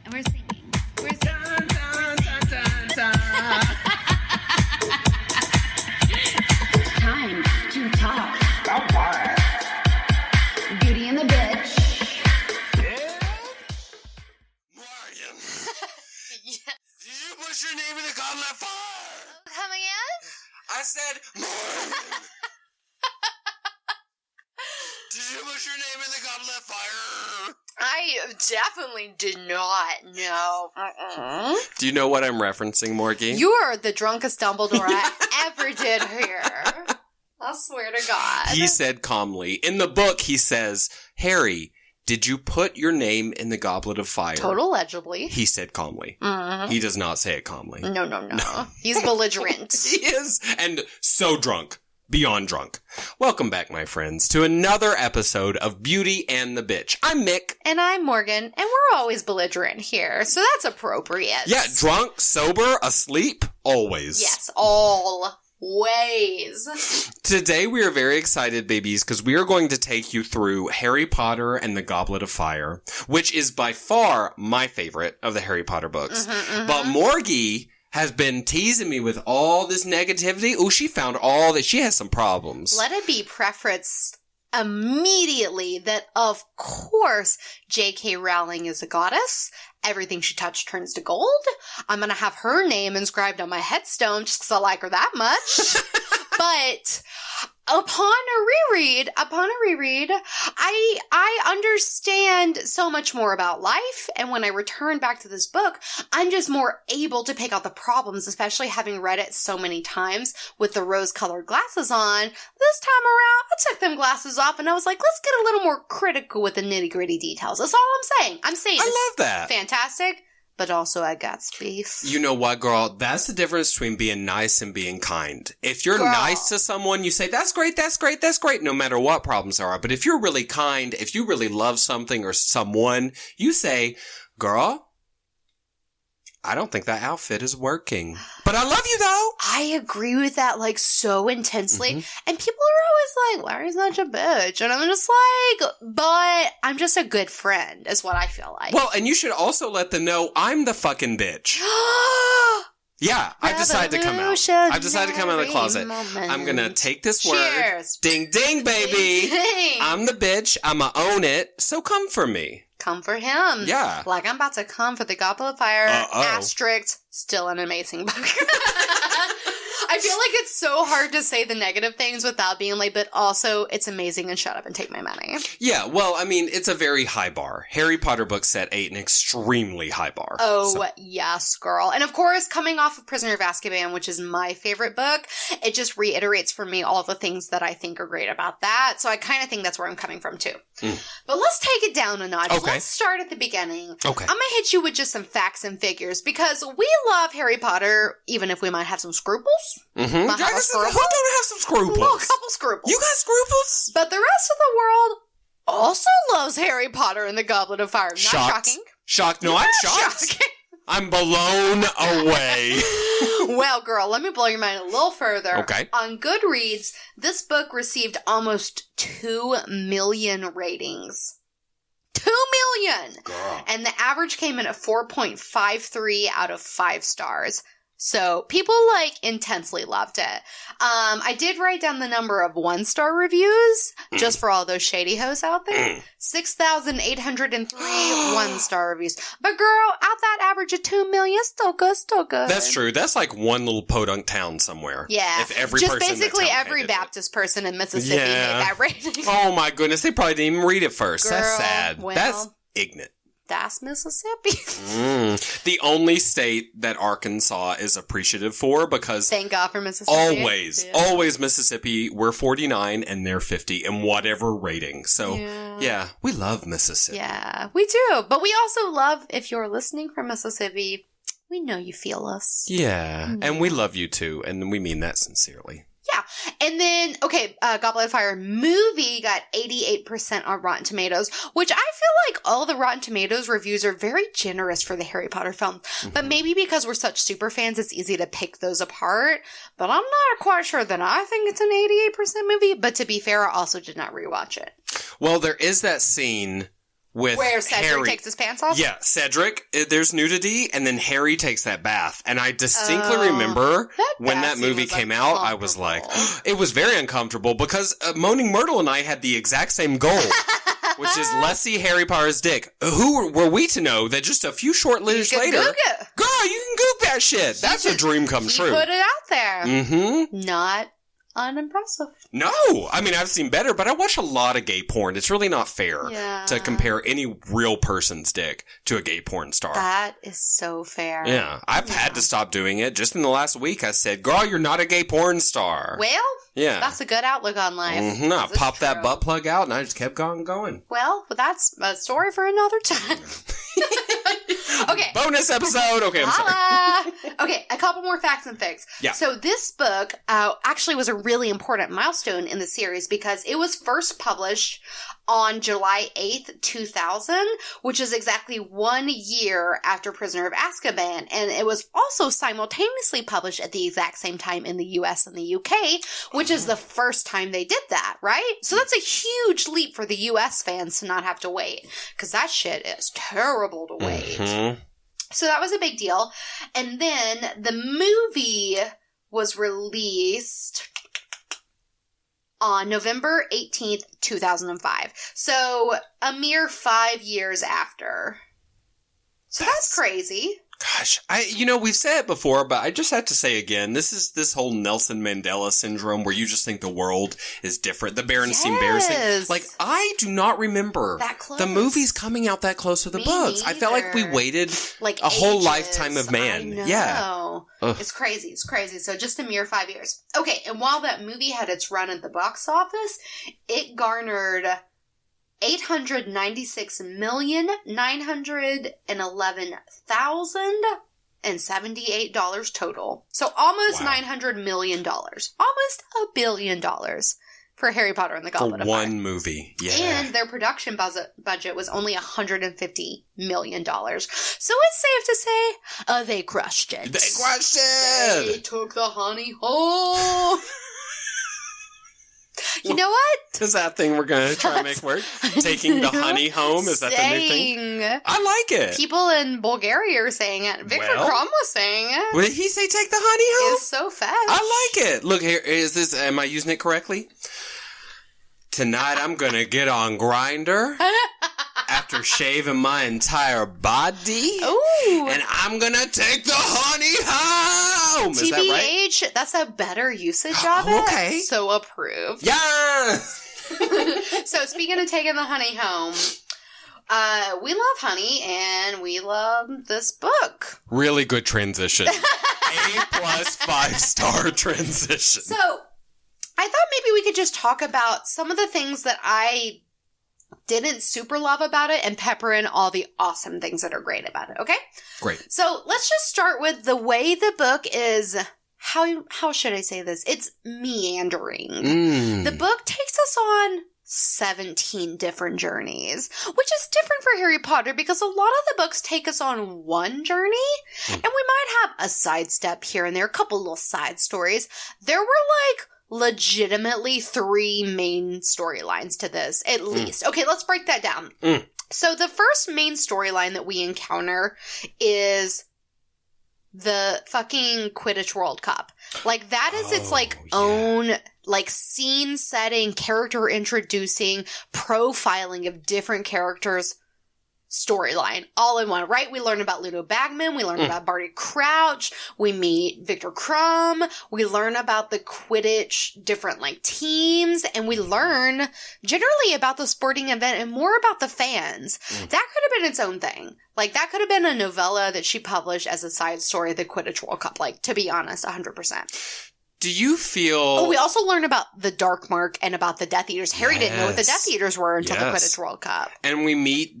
And we're singing. We're singing. Dun, dun, dun, dun, dun. It's time to talk about fire. Beauty and the Bitch. Morgan, Yes. did you put your name in the Goblet of Fire? Come again? I said, Morgan. Did you put your name in the Goblet of Fire? I definitely did not. No. Do you know what I'm referencing, Morgie? You're the drunkest Dumbledore I ever did hear. I swear to God. He said calmly. In the book, he says, Harry, did you put your name in the Goblet of Fire? Total legibly. He said calmly. Mm-hmm. He does not say it calmly. No. He's belligerent. He is. And so drunk. Beyond drunk. Welcome back, my friends, to another episode of Beauty and the Bitch. I'm Mick. And I'm Morgan, and we're always belligerent here, so that's appropriate. Yeah, drunk, sober, asleep, always. Yes, always. Today we are very excited, babies, because we are going to take you through Harry Potter and the Goblet of Fire, which is by far my favorite of the Harry Potter books. But Morgie has been teasing me with all this negativity. Oh, she found all that. She has some problems. Let it be prefaced immediately that, of course, J.K. Rowling is a goddess. Everything she touched turns to gold. I'm going to have her name inscribed on my headstone just because I like her that much. But upon a reread, I understand so much more about life. And when I return back to this book, I'm just more able to pick out the problems, especially having read it so many times with the rose-colored glasses on. This time around, I took them glasses off and I was like, let's get a little more critical with the nitty-gritty details. That's all I'm saying. I'm saying I love that. Fantastic. But also I got beef. You know what, girl? That's the difference between being nice and being kind. If you're nice to someone, you say, that's great, no matter what problems there are. But if you're really kind, if you really love something or someone, you say, girl, I don't think that outfit is working. But I love you, though. I agree with that, like, so intensely. And people are always like, why are you such a bitch? And I'm just like, but I'm just a good friend, is what I feel like. Well, and you should also let them know I'm the fucking bitch. Yeah, I've decided to come out. I've decided to come out of the closet. I'm going to take this word. Cheers. Ding, ding, baby. Ding, ding. I'm the bitch. I'm going to own it. So come for me. Come for him. Yeah. Like I'm about to come for the Goblet of Fire. Asterisk. Still an amazing book. I feel like it's so hard to say the negative things without being like, but also it's amazing and shut up and take my money. Yeah, well, I mean, it's a very high bar. Harry Potter books set an extremely high bar. Oh, yes, girl. And of course, coming off of Prisoner of Azkaban, which is my favorite book, it just reiterates for me all the things that I think are great about that. So I kind of think that's where I'm coming from, too. But let's take it down a notch. Okay. Let's start at the beginning. Okay. I'm going to hit you with just some facts and figures because we love Harry Potter, even if we might have some scruples. Who don't have some scruples? A couple scruples. You got scruples? But the rest of the world also loves Harry Potter and the Goblet of Fire. Not shocking. Shocked. No, I'm shocked. Shocking. I'm blown away. Well, girl, let me blow your mind a little further. Okay. On Goodreads, this book received almost 2 million ratings. 2 million! Girl. And the average came in at 4.53 out of 5 stars. So people intensely loved it. I did write down the number of 1-star reviews just for all those shady hoes out there. 6,803 1-star reviews. But girl, out that average of 2 million, still good. That's true. That's like one little podunk town somewhere. Yeah. If every just person basically in that town every hated Baptist person in Mississippi made that rating. Oh my goodness. They probably didn't even read it first. Girl, that's sad. well, that's ignorant. That's Mississippi. The only state that Arkansas is appreciative for because Thank God for Mississippi. Always Mississippi. We're 49 and they're 50 in whatever rating. So yeah, we love Mississippi. Yeah, we do. But we also love, if you're listening from Mississippi, we know you feel us. Yeah, and we love you too. And we mean that sincerely. Yeah. And then, Goblet of Fire movie got 88% on Rotten Tomatoes, which I feel like all the Rotten Tomatoes reviews are very generous for the Harry Potter film. But maybe because we're such super fans, it's easy to pick those apart. But I'm not quite sure that I think it's an 88% movie. But to be fair, I also did not rewatch it. Well, there is that scene with Where Cedric Harry. takes his pants off? Yeah, Cedric, there's nudity, and then Harry takes that bath. And I distinctly remember when that movie came out, I was like, it was very uncomfortable because Moaning Myrtle and I had the exact same goal, which is let's see Harry Potter's dick. Who were we to know that just a few short years later, Goog it. girl, you can goop that shit. That's a dream come He true. put it out there. Mm-hmm. Not unimpressive. No, I mean, I've seen better, but I watch a lot of gay porn. It's really not fair to compare any real person's dick to a gay porn star. That is so fair. Yeah, I've had to stop doing it. Just in the last week, I said, girl, you're not a gay porn star. Well, yeah, that's a good outlook on life. Mm-hmm. I popped that butt plug out, and I just kept going. Well, that's a story for another time. Okay. Bonus episode. Okay, I'm sorry. Okay, a couple more facts and fics. Yeah. So this book actually was a really important milestone in the series because it was first published on July 8th, 2000, which is exactly 1 year after Prisoner of Azkaban. And it was also simultaneously published at the exact same time in the US and the UK, which is the first time they did that, right? So that's a huge leap for the US fans to not have to wait, because that shit is terrible to wait. Mm-hmm. So that was a big deal. And then the movie was released on November 18th, 2005. So a mere 5 years after. So that's crazy. Gosh, we've said it before, but I just have to say again, this is this whole Nelson Mandela syndrome where you just think the world is different. The Berenstain Bears thing. Like, I do not remember that close. The movies coming out that close to the books. Neither. I felt like we waited like a whole lifetime of man. I know. Yeah. It's crazy. It's crazy. So just a mere 5 years. Okay, and while that movie had its run at the box office, it garnered $896,911,078 total. So almost $900 million. Almost $1 billion for Harry Potter and the Goblet of Fire. One movie. Yeah. And their production budget was only $150 million. So it's safe to say they crushed it. They crushed it! They took the honey home. You know what? Is that thing we're going to try and make work? Taking the honey home? Is that the new thing? I like it. People in Bulgaria are saying it. Victor Krum was saying it. What did he say? Take the honey home? It's so fast. I like it. Look, here, am I using it correctly? Tonight I'm going to get on Grindr after shaving my entire body. Ooh. And I'm going to take the honey home. Is that right? TBH, that's a better usage of it. Okay. So approved. Yeah. So speaking of taking the honey home, we love honey and we love this book. Really good transition. A+ 5-star transition. So I thought maybe we could just talk about some of the things that I didn't super love about it and pepper in all the awesome things that are great about it, okay? Great. So let's just start with the way the book is, how should I say this? It's meandering. The book takes us on 17 different journeys, which is different for Harry Potter because a lot of the books take us on one journey, and we might have a sidestep here and there, a couple little side stories. There were legitimately 3 main storylines to this, at least. Okay, let's break that down. So the first main storyline that we encounter is the fucking Quidditch World Cup. Like, that is its own scene setting, character introducing, profiling of different characters storyline all in one, right? We learn about Ludo Bagman, we learn about Barty Crouch, we meet Victor Krum, we learn about the Quidditch different teams, and we learn generally about the sporting event and more about the fans. That could have been its own thing. That could have been a novella that she published as a side story of the Quidditch World Cup, to be honest, 100%. Do you feel... Oh, we also learn about the Dark Mark and about the Death Eaters. Harry didn't know what the Death Eaters were until the Quidditch World Cup. And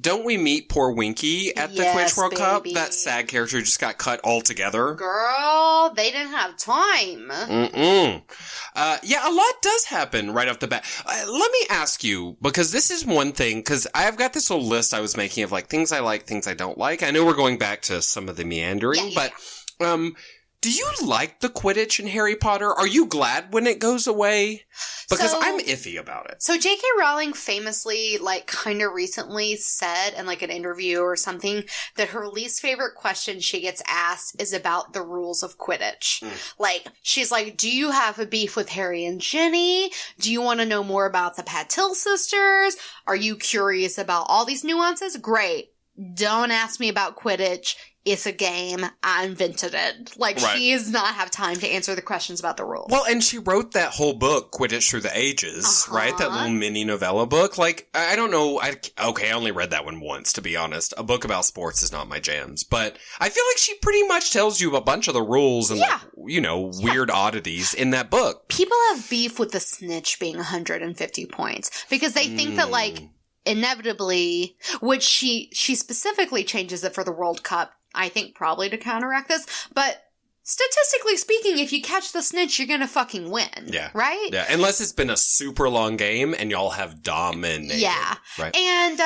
don't we meet poor Winky at the Quidditch World Cup? That sad character just got cut altogether. Girl, they didn't have time. A lot does happen right off the bat. Let me ask you, because this is one thing, because I've got this little list I was making of things I like, things I don't like. I know we're going back to some of the meandering, but do you like the Quidditch in Harry Potter? Are you glad when it goes away? Because I'm iffy about it. So J.K. Rowling famously, kind of recently said in, an interview or something that her least favorite question she gets asked is about the rules of Quidditch. She's like, do you have a beef with Harry and Ginny? Do you want to know more about the Patil sisters? Are you curious about all these nuances? Great. Don't ask me about Quidditch. It's a game. I invented it. Right. She does not have time to answer the questions about the rules. Well, and she wrote that whole book, Quidditch Through the Ages, right? That little mini novella book. I don't know. I only read that one once, to be honest. A book about sports is not my jams. But I feel like she pretty much tells you a bunch of the rules and, weird oddities in that book. People have beef with the snitch being 150 points because they think that, inevitably, which she specifically changes it for the World Cup, I think probably to counteract this, but statistically speaking, if you catch the snitch, you're gonna fucking win. Yeah. Right? Yeah, unless it's been a super long game and y'all have dominated. Yeah. Right. And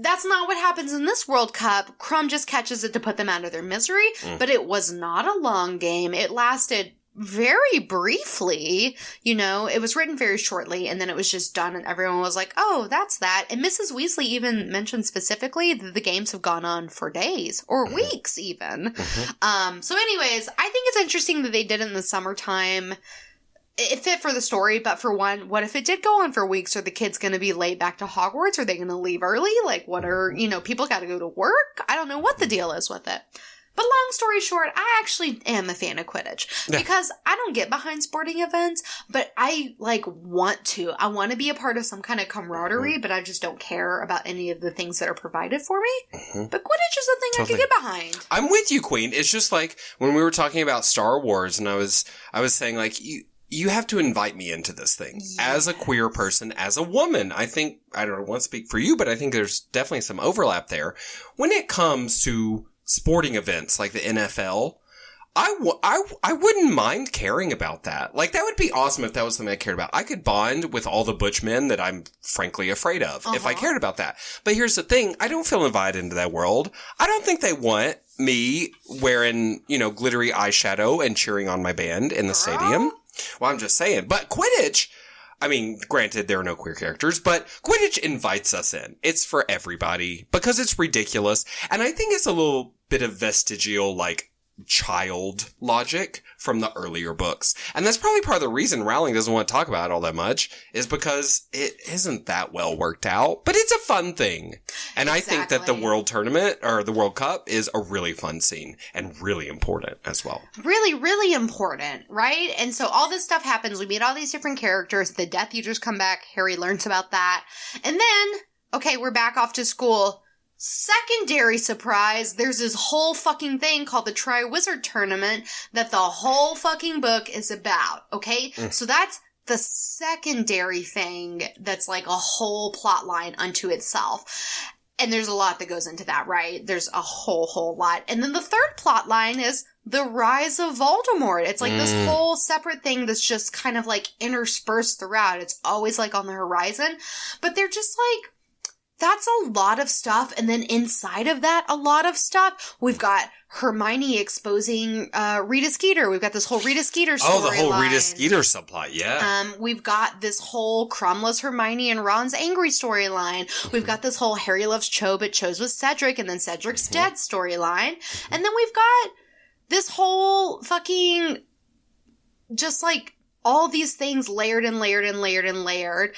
that's not what happens in this World Cup. Crumb just catches it to put them out of their misery, but it was not a long game. It lasted very briefly, it was written very shortly and then it was just done and everyone was like, oh, that's that. And Mrs. Weasley even mentioned specifically that the games have gone on for days or weeks even. So anyways, I think it's interesting that they did it in the summertime. It fit for the story, but for one, what if it did go on for weeks? Are the kids going to be laid back to Hogwarts? Are they going to leave early? What are, people got to go to work? I don't know what the deal is with it. But long story short, I actually am a fan of Quidditch because I don't get behind sporting events, but I want to. I want to be a part of some kind of camaraderie, but I just don't care about any of the things that are provided for me. But Quidditch is a thing I can get behind. I'm with you, Queen. It's just when we were talking about Star Wars and I was saying you have to invite me into this thing as a queer person, as a woman. I think, I don't want to speak for you, but I think there's definitely some overlap there. When it comes to sporting events like the NFL, I wouldn't mind caring about that. That would be awesome if that was something I cared about. I could bond with all the butch men that I'm frankly afraid of if I cared about that. But here's the thing. I don't feel invited into that world. I don't think they want me wearing, glittery eyeshadow and cheering on my band in the stadium. Well, I'm just saying. But Quidditch, I mean, granted, there are no queer characters, but Quidditch invites us in. It's for everybody because it's ridiculous. And I think it's a little bit of vestigial, child logic from the earlier books. And that's probably part of the reason Rowling doesn't want to talk about it all that much is because it isn't that well worked out, but it's a fun thing. And I think that the World Tournament or the World Cup is a really fun scene and really important as well. Really, really important, right? And so all this stuff happens. We meet all these different characters. The Death Eaters come back. Harry learns about that. And then, okay, we're back off to school. Secondary surprise, there's this whole fucking thing called the Triwizard Tournament that the whole fucking book is about, okay? So that's the secondary thing that's a whole plot line unto itself. And there's a lot that goes into that, right? There's a whole lot. And then the third plot line is the rise of Voldemort. It's this whole separate thing that's just kind of interspersed throughout. It's always on the horizon. But they're just that's a lot of stuff. And then inside of that, a lot of stuff. We've got Hermione exposing Rita Skeeter. We've got this whole Rita Skeeter storyline. Oh, the whole Rita Skeeter subplot, yeah. We've got this whole Crumless Hermione and Ron's angry storyline. We've got this whole Harry loves Cho, but Cho's with Cedric, and then Cedric's dead storyline. And then we've got this whole fucking just all these things layered and layered and layered and layered.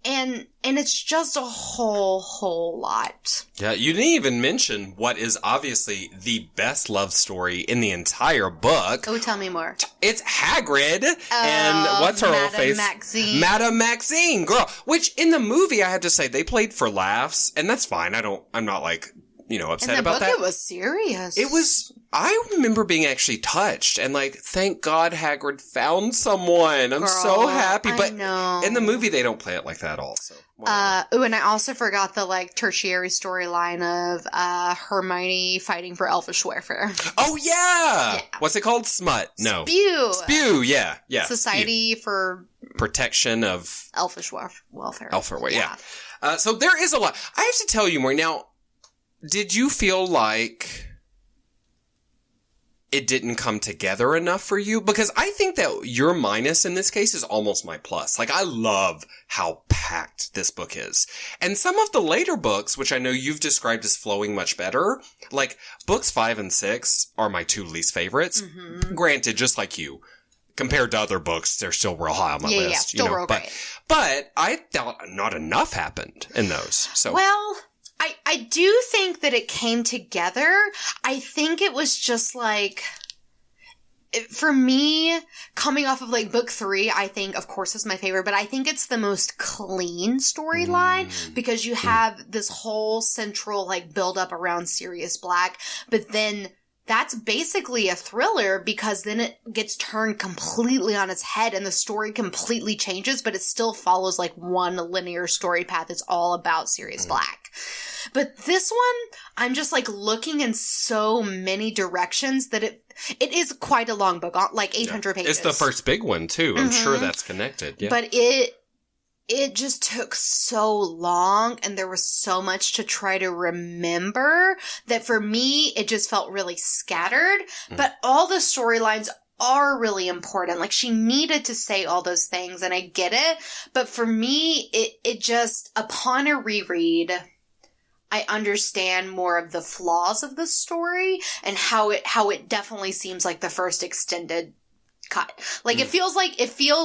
And it's just a whole lot. Yeah, you didn't even mention what is obviously the best love story in the entire book. Oh, tell me more. It's Hagrid and what's her old face? Madame Maxine, girl. Which in the movie, I have to say, they played for laughs, and that's fine. I'm not upset about that. In the book, it was serious. It was. I remember being actually touched and thank God Hagrid found someone. I'm so happy. But in the movie, they don't play it like that at all. So, and I also forgot the tertiary storyline of Hermione fighting for elfish welfare. Oh yeah! What's it called? Smut? No. Spew. Yeah. Society for Protection of Elfish Welfare. Yeah. So there is a lot. I have to tell you more now. Did you feel like it didn't come together enough for you? Because I think that your minus in this case is almost my plus. Like, I love how packed this book is. And some of the later books, which I know you've described as flowing much better, like books 5 and 6 are my 2 least favorites. Mm-hmm. Granted, just like you, compared to other books, they're still real high on my list. Yeah, still real great. But I thought not enough happened in those. So well, I do think that it came together. I think it was just like, for me, coming off of like book 3, I think, of course, is my favorite, but I think it's the most clean storyline because you have this whole central like build up around Sirius Black, but then that's basically a thriller because then it gets turned completely on its head and the story completely changes, but it still follows like one linear story path. It's all about Sirius Black. But this one, I'm just like looking in so many directions that it is quite a long book, like 800 pages. It's the first big one too. I'm sure that's connected. Yeah. But it just took so long and there was so much to try to remember that for me, it just felt really scattered. But all the storylines are really important. Like, she needed to say all those things and I get it. But for me, it just, upon a reread, I understand more of the flaws of the story and how it definitely seems like the first extended cut. Like, it feels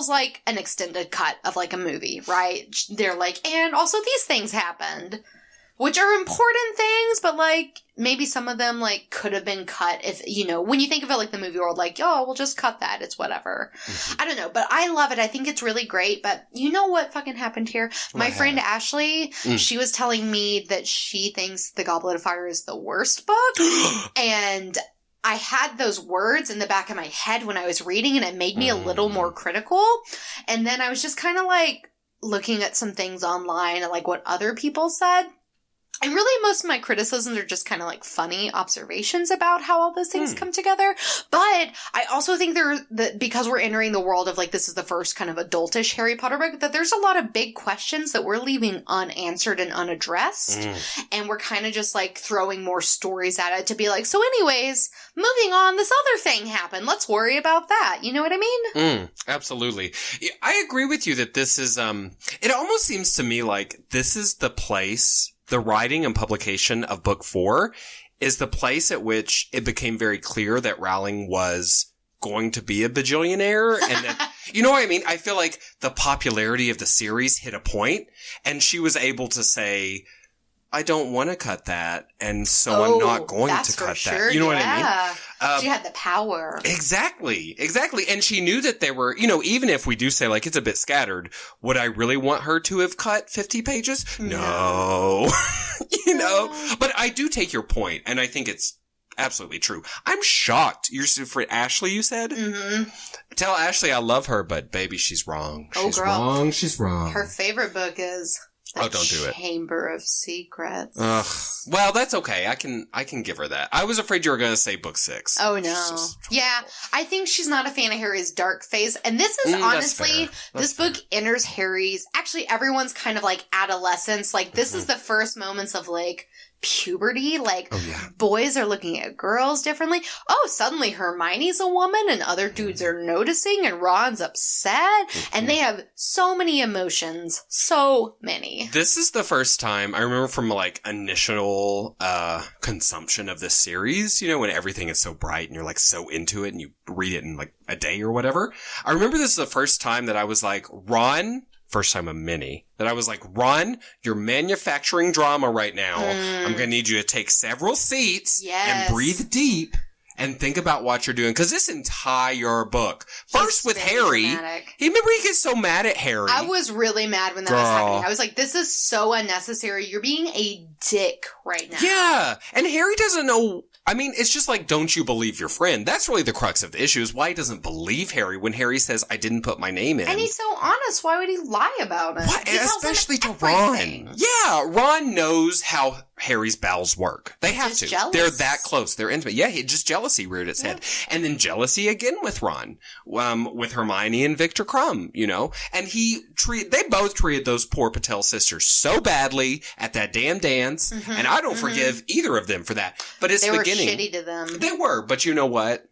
like an extended cut of like a movie, right? They're like, and also these things happened, which are important things, but like maybe some of them like could have been cut if, you know, when you think of it like the movie world, like, oh, we'll just cut that. It's whatever. I don't know, but I love it. I think it's really great, but you know what fucking happened here? My friend Ashley, she was telling me that she thinks The Goblet of Fire is the worst book. And I had those words in the back of my head when I was reading and it made me a little more critical. And then I was just kind of like looking at some things online and like what other people said. And really, most of my criticisms are just kind of like funny observations about how all those things come together. But I also think that because we're entering the world of like, this is the first kind of adultish Harry Potter book, that there's a lot of big questions that we're leaving unanswered and unaddressed. And we're kind of just like throwing more stories at it to be like, so anyways, moving on, this other thing happened. Let's worry about that. You know what I mean? Absolutely. I agree with you that this is, it almost seems to me like this is the place. The writing and publication of book 4 is the place at which it became very clear that Rowling was going to be a bajillionaire and that, you know what I mean? I feel like the popularity of the series hit a point and she was able to say, I don't want to cut that, and so I'm not going to cut that. You know what I mean? She had the power. Exactly. And she knew that there were, you know, even if we do say, like, it's a bit scattered, would I really want her to have cut 50 pages? No. You know? But I do take your point, and I think it's absolutely true. I'm shocked. You're for Ashley, you said? Tell Ashley I love her, but baby, she's wrong. She's wrong. She's wrong. Her favorite book is... don't do it. Chamber of Secrets. Ugh. Well, that's okay. I can give her that. I was afraid you were going to say book 6. Oh, no. Yeah. I think she's not a fan of Harry's dark phase. And this is honestly, this book enters Harry's, actually everyone's kind of like adolescence. Like, this is the first moments of like puberty. Like, boys are looking at girls differently. Oh, suddenly Hermione's a woman and other dudes are noticing and Ron's upset. And they have so many emotions. So many. This is the first time I remember from like initial consumption of this series, you know, when everything is so bright and you're like so into it and you read it in like a day or whatever. I remember this is the first time that I was like, Ron... First time of many, that I was like, Ron, you're manufacturing drama right now. I'm going to need you to take several seats and breathe deep and think about what you're doing. Because this entire book, first with Harry, remember he gets so mad at Harry. I was really mad when that was happening. I was like, this is so unnecessary. You're being a dick right now. Yeah. And Harry doesn't know. I mean, it's just like, don't you believe your friend? That's really the crux of the issue, is why he doesn't believe Harry when Harry says, I didn't put my name in. And he's so honest. Why would he lie about it? What? Especially to Ron. Yeah, Ron knows how Harry's bowels work. They have to. Jealous. They're that close. They're intimate. Yeah, just jealousy reared its head. And then jealousy again with Ron, with Hermione and Victor Crumb, you know? And they both treated those poor Patel sisters so badly at that damn dance. And I don't forgive either of them for that. But it's beginning. Shitty to them. They were, but you know what?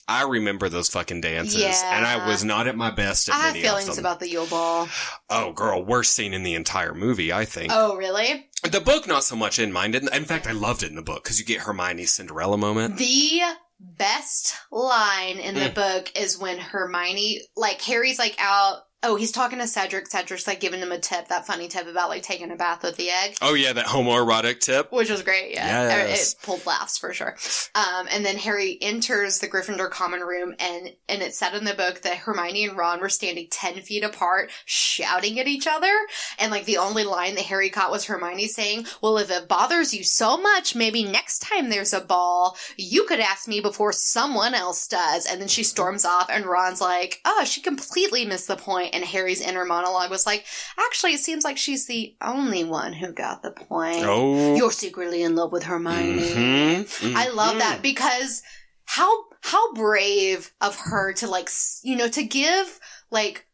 I remember those fucking dances. Yeah. And I was not at my best at I have many of feelings them. about the Yule Ball. Oh, girl, worst scene in the entire movie, I think. Oh, really? The book, not so much in mind. In fact, I loved it in the book because you get Hermione's Cinderella moment. The best line in the book is when Hermione, like, Harry's, like, out. Oh, he's talking to Cedric. Cedric's, like, giving him a tip, that funny tip about, like, taking a bath with the egg. Oh, yeah, that homoerotic tip. Which was great, yeah. Yes. It pulled laughs, for sure. And then Harry enters the Gryffindor common room, and it said in the book that Hermione and Ron were standing 10 feet apart, shouting at each other. And, like, the only line that Harry caught was Hermione saying, well, if it bothers you so much, maybe next time there's a ball, you could ask me before someone else does. And then she storms off, and Ron's like, oh, she completely missed the point. And Harry's inner monologue was like, actually, it seems like she's the only one who got the point. Oh. You're secretly in love with Hermione. Mm-hmm. I love that because how brave of her to, like, you know, to give, like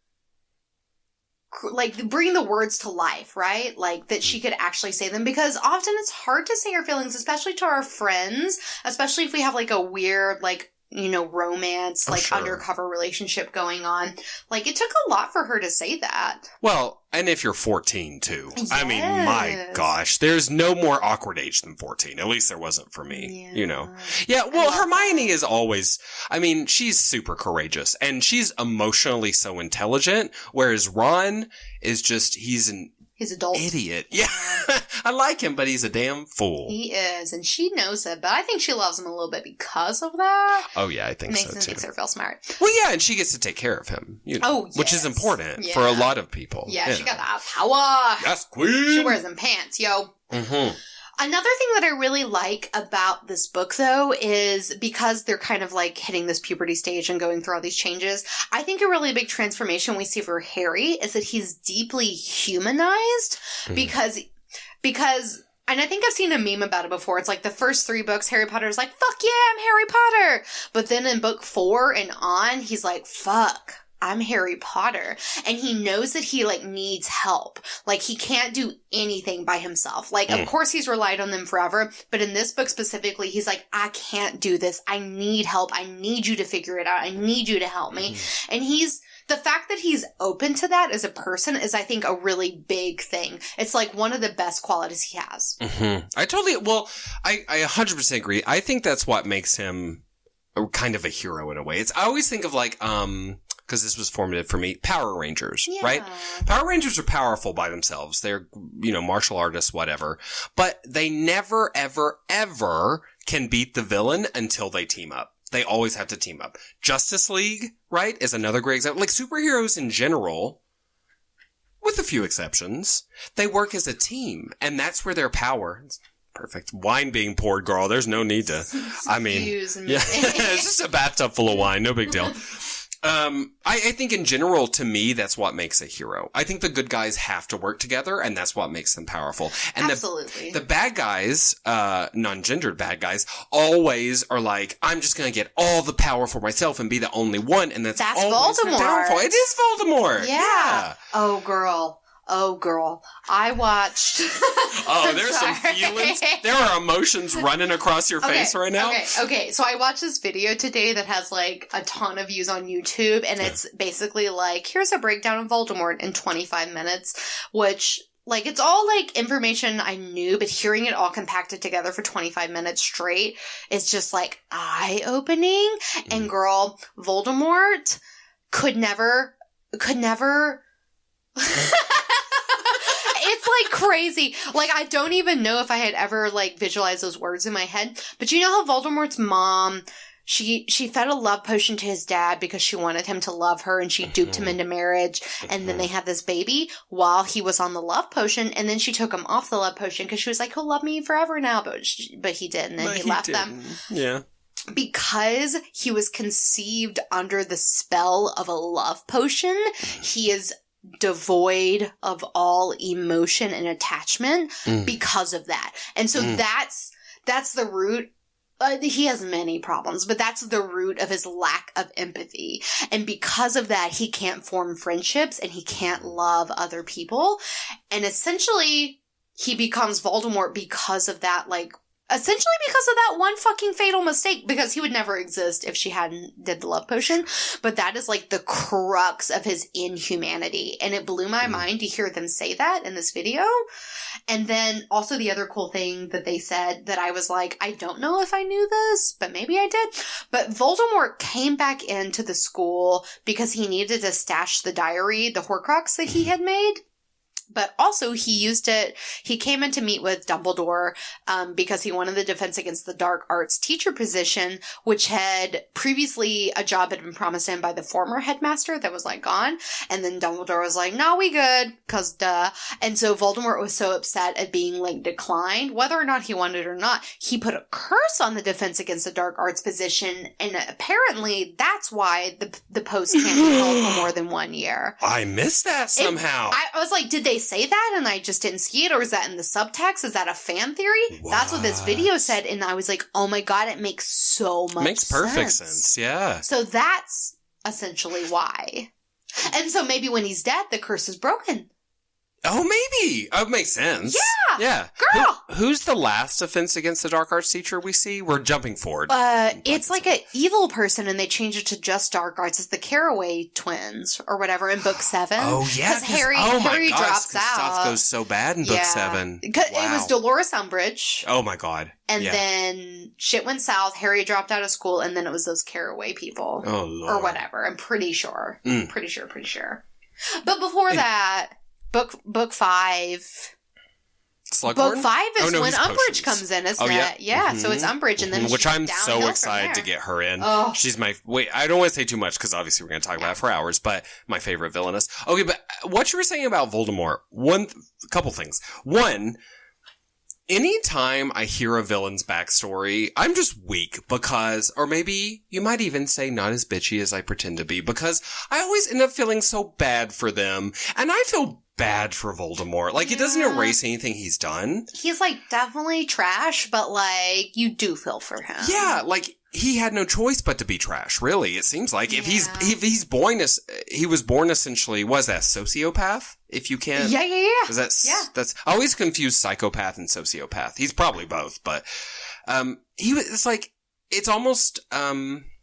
bring the words to life, right? Like, that she could actually say them, because often it's hard to say our feelings, especially to our friends, especially if we have, like, a weird, like, you know, romance, like, sure. undercover relationship going on. Like, it took a lot for her to say that. Well, and if you're 14, too. Yes. I mean, my gosh, there's no more awkward age than 14. At least there wasn't for me, Yeah. you know. Yeah, well, Hermione is always, I mean, she's super courageous, and she's emotionally so intelligent, whereas Ron is just, he's an adult. Idiot. Yeah. I like him, but he's a damn fool. He is, and she knows it, but I think she loves him a little bit because of that. Oh, yeah, I think so, too. Makes her feel smart. Well, yeah, and she gets to take care of him, you know, oh, yes. which is important for a lot of people. Yeah, she know. got that power. Yes, queen! She wears them pants, yo. Mm-hmm. Another thing that I really like about this book, though, is because they're kind of, like, hitting this puberty stage and going through all these changes, I think a really big transformation we see for Harry is that he's deeply humanized because, and I think I've seen a meme about it before. It's like the first 3 books, Harry Potter's like, fuck yeah, I'm Harry Potter. But then in book 4 and on, he's like, fuck, I'm Harry Potter. And he knows that he, like, needs help. Like, he can't do anything by himself. Like, of course he's relied on them forever, but in this book specifically, he's like, I can't do this. I need help. I need you to figure it out. I need you to help me. And the fact that he's open to that as a person is, I think, a really big thing. It's, like, one of the best qualities he has. Mm-hmm. I 100% agree. I think that's what makes him kind of a hero in a way. I always think of, like, because this was formative for me, Power Rangers, right? Power Rangers are powerful by themselves. They're, you know, martial artists, whatever. But they never, ever, ever can beat the villain until they team up. They always have to team up. Justice League, right, is another great example. Like, superheroes in general, with a few exceptions, they work as a team. And that's where their power... Perfect. Wine being poured, girl. There's no need to... I mean... Yeah, it's just a bathtub full of wine. No big deal. I think in general, to me, that's what makes a hero. I think the good guys have to work together, and that's what makes them powerful. And Absolutely. The bad guys, non-gendered bad guys, always are like, I'm just gonna get all the power for myself and be the only one, and that's always their Voldemort. downfall. It is Voldemort. Yeah. Oh, girl. I watched... There's some feelings. There are emotions running across your face right now. Okay. So I watched this video today that has, like, a ton of views on YouTube, and it's basically like, here's a breakdown of Voldemort in 25 minutes, which... Like, it's all, like, information I knew, but hearing it all compacted together for 25 minutes straight is just, like, eye-opening. And, girl, Voldemort could never... It's, like, crazy. Like, I don't even know if I had ever, like, visualized those words in my head. But you know how Voldemort's mom... She fed a love potion to his dad because she wanted him to love her, and she duped him into marriage, and then they had this baby while he was on the love potion, and then she took him off the love potion because she was like, he'll love me forever now, but he didn't, and he left them. Yeah. Because he was conceived under the spell of a love potion, he is devoid of all emotion and attachment because of that. And so that's the root. He has many problems, but that's the root of his lack of empathy. And because of that, he can't form friendships and he can't love other people. And essentially, he becomes Voldemort because of that, like, Essentially because of that one fucking fatal mistake, because he would never exist if she hadn't did the love potion. But that is like the crux of his inhumanity. And it blew my mind to hear them say that in this video. And then also the other cool thing that they said that I was like, I don't know if I knew this, but maybe I did. But Voldemort came back into the school because he needed to stash the diary, the Horcrux that he had made. But also he used it, he came in to meet with Dumbledore because he wanted the Defense Against the Dark Arts teacher position, which had previously, a job had been promised him by the former headmaster that was like gone. And then Dumbledore was like, no, we good, cause duh. And so Voldemort was so upset at being like declined, whether or not he wanted it or not, he put a curse on the Defense Against the Dark Arts position. And apparently that's why the post can't be held for more than 1 year. I missed that somehow. I was like, did they say that and I just didn't see it, or is that in the subtext? Is that a fan theory? What? That's what this video said, and I was like, oh my god, it makes so much sense. Makes perfect sense, yeah. So that's essentially why. And so maybe when he's dead, the curse is broken. Oh, maybe. It makes sense. Yeah. Yeah. Girl. Who's the last Defense Against the Dark Arts teacher we see? We're jumping forward. It's like an evil person, and they changed it to just Dark Arts. It's the Caraway twins or whatever in book 7. Oh, yeah. Because Harry drops out. Stuff goes so bad in book 7. Wow. It was Dolores Umbridge. Oh, my God. And then shit went south. Harry dropped out of school, and then it was those Caraway people. Oh, Lord. Or whatever. I'm pretty sure. Pretty sure. But before that, book 5. Slughorn? Book 5 is when Umbridge Potions. comes in, isn't yeah. it? Yeah, so it's Umbridge, and then which I'm so downhill excited from to get her in. Oh. She's my... Wait, I don't want to say too much, because obviously we're going to talk about it for hours, but my favorite villainess. Okay, but what you were saying about Voldemort, couple things. One... Anytime I hear a villain's backstory, I'm just weak because, or maybe you might even say not as bitchy as I pretend to be, because I always end up feeling so bad for them, and I feel bad for Voldemort. Like, it doesn't erase anything he's done. He's, like, definitely trash, but, like, you do feel for him. Yeah, like, he had no choice but to be trash, really, it seems like. If he's born as, he was born essentially, was that sociopath? If you can. Yeah. Is that's, I always confuse psychopath and sociopath. He's probably both, but, it's like, it's almost,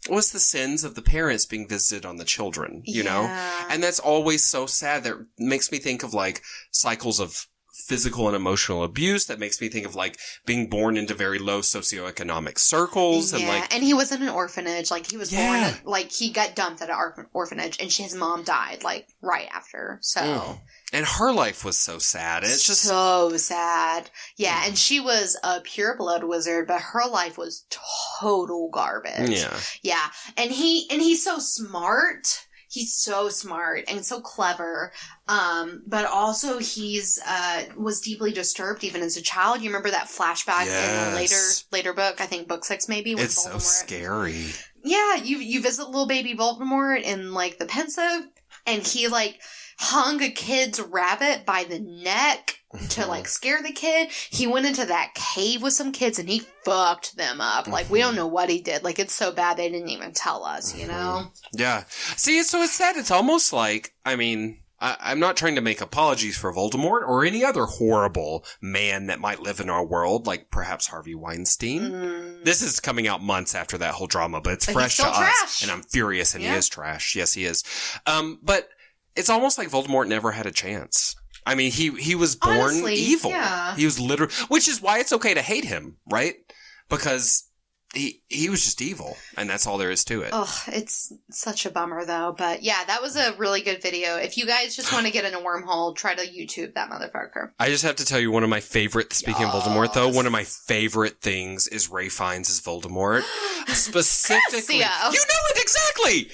what's the sins of the parents being visited on the children, you know? And that's always so sad. That makes me think of, like, cycles of physical and emotional abuse. That makes me think of, like, being born into very low socioeconomic circles. Yeah, and he was in an orphanage. Like, he was born, like, he got dumped at an orphanage, and his mom died, like, right after, so... And her life was so sad. It's just so sad. Yeah, and she was a pureblood wizard, but her life was total garbage. Yeah. And he's so smart. He's so smart and so clever. But also he's was deeply disturbed even as a child. You remember that flashback in a later book, I think book 6 maybe, with it's Voldemort. so scary. Yeah, you visit little baby Voldemort in, like, the Pensive, and he, like, hung a kid's rabbit by the neck to, like, scare the kid. He went into that cave with some kids and he fucked them up. Like, we don't know what he did. Like, it's so bad they didn't even tell us, you know? Yeah. See, so it's sad. It's almost like, I mean, I'm not trying to make apologies for Voldemort or any other horrible man that might live in our world, like perhaps Harvey Weinstein. This is coming out months after that whole drama, but it's fresh to us. And I'm furious, and he is trash. Yes, he is. But it's almost like Voldemort never had a chance. I mean, he was born honestly, evil. Yeah. He was literally, which is why it's okay to hate him, right? Because he was just evil, and that's all there is to it. Oh, it's such a bummer, though. But yeah, that was a really good video. If you guys just want to get in a wormhole, try to YouTube that motherfucker. I just have to tell you, one of my favorite, speaking of Voldemort, though, one of my favorite things is Ray Fiennes as Voldemort. Specifically. You know it exactly!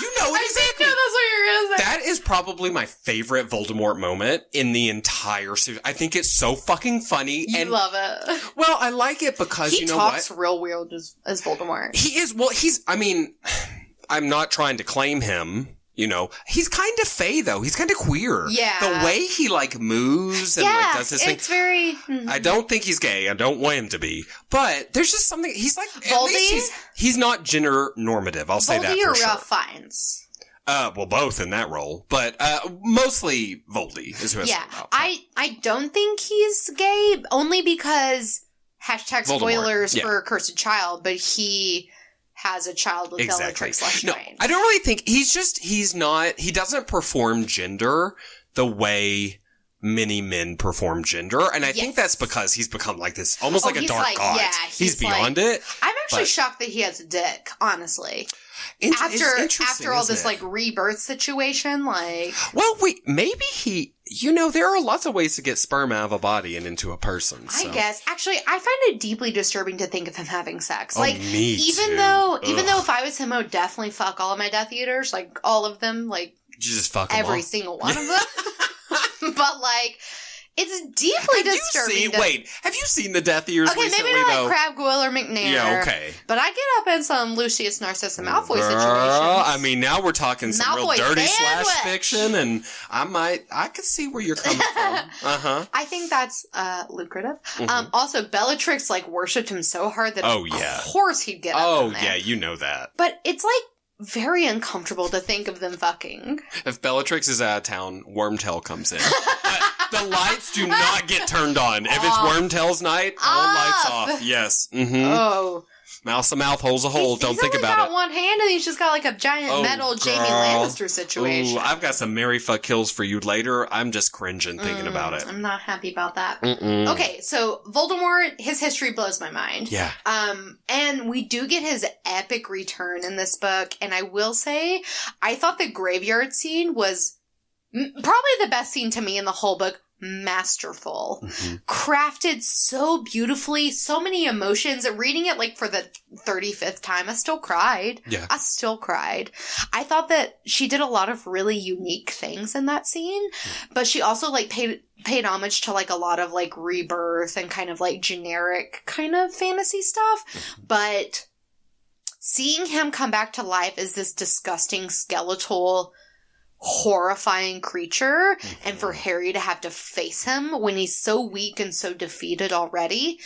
You know it exactly. I know that's what you're going to say. That is probably my favorite Voldemort moment in the entire series. I think it's so fucking funny. You love it. Well, I like it because, you know what? He talks real weird as Voldemort. He is, well, I mean, I'm not trying to claim him. You know, he's kind of fey, though. He's kind of queer. Yeah. The way he, like, moves and, like, does his thing. It's very... I don't think he's gay. I don't want him to be. But there's just something... He's, like... Voldy? He's not gender normative. I'll say that for sure. Voldy or Ralph Fiennes? Well, both in that role. But, mostly Voldy is who I was talking about. I don't think he's gay, only because... Hashtag Voldemort, spoilers yeah. for Cursed Child, but he has a child with Bellatrix Lestrange. No, I don't really think he doesn't perform gender the way many men perform gender, and I think that's because he's become like this, almost like a dark god. Yeah, he's beyond it. I'm actually shocked that he has a dick, honestly. After all this, like, rebirth situation, like... Well, maybe he... there are lots of ways to get sperm out of a body and into a person, so. I guess. Actually, I find it deeply disturbing to think of him having sex. Oh, like, me even too. though if I was him, I would definitely fuck all of my Death Eaters, like, all of them, like... You just fuck them every all? single one of them. But, like... It's deeply disturbing. Have you seen the Death Eaters recently, maybe not like Crabbe, Goyle, or McNair. Yeah, okay. But I get up in some Lucius Narcissa Malfoy situations. I mean, now we're talking some Malfoy real dirty sandwich. slash fiction, and I could see where you're coming from. Uh-huh. I think that's lucrative. Mm-hmm. Also, Bellatrix, like, worshipped him so hard that of course he'd get up in there. Yeah, you know that. But it's, like, very uncomfortable to think of them fucking. If Bellatrix is out of town, Wormtail comes in. The lights do not get turned on. If it's Wormtail's night, all lights off. Yes. Mm-hmm. Oh. Mouse to mouth, hole's a hole. Don't think about it. He's only got one hand and he's just got like a giant metal Jamie Lannister situation. Ooh, I've got some Mary fuck kills for you later. I'm just cringing thinking about it. I'm not happy about that. Mm-mm. Okay, so Voldemort, his history blows my mind. Yeah. And we do get his epic return in this book, and I will say, I thought the graveyard scene was probably the best scene to me in the whole book. Masterful. Mm-hmm. Crafted so beautifully, so many emotions. Reading it like for the 35th time, I still cried. Yeah. I still cried. I thought that she did a lot of really unique things in that scene, but she also like paid homage to like a lot of like rebirth and kind of like generic kind of fantasy stuff. But seeing him come back to life as this disgusting skeletal horrifying creature, and for Harry to have to face him when he's so weak and so defeated already,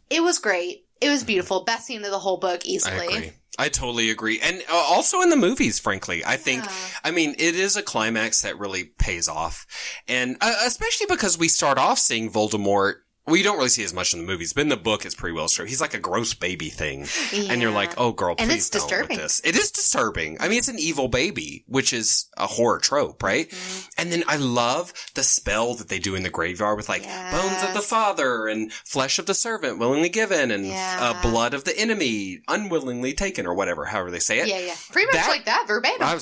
it was great. It was beautiful. Best scene of the whole book, easily. I agree. I totally agree. And also in the movies, frankly, I think, I mean, it is a climax that really pays off. And especially because we start off seeing Voldemort. Well, you don't really see as much in the movies, but in the book, it's pretty well shown. He's like a gross baby thing. Yeah. And you're like, oh, girl, please don't with this. It is disturbing. I mean, it's an evil baby, which is a horror trope, right? Mm-hmm. And then I love the spell that they do in the graveyard with, like, bones of the father and flesh of the servant willingly given and blood of the enemy unwillingly taken or whatever, however they say it. Yeah, yeah. Pretty much like that, verbatim.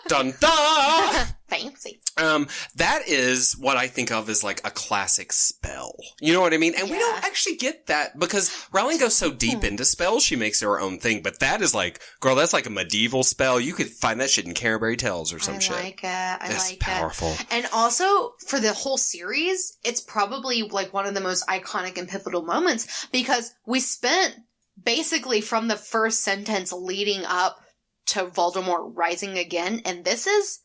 Dun-dun! Fancy. That is what I think of as like a classic spell. You know what I mean? And we don't actually get that because Rowling goes so deep into spells, she makes her own thing. But that is like, girl, that's like a medieval spell. You could find that shit in Canterbury Tales or some shit. I like it. I it's like powerful. It. And also, for the whole series, it's probably like one of the most iconic and pivotal moments because we spent basically from the first sentence leading up to Voldemort rising again, and this is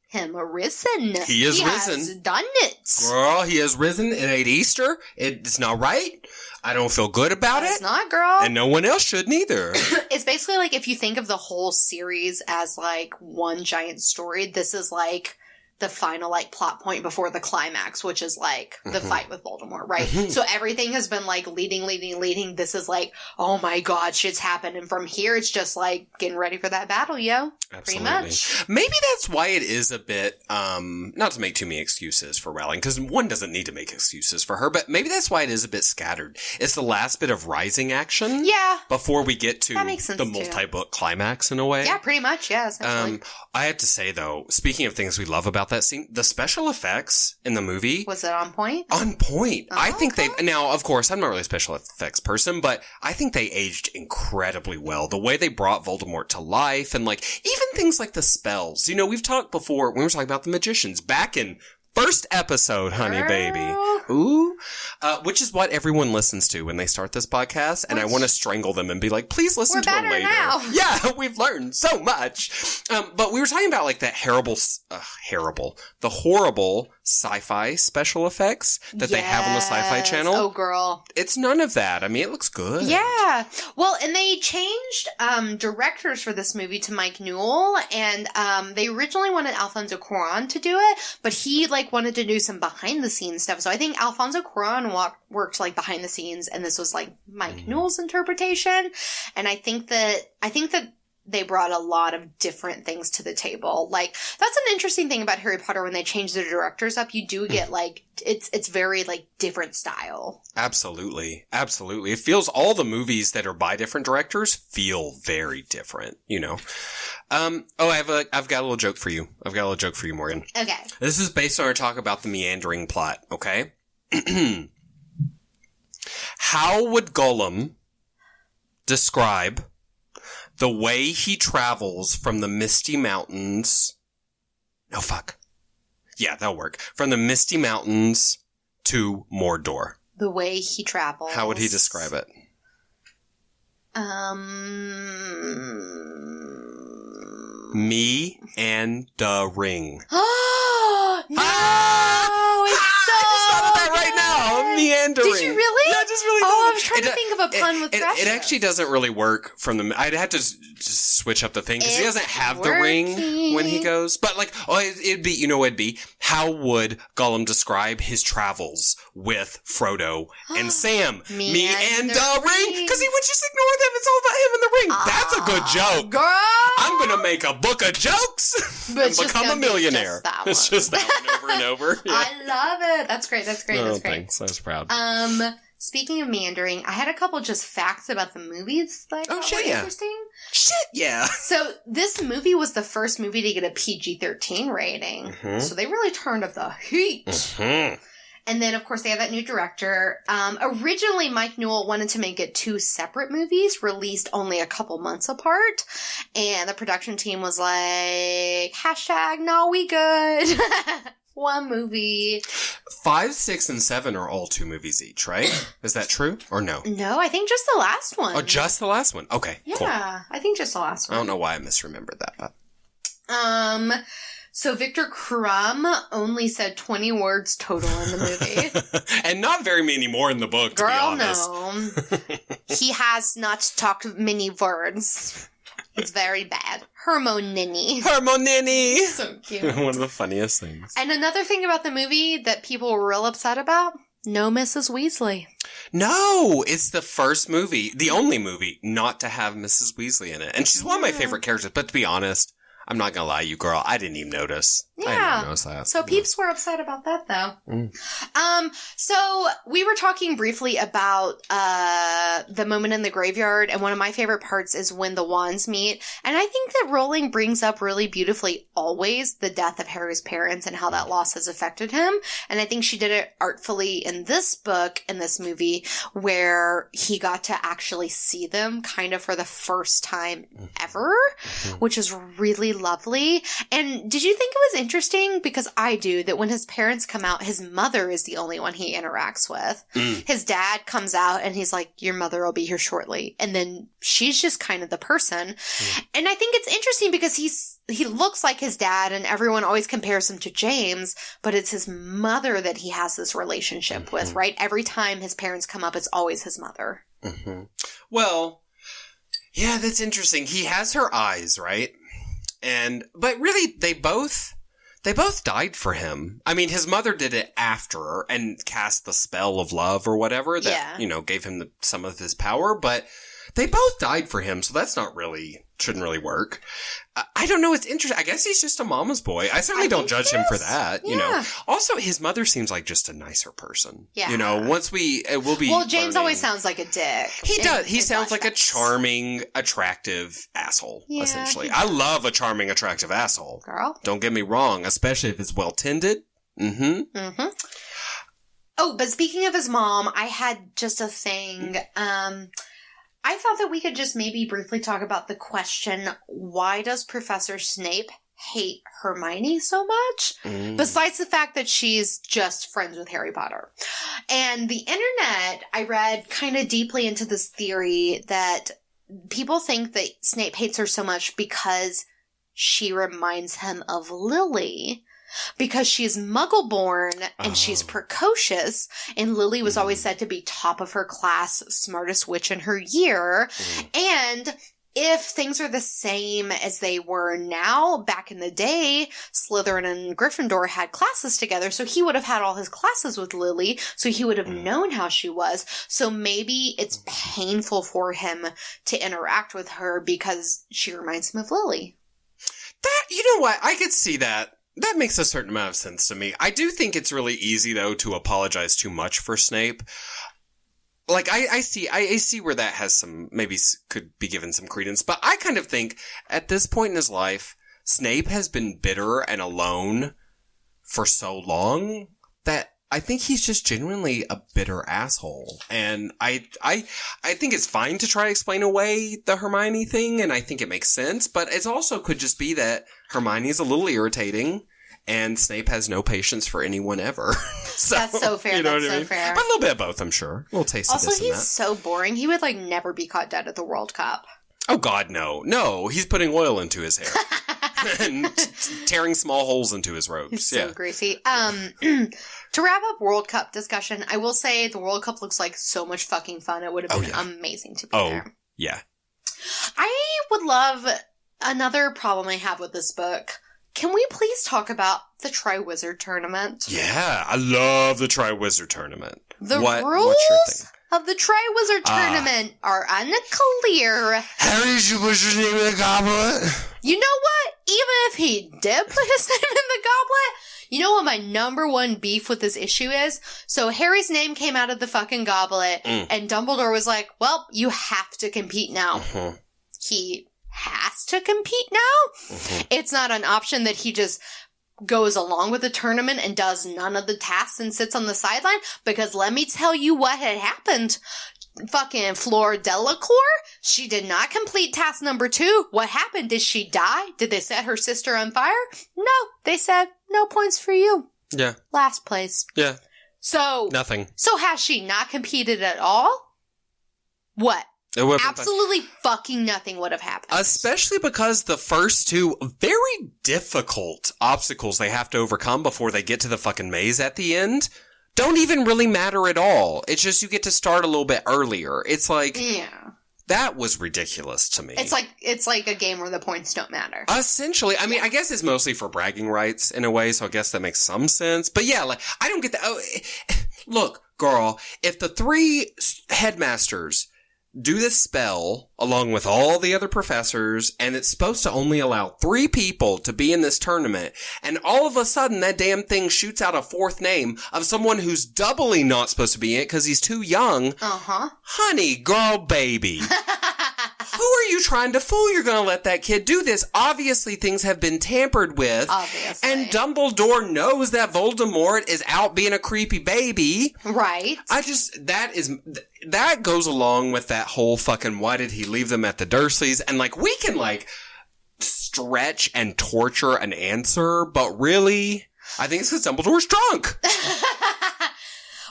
him risen. He is risen. He has done it. Girl, he has risen. It ain't Easter. It's not right. I don't feel good about it. It's not, girl. And no one else should neither. It's basically like if you think of the whole series as like one giant story, this is like the final like plot point before the climax, which is like the fight with Voldemort, right? So everything has been like leading. This is like, oh my god, shit's happened. And from here, it's just like getting ready for that battle, yo. Absolutely. Pretty much. Maybe that's why it is a bit, not to make too many excuses for Rowling, because one doesn't need to make excuses for her, but maybe that's why it is a bit scattered. It's the last bit of rising action. Yeah. Before we get to the multi-book climax in a way. Yeah, pretty much, yeah. Essentially. I have to say though, speaking of things we love about that scene, the special effects in the movie. Was it on point? On point. I think now, of course, I'm not really a special effects person, but I think they aged incredibly well. The way they brought Voldemort to life and like, even things like the spells. You know, we've talked before, when we were talking about the magicians back in first episode, honey baby. Ooh. Which is what everyone listens to when they start this podcast, and I want to strangle them and be like, please listen to it later. Now. Yeah, we've learned so much. But we were talking about like that the horrible sci-fi special effects that they have on the Sci-Fi Channel. Oh, girl. It's none of that. I mean, it looks good. Yeah. Well, and they changed directors for this movie to Mike Newell, and they originally wanted Alfonso Cuarón to do it, but he like wanted to do some behind the scenes stuff. So I think Alfonso Cuarón everyone worked like behind the scenes, and this was like Mike Newell's interpretation. And I think that they brought a lot of different things to the table. Like, that's an interesting thing about Harry Potter. When they change the directors up, you do get like, it's very like different style. Absolutely. Absolutely. It feels, all the movies that are by different directors feel very different, you know? I've got a little joke for you. Morgan. Okay. This is based on our talk about the meandering plot, okay? How would Gollum describe the way he travels from the Misty Mountains... No, fuck. Yeah, that'll work. From the Misty Mountains to Mordor. The way he travels. How would he describe it? Me and the ring. Oh, no! It's so I just thought of that right now. Meandering. Did you really? Yeah, just really. Oh, I was trying to think of a pun with Precious. It actually doesn't really work from the... I'd have to just switch up the thing, because he doesn't have the ring when he goes. But like, it'd be, you know what it'd be? How would Gollum describe his travels with Frodo and Sam? Me and the ring. Because he would just ignore them. It's all about him and the ring. That's a good joke. Girl! I'm going to make a book of jokes and become a millionaire. It's just that one over and over. Yeah. I love it. That's great. That's great. That's great. Thanks. I was proud. Speaking of meandering, I had a couple just facts about the movies that I thought were interesting. Shit, yeah. So this movie was the first movie to get a PG-13 rating. Mm-hmm. So they really turned up the heat. Mm-hmm. And then, of course, they have that new director. Originally, Mike Newell wanted to make it 2 separate movies, released only a couple months apart. And the production team was like, # no, we good. One movie. 5, 6, and 7 are all 2 movies each, right? Is that true or no? No, I think just the last one. Oh, just the last one. Okay, yeah, cool. I think just the last one. I don't know why I misremembered that. But. So Victor Crumb only said 20 words total in the movie. And not very many more in the book, to be honest. No. He has not talked many words. It's very bad. Hermonini. So cute. One of the funniest things. And another thing about the movie that people were real upset about, no Mrs. Weasley. No, it's the first movie, the only movie, not to have Mrs. Weasley in it. And she's one of my favorite characters, but to be honest, I'm not gonna lie, you girl, I didn't even notice. Yeah. I didn't even notice that. So peeps were upset about that, though. So we were talking briefly about the moment in the graveyard, and one of my favorite parts is when the wands meet. And I think that Rowling brings up really beautifully always the death of Harry's parents and how that loss has affected him. And I think she did it artfully in this book, in this movie, where he got to actually see them kind of for the first time ever, which is really lovely. And did you think it was interesting? Because I do, that when his parents come out, his mother is the only one he interacts with. His dad comes out and he's like, your mother will be here shortly. And then she's just kind of the person. And I think it's interesting because he looks like his dad, and everyone always compares him to James, but it's his mother that he has this relationship with, right? Every time his parents come up, it's always his mother. Well, yeah, that's interesting. He has her eyes, right? But really, they both died for him. I mean, his mother did it after and cast the spell of love or whatever that, gave him some of his power, but they both died for him, so that's shouldn't really work. I don't know. It's interesting. I guess he's just a mama's boy. I certainly don't judge him for that, you know. Also, his mother seems like just a nicer person. Yeah. You know, once we'll be Well, James always sounds like a dick. He does. He sounds like a charming, attractive asshole, essentially. I love a charming, attractive asshole. Girl. Don't get me wrong, especially if it's well tended. Oh, but speaking of his mom, I had just a thing. I thought that we could just maybe briefly talk about the question, why does Professor Snape hate Hermione so much? Besides the fact that she's just friends with Harry Potter. And the internet, I read kind of deeply into this theory that people think that Snape hates her so much because she reminds him of Lily. Because she's muggle-born and she's precocious, and Lily was always said to be top of her class, smartest witch in her year, and if things are the same as they were now, back in the day, Slytherin and Gryffindor had classes together, so he would have had all his classes with Lily, so he would have known how she was. So maybe it's painful for him to interact with her because she reminds him of Lily. That, you know what? I could see that. That makes a certain amount of sense to me. I do think it's really easy, though, to apologize too much for Snape. Like, I see where that has some, maybe could be given some credence, but I kind of think, at this point in his life, Snape has been bitter and alone for so long that I think he's just genuinely a bitter asshole. And I think it's fine to try to explain away the Hermione thing, and I think it makes sense, but it also could just be that Hermione's a little irritating, and Snape has no patience for anyone ever. So, that's so fair. You know that's what I so mean? fair. But a little bit of both, I'm sure. A little taste also, of this and that. he's so boring. He would, like, never be caught dead at the World Cup. Oh, God, no. No, he's putting oil into his hair. And tearing small holes into his robes. He's so greasy. To wrap up World Cup discussion, I will say the World Cup looks like so much fucking fun. It would have been amazing to be there. Yeah. I would love another problem I have with this book. Can we please talk about the Triwizard Tournament? Yeah, I love the Triwizard Tournament. The what's your rules thing? of the Triwizard Tournament are unclear. Harry's what's your name in the goblet? You know what? Even if he did put his name in the goblet, you know what my number one beef with this issue is? So Harry's name came out of the fucking goblet, and Dumbledore was like, well, you have to compete now. He has to compete now? It's not an option that he just goes along with the tournament and does none of the tasks and sits on the sideline, because let me tell you what had happened. Fucking Fleur Delacour, she did not complete task number 2. What happened? Did she die? Did they set her sister on fire? No, they said, no points for you. Yeah. Last place. Yeah. So. Nothing. So has she not competed at all? What? Absolutely fucking nothing would have happened. Especially because the first 2 very difficult obstacles they have to overcome before they get to the fucking maze at the end don't even really matter at all. It's just you get to start a little bit earlier. It's like, yeah, that was ridiculous to me. It's like a game where the points don't matter. Essentially, I mean, I guess it's mostly for bragging rights in a way, so I guess that makes some sense. But yeah, like, I don't get that. Oh, look, girl, if the 3 headmasters do this spell along with all the other professors, and it's supposed to only allow 3 people to be in this tournament, and all of a sudden that damn thing shoots out a 4th name of someone who's doubly not supposed to be in it because he's too young. Honey, girl, baby. Who are you trying to fool? You're going to let that kid do this. Obviously, things have been tampered with. Obviously. And Dumbledore knows that Voldemort is out being a creepy baby. Right. That goes along with that whole fucking why did he leave them at the Dursleys? And, like, we can, like, stretch and torture an answer, but really, I think it's because Dumbledore's drunk.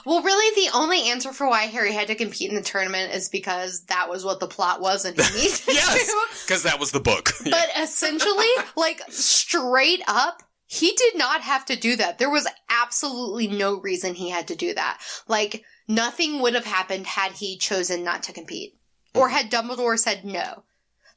Well, really, the only answer for why Harry had to compete in the tournament is because that was what the plot was and he needed yes, to. because that was the book. But essentially, like, straight up, he did not have to do that. There was absolutely no reason he had to do that. Like, nothing would have happened had he chosen not to compete. Or had Dumbledore said no.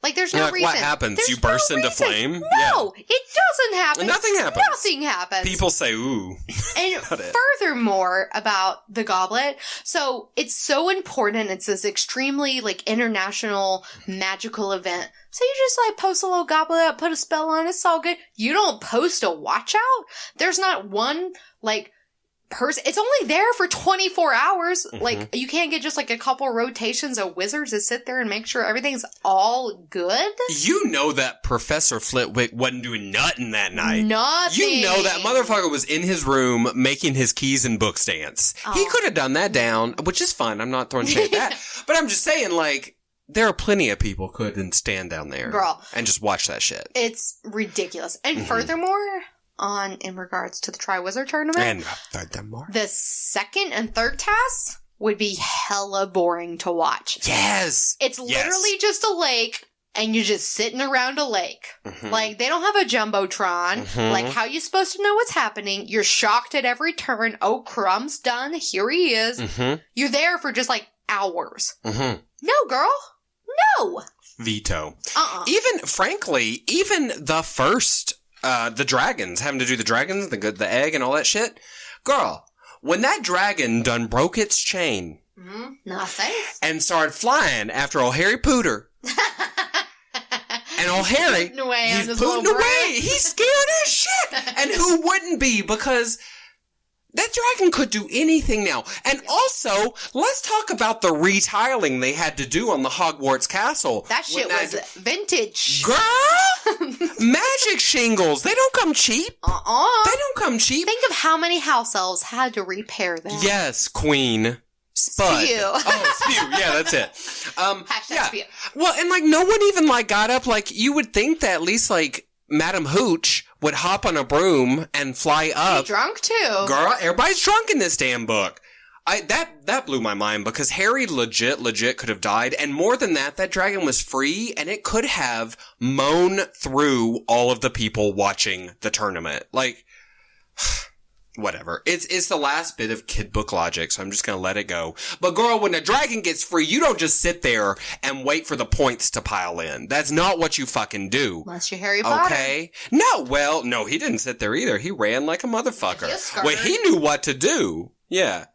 Like, there's no reason. What happens? There's you burst no into reason. flame? No, it doesn't happen. Nothing happens. Nothing happens. People say, ooh. And furthermore about the goblet, so it's so important. It's this extremely, like, international magical event. So you just, like, post a little goblet up, put a spell on, it's all good. You don't post a watch out? There's not one, like, person. It's only there for 24 hours. Like, you can't get just, like, a couple rotations of wizards to sit there and make sure everything's all good. You know that Professor Flitwick wasn't doing nothing that night. Nothing. You know that motherfucker was in his room making his keys and books dance. Oh. He could have done that down, which is fine. I'm not throwing shade at that. But I'm just saying, like, there are plenty of people who couldn't stand down there. Girl. And just watch that shit. It's ridiculous. And furthermore, in regards to the Triwizard Tournament, and furthermore, the second and third tasks would be hella boring to watch. Yes! It's literally just a lake, and you're just sitting around a lake. Like, they don't have a Jumbotron. Like, how you supposed to know what's happening? You're shocked at every turn. Oh, Crumb's done. Here he is. You're there for just, like, hours. No, girl. No. Veto. Frankly, even the first, the dragons, having to do the dragons, the egg and all that shit. Girl, when that dragon done broke its chain. Mm-hmm. Not safe. And started flying after old Harry Pooter. And old Harry, he's putting away. He's scared as shit. And who wouldn't be? Because that dragon could do anything now. And also, let's talk about the retiling they had to do on the Hogwarts castle. That shit was vintage. Girl! Magic shingles. They don't come cheap. They don't come cheap. Think of how many house elves had to repair that. Yes, Queen. Spud. Spew. Oh, spew. Yeah, that's it. Hashtag spew. Well, and no one even got up. You would think that at least Madam Hooch would hop on a broom and fly up. Be drunk too. Girl, everybody's drunk in this damn book. That blew my mind because Harry legit could have died. And more than that, that dragon was free and it could have mown through all of the people watching the tournament. Whatever. It's the last bit of kid book logic, so I'm just gonna let it go. But girl, when a dragon gets free, you don't just sit there and wait for the points to pile in. That's not what you fucking do. Unless you're Harry Potter. Okay? No, he didn't sit there either. He ran like a motherfucker. Well, he knew what to do. Yeah.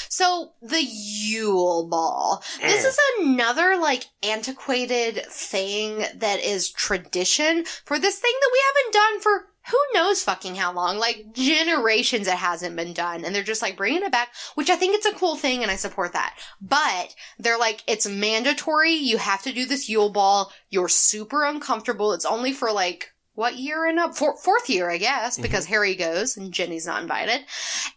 So, the Yule Ball. This is another, antiquated thing that is tradition for this thing that we haven't done for who knows fucking how long. Generations it hasn't been done. And they're just, bringing it back, which I think it's a cool thing and I support that. But they're it's mandatory. You have to do this Yule Ball. You're super uncomfortable. It's only for, what year and up? Fourth year, I guess, because Harry goes and Ginny's not invited.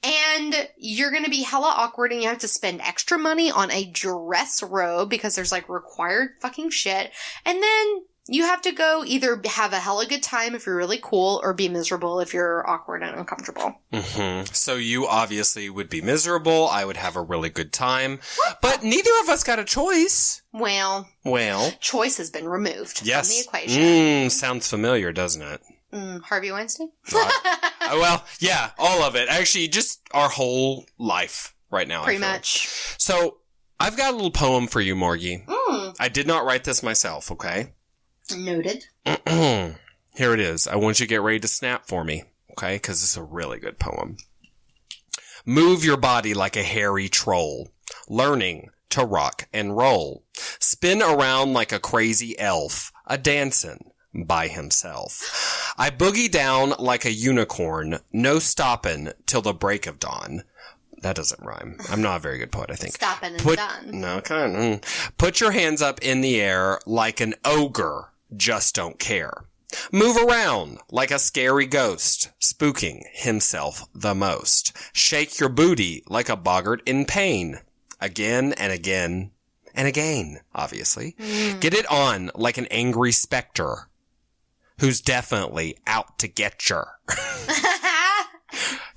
And you're gonna be hella awkward and you have to spend extra money on a dress robe because there's required fucking shit. And then you have to go either have a hella good time if you're really cool or be miserable if you're awkward and uncomfortable. Mm-hmm. So you obviously would be miserable. I would have a really good time. But neither of us got a choice. Well. Choice has been removed from the equation. Sounds familiar, doesn't it? Harvey Weinstein? Well, yeah, all of it. Actually, just our whole life right now. Pretty much. So, I've got a little poem for you, Morgie. I did not write this myself, okay? Noted. Here it is. I want you to get ready to snap for me, okay? Because it's a really good poem. Move your body like a hairy troll, learning to rock and roll. Spin around like a crazy elf, a-dancing by himself. I boogie down like a unicorn, no stopping till the break of dawn. That doesn't rhyme. I'm not a very good poet, I think. Stopping and done. No, kind of. Put your hands up in the air like an ogre. Just don't care. Move around like a scary ghost, spooking himself the most. Shake your booty like a boggart in pain. Again and again and again, obviously. Get it on like an angry specter who's definitely out to get you.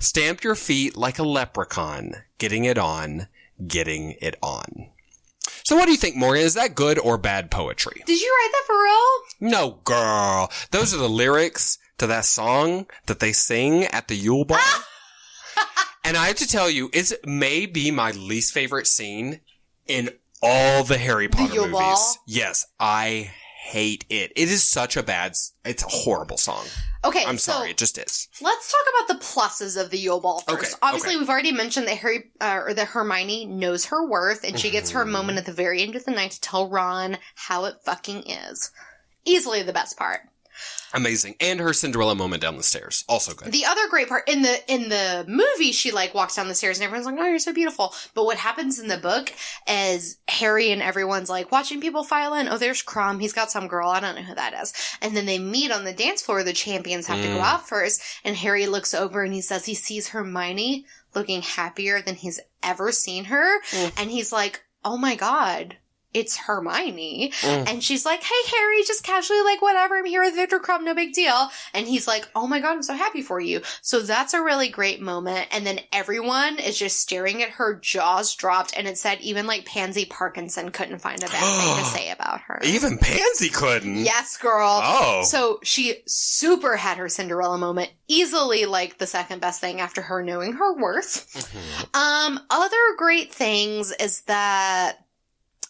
Stamp your feet like a leprechaun, getting it on, getting it on. So what do you think, Morgan? Is that good or bad poetry? Did you write that for real? No, girl. Those are the lyrics to that song that they sing at the Yule Ball. And I have to tell you, it may be my least favorite scene in all the Harry Potter movies. Ball? Yes, I hate it. It is such a it's a horrible song. Okay, I'm sorry, it just is. Let's talk about the pluses of the Yule Ball first. Okay, Obviously, we've already mentioned that that Hermione knows her worth, and she gets her moment at the very end of the night to tell Ron how it fucking is. Easily the best part. Amazing. And her Cinderella moment down the stairs. Also good. The other great part, in the movie, she walks down the stairs and everyone's like, oh, you're so beautiful. But what happens in the book is Harry and everyone's watching people file in. Oh, there's Crumb. He's got some girl. I don't know who that is. And then they meet on the dance floor. The champions have to go out first. And Harry looks over and he says he sees Hermione looking happier than he's ever seen her. And he's like, oh my God. It's Hermione. And she's like, hey, Harry, just casually, whatever. I'm here with Victor Crumb. No big deal. And he's like, oh my God, I'm so happy for you. So that's a really great moment. And then everyone is just staring at her, jaws dropped. And it said even Pansy Parkinson couldn't find a bad thing to say about her. Even Pansy couldn't? Yes, girl. Oh. So she super had her Cinderella moment. Easily the second best thing after her knowing her worth. Other great things is that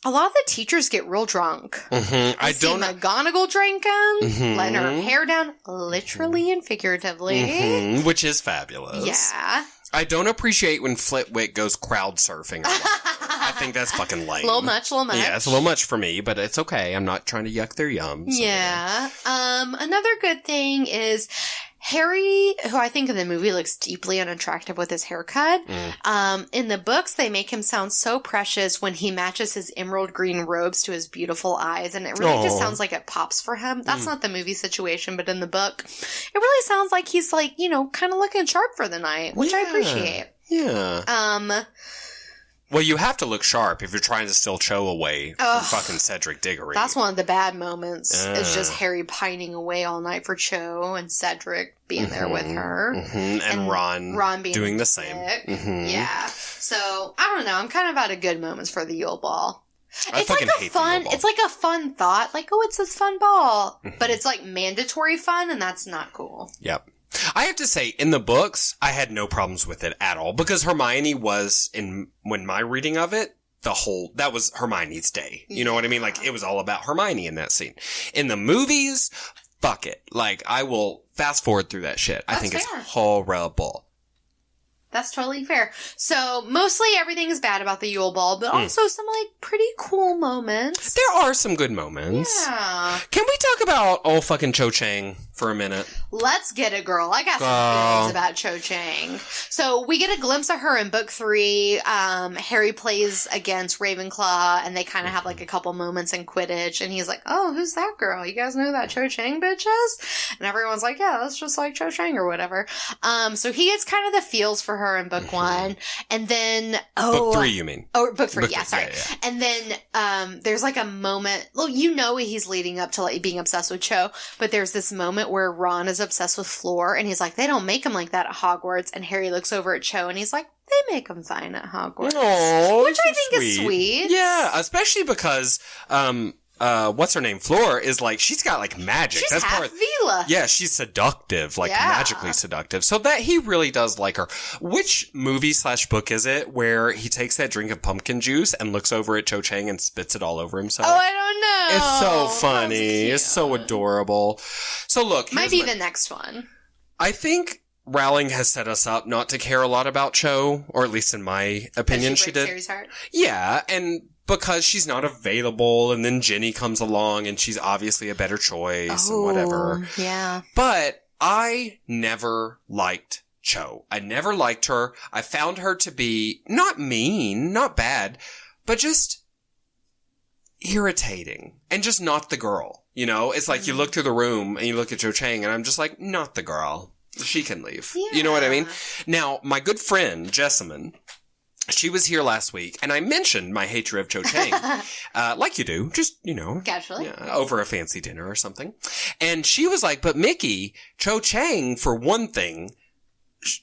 A lot of the teachers get real drunk. Mm-hmm. I see McGonagall drinking, letting her hair down, literally and figuratively. Which is fabulous. Yeah. I don't appreciate when Flitwick goes crowd surfing. I think that's fucking lame. A little much. Yeah, it's a little much for me, but it's okay. I'm not trying to yuck their yums. Yeah. Another good thing is Harry, who I think in the movie looks deeply unattractive with his haircut. In the books, they make him sound so precious when he matches his emerald green robes to his beautiful eyes, and it really just sounds like it pops for him. That's not the movie situation, but in the book, it really sounds like he's like, kind of looking sharp for the night, which I appreciate. Yeah. Well, you have to look sharp if you're trying to steal Cho away from fucking Cedric Diggory. That's one of the bad moments. Is just Harry pining away all night for Cho and Cedric being there with her. And Ron being doing the same. Yeah. So, I don't know. I'm kind of out of good moments for the Yule Ball. It's like a fun thought. Like, it's this fun ball. But it's like mandatory fun, and that's not cool. Yep. I have to say, in the books, I had no problems with it at all, because Hermione was, when my reading of it, that was Hermione's day. You know what I mean? Like, it was all about Hermione in that scene. In the movies, fuck it. Like, I will fast forward through that shit. I think it's horrible. That's totally fair. So, mostly everything is bad about the Yule Ball, but also some, pretty cool moments. There are some good moments. Yeah. Can we talk about old fucking Cho Chang for a minute? Let's get it, girl. I got some feelings about Cho Chang. So, we get a glimpse of her in book 3. Harry plays against Ravenclaw, and they kind of have, a couple moments in Quidditch, and he's like, oh, who's that girl? You guys know who that Cho Chang bitch is? And everyone's like, yeah, that's just like Cho Chang or whatever. So, he gets kind of the feels for her in book 1, and then book 3, you mean? Oh, book 3, yeah, sorry. Yeah. And then there's a moment. Well, he's leading up to being obsessed with Cho, but there's this moment where Ron is obsessed with Fleur, and he's like, they don't make him like that at Hogwarts. And Harry looks over at Cho, and he's like, they make him fine at Hogwarts, which I think is sweet. Yeah, especially because what's her name? Fleur is she's got magic. She's That's half part. Veela. Yeah, she's seductive, magically seductive. So that he really does like her. Which movie / book is it where he takes that drink of pumpkin juice and looks over at Cho Chang and spits it all over himself? Oh, I don't know. It's so funny. It's so adorable. So look, might be the next one. I think Rowling has set us up not to care a lot about Cho, or at least in my opinion, she did. Harry's heart. Yeah, and because she's not available, and then Ginny comes along, and she's obviously a better choice, and whatever. Yeah. But I never liked Cho. I never liked her. I found her to be not mean, not bad, but just irritating, and just not the girl. It's like you look through the room, and you look at Cho Chang, and I'm just like, not the girl. She can leave. Yeah. You know what I mean? Now, my good friend, Jessamine, she was here last week, and I mentioned my hatred of Cho Chang, like you do, just, casually, over a fancy dinner or something. And she was like, but Mickey, Cho Chang, for one thing,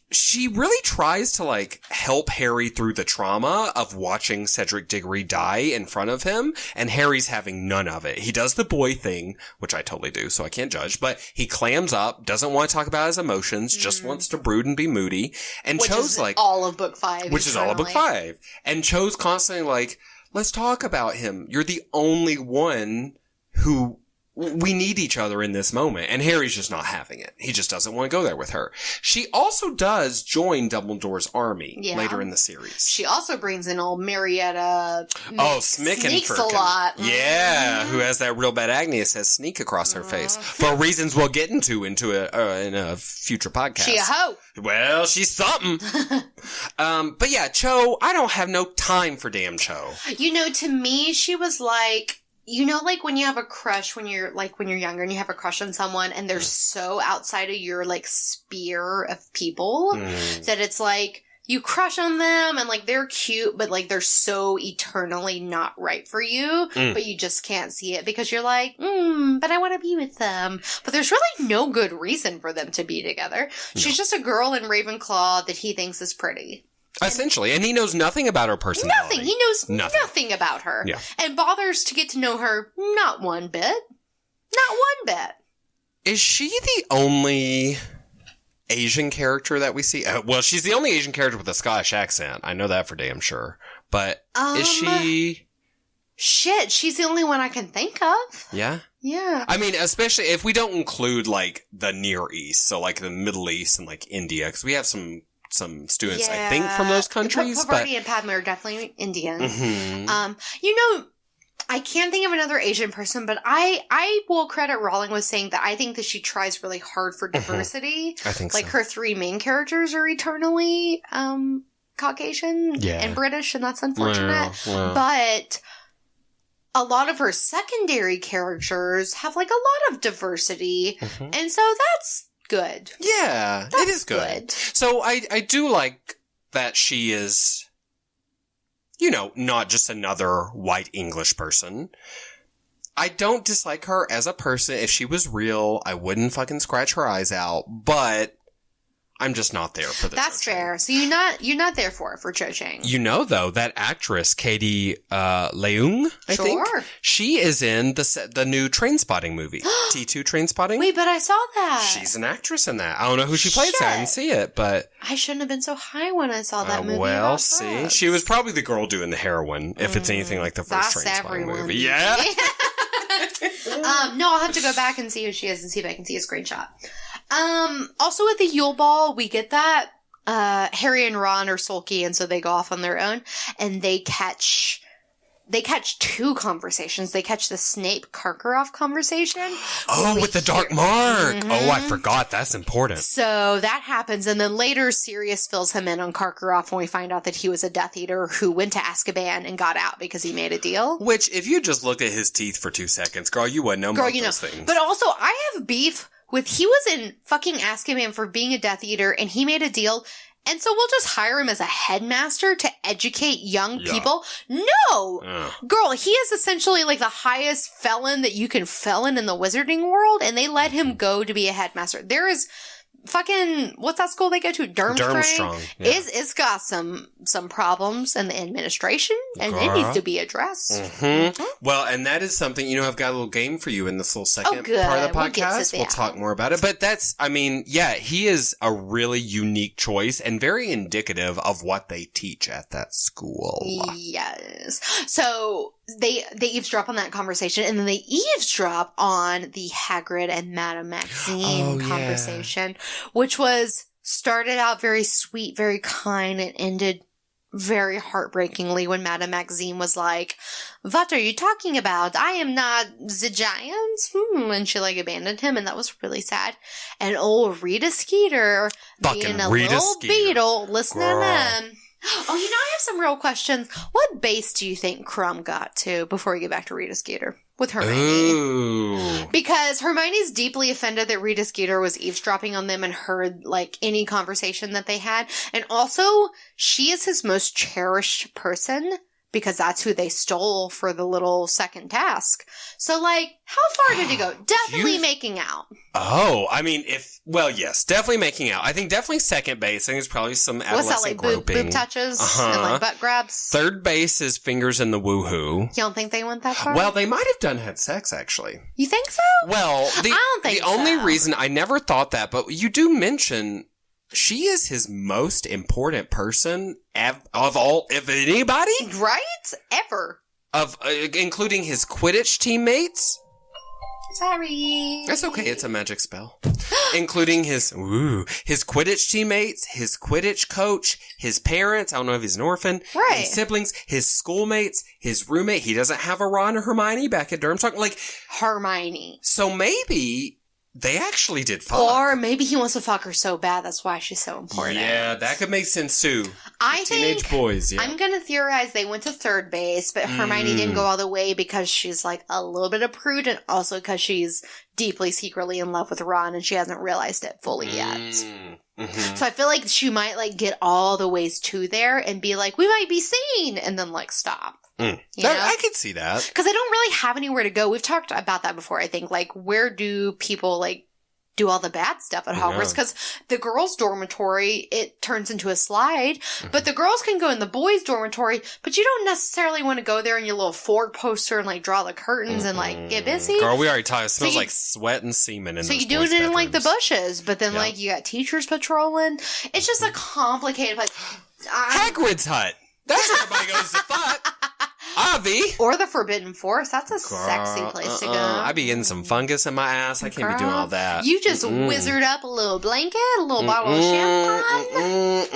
she really tries to help Harry through the trauma of watching Cedric Diggory die in front of him, and Harry's having none of it. He does the boy thing, which I totally do, so I can't judge, but he clams up, doesn't want to talk about his emotions, just wants to brood and be moody, and Cho's all of book 5. Which is all of book 5. And Cho's constantly let's talk about him. You're the only one who we need each other in this moment. And Harry's just not having it. He just doesn't want to go there with her. She also does join Dumbledore's army later in the series. She also brings in old Marietta. Sneaks a lot. Yeah, who has that real bad acne that says sneak across her face. For reasons we'll get into in a future podcast. She a hoe. Well, she's something. But yeah, Cho, I don't have no time for damn Cho. To me, she was like, when you have a crush when you're younger and you have a crush on someone and they're so outside of your sphere of people that it's you crush on them and they're cute, but they're so eternally not right for you, but you just can't see it because you're but I want to be with them. But there's really no good reason for them to be together. No. She's just a girl in Ravenclaw that he thinks is pretty. Essentially. And he knows nothing about her personality. Nothing. He knows nothing about her. Yeah. And bothers to get to know her not one bit. Not one bit. Is she the only Asian character that we see? Well, she's the only Asian character with a Scottish accent. I know that for damn sure. But is she Shit, she's the only one I can think of. Yeah? Yeah. I mean, especially if we don't include, like, the Near East, so, like, the Middle East and, like, India, because we have some students, I think, from those countries. Pavarti and Padma are definitely Indian. Mm-hmm. You know, I can't think of another Asian person, but I will credit Rowling with saying that I think that she tries really hard for diversity. I think like, so. her 3 main characters are eternally Caucasian and British, and that's unfortunate. Wow. But a lot of her secondary characters have, like, a lot of diversity, and so that's good. Yeah, That's it is good. So I do like that she is, you know, not just another white English person. I don't dislike her as a person. If she was real, I wouldn't fucking scratch her eyes out, but I'm just not there for the That's Cho-Chang. fair. So you're not there for Cho-Chang. You know, though, that actress, Katie Leung, I think, she is in the new Trainspotting movie. T2 Trainspotting. Wait, but I saw that. She's an actress in that. I don't know who she plays. I didn't see it, but I shouldn't have been so high when I saw that movie. Well, see, she was probably the girl doing the heroin, if it's anything like the first Trainspotting movie. Yeah. No, I'll have to go back and see who she is and see if I can see a screenshot. Also at the Yule Ball, we get that Harry and Ron are sulky, and so they go off on their own, and they catch 2 conversations. They catch the Snape Karkaroff conversation. Oh, with the Dark Mark. Oh, I forgot. That's important. So that happens, and then later Sirius fills him in on Karkaroff when we find out that he was a Death Eater who went to Azkaban and got out because he made a deal. Which, if you just looked at his teeth for 2 seconds, girl, you wouldn't know about those things. But also, I have beef with he was in fucking Azkaban for being a Death Eater, and he made a deal. And so we'll just hire him as a headmaster to educate young people? No! Girl, he is essentially like the highest felon that you can felon in the wizarding world, and they let him go to be a headmaster. There is fucking, what's that school they go to? Durmstrang. Yeah. It's got some problems in the administration, and it needs to be addressed. Well, and that is something, you know, I've got a little game for you in this little second part of the podcast. We'll talk more about it. But that's, I mean, yeah, he is a really unique choice and very indicative of what they teach at that school. Yes. So they eavesdrop on that conversation, and then they eavesdrop on the Hagrid and Madame Maxime conversation, which was started out very sweet, very kind, and ended very heartbreakingly when Madame Maxime was like, "What are you talking about? I am not the giant." And she like abandoned him, and that was really sad. And old Rita Skeeter, being a little beetle, listening in. Oh, you know, I have some real questions. What base do you think Crumb got to before we get back to Rita Skeeter with Hermione? Ooh. Because Hermione's deeply offended that Rita Skeeter was eavesdropping on them and heard, like, any conversation that they had. And also, she is his most cherished person because that's who they stole for the little second task. So, like, how far did it go? Definitely making out. Oh, I mean, yes, definitely making out. I think definitely second base. I think there's probably some adolescent What's that, like, groping. boob touches and, like, butt grabs? Third base is fingers in the woohoo. You don't think they went that far? Well, they might have had sex, actually. You think so? Well, I don't think the only reason I never thought that, but you do mention she is his most important person of anybody? Right? Ever. Including his Quidditch teammates? Sorry. That's okay, it's a magic spell. Including his Quidditch teammates, his Quidditch coach, his parents, I don't know if he's an orphan, his siblings, his schoolmates, his roommate. He doesn't have a Ron or Hermione back at Durmstrang. Like, Hermione. So maybe they actually did fuck. Or maybe he wants to fuck her so bad, that's why she's so important. Yeah, that could make sense too. I Teenage think boys, yeah. I'm gonna theorize they went to third base, but Hermione didn't go all the way because she's like a little bit of prude, and also because she's deeply secretly in love with Ron and she hasn't realized it fully yet. So I feel like she might like get all the ways to there and be like, we might be seen, and then like stop. You know? I could see that. Because I don't really have anywhere to go. We've talked about that before, I think. Like, where do people, like, do all the bad stuff at Hogwarts? Because the girls' dormitory, it turns into a slide. But the girls can go in the boys' dormitory, but you don't necessarily want to go there in your little Ford poster and, like, draw the curtains and, like, get busy. Girl, we already talked. It smells like sweat and semen in So those you do it in, bedrooms. like, the bushes. But then, like, you got teachers patrolling. It's just a complicated, like... Hagrid's hut. That's where everybody goes to fuck. I Navi. Or the Forbidden Forest. That's a sexy place to go. I be getting some fungus in my ass. I can't be doing all that. You just wizard up a little blanket, a little bottle of champagne.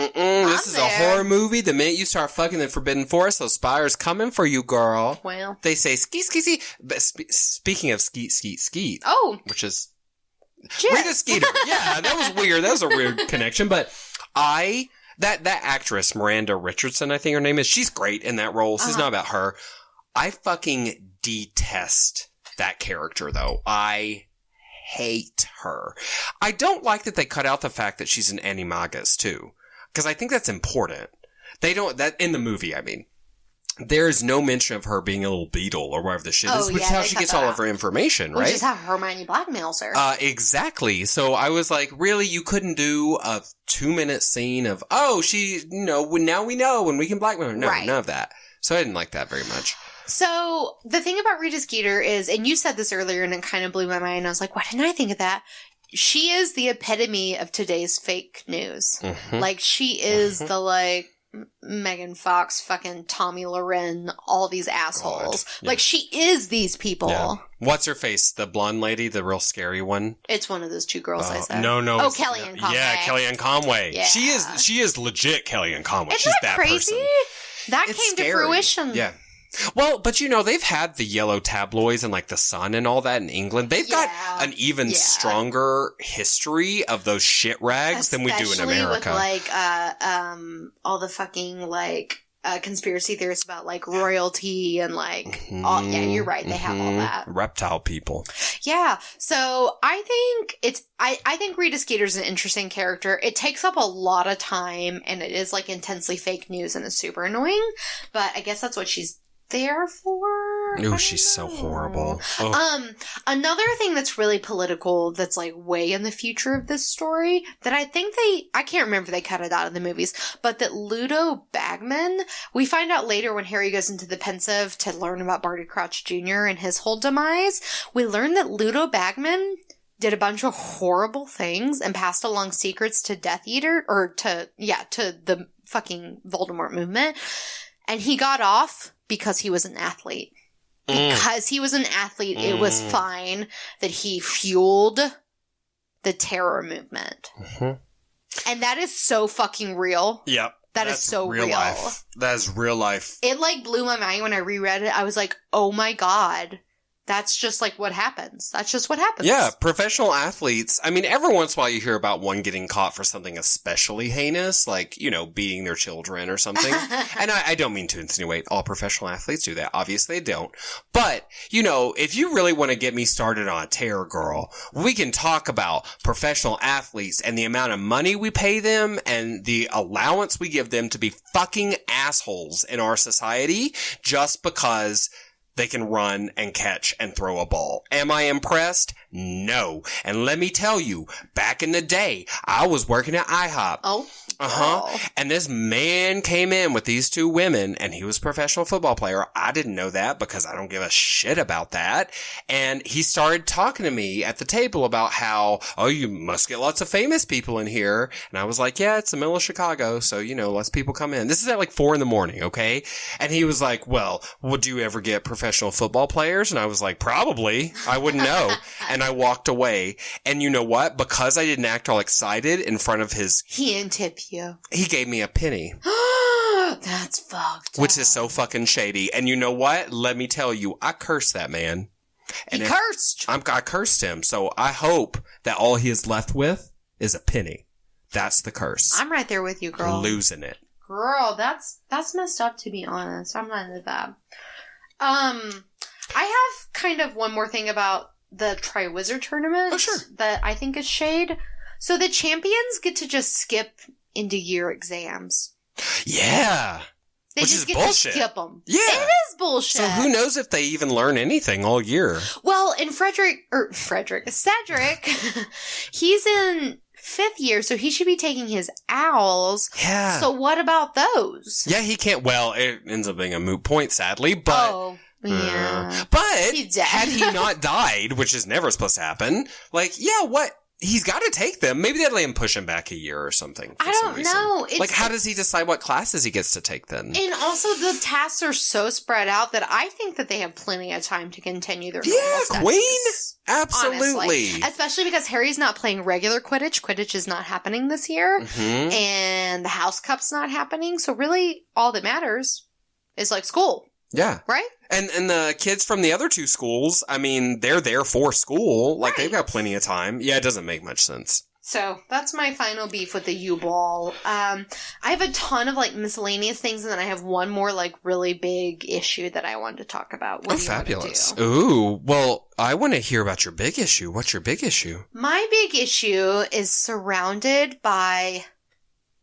This is a horror movie. The minute you start fucking the Forbidden Forest, those spires coming for you, girl. Well. They say skeet, skeet, skeet. But speaking of skeet, skeet, skeet. Oh. Which is... Just. Rita Skeeter. Yeah, that was weird. That was a weird connection. But that actress, Miranda Richardson, I think her name is, she's great in that role. This is not about her. I fucking detest that character, though. I hate her. I don't like that they cut out the fact that she's an animagus, too. Because I think that's important. They don't, that in the movie, I mean. There's no mention of her being a little beetle or whatever the shit is, which is how she gets all of her information, right? Which is how Hermione blackmails her. Exactly. So I was like, really, you couldn't do a 2-minute scene of, oh, she, now we know and we can blackmail her. No, none of that. So I didn't like that very much. So the thing about Rita Skeeter is, and you said this earlier and it kind of blew my mind. I was like, why didn't I think of that? She is the epitome of today's fake news. Mm-hmm. Like, she is the, like, Megan Fox, fucking Tommy Loren, all these assholes. Yeah. Like, she is these people. Yeah. What's her face? The blonde lady, the real scary one? It's one of those two girls I said. No. Oh, Kellyanne Conway. Yeah, Kellyanne Conway. Yeah. She is legit Kellyanne Conway. Isn't She's that crazy? person. That it's came scary. To fruition. Yeah. Well, but they've had the yellow tabloids and like the Sun and all that in England. They've got an even stronger history of those shit rags than we do in America. With like, all the fucking like, conspiracy theories about like royalty and like, all, yeah, you're right. They have all that. Reptile people. Yeah. So I think I think Rita Skeeter's an interesting character. It takes up a lot of time and it is like intensely fake news and it's super annoying, but I guess that's what she's there for. Oh, she's so horrible. Another thing that's really political that's like way in the future of this story that I think I can't remember if they cut it out of the movies, but that Ludo Bagman, we find out later when Harry goes into the Pensive to learn about Barty Crouch Jr. and his whole demise, we learn that Ludo Bagman did a bunch of horrible things and passed along secrets to Death Eater, or to the fucking Voldemort movement. And he got off because he was an athlete. Because he was an athlete, it was fine that he fueled the terror movement. Mm-hmm. And that is so fucking real. Yep. That's so real. Life. That is real life. It like blew my mind when I reread it. I was like, oh my God. That's just like what happens. That's just what happens. Yeah, professional athletes. I mean, every once in a while you hear about one getting caught for something especially heinous, like, beating their children or something. And I don't mean to insinuate all professional athletes do that. Obviously they don't. But, if you really want to get me started on a terror girl, we can talk about professional athletes and the amount of money we pay them and the allowance we give them to be fucking assholes in our society just because they can run and catch and throw a ball. Am I impressed? No. And let me tell you, back in the day, I was working at IHOP. Oh. Uh-huh. And this man came in with these two women, and he was a professional football player. I didn't know that because I don't give a shit about that. And he started talking to me at the table about how, oh, you must get lots of famous people in here. And I was like, yeah, it's the middle of Chicago, so, less people come in. This is at like 4 a.m, okay? And he was like, well, would you ever get professional football players? And I was like, probably. I wouldn't know. And I walked away. And you know what? Because I didn't act all excited in front of his... He didn't tip you. He gave me a penny. That's fucked Which is so fucking shady. And you know what? Let me tell you, I cursed that man. And cursed? I cursed him. So I hope that all he is left with is a penny. That's the curse. I'm right there with you, girl. Losing it. Girl, that's messed up, to be honest. I'm not into that. I have kind of one more thing about the Triwizard Tournament. Oh, sure. That I think is shade. So the champions get to just skip into year exams. Yeah. They Which just is get bullshit. to skip them. Yeah. It is bullshit. So who knows if they even learn anything all year? Well, in Cedric, he's in 5th year, so he should be taking his owls. Yeah. So what about those? Yeah, he can't. Well, it ends up being a moot point, sadly, but... Oh. Yeah. But had he not died, which is never supposed to happen, like, yeah, what? he's got to take them. Maybe they'd let him push him back a year or something. I don't know. Like, how does he decide what classes he gets to take then? And also, the tasks are so spread out that I think that they have plenty of time to continue their normal studies. Queen? Absolutely. Honestly. Especially because Harry's not playing regular Quidditch. Quidditch is not happening this year. Mm-hmm. And the House Cup's not happening. So really, all that matters is, like, school. Yeah. Right? And the kids from the other two schools, I mean, they're there for school. Like, they've got plenty of time. Yeah, it doesn't make much sense. So, that's my final beef with the U-Ball. I have a ton of, like, miscellaneous things, and then I have one more, like, really big issue that I wanted to talk about. What do you fabulous. want to do? Ooh, well, I want to hear about your big issue. What's your big issue? My big issue is surrounded by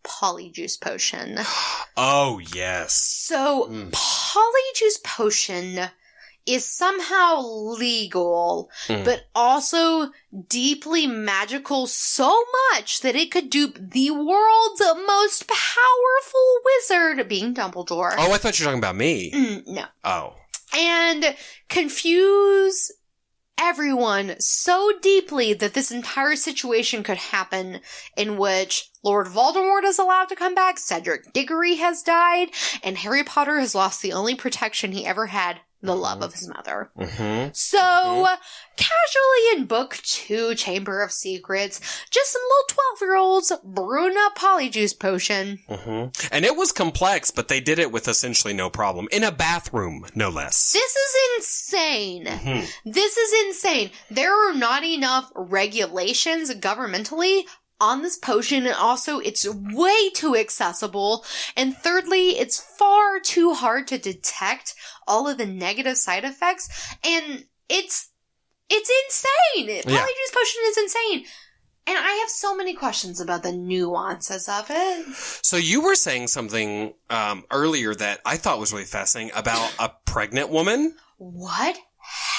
Polyjuice Potion. Oh, yes. So, Polyjuice Potion is somehow legal, but also deeply magical so much that it could dupe the world's most powerful wizard, being Dumbledore. Oh, I thought you were talking about me. No. Oh. And confuse everyone so deeply that this entire situation could happen, in which Lord Voldemort is allowed to come back, Cedric Diggory has died, and Harry Potter has lost the only protection he ever had, the love of his mother. So, casually in Book 2, Chamber of Secrets, just some little 12-year-olds brewing up Polyjuice Potion. And it was complex, but they did it with essentially no problem. In a bathroom, no less. This is insane. This is insane. There are not enough regulations governmentally on this potion, and also it's way too accessible. And thirdly, it's far too hard to detect all of the negative side effects, and it's insane. Polyjuice Potion is insane. And I have so many questions about the nuances of it. So you were saying something earlier that I thought was really fascinating about a pregnant woman. What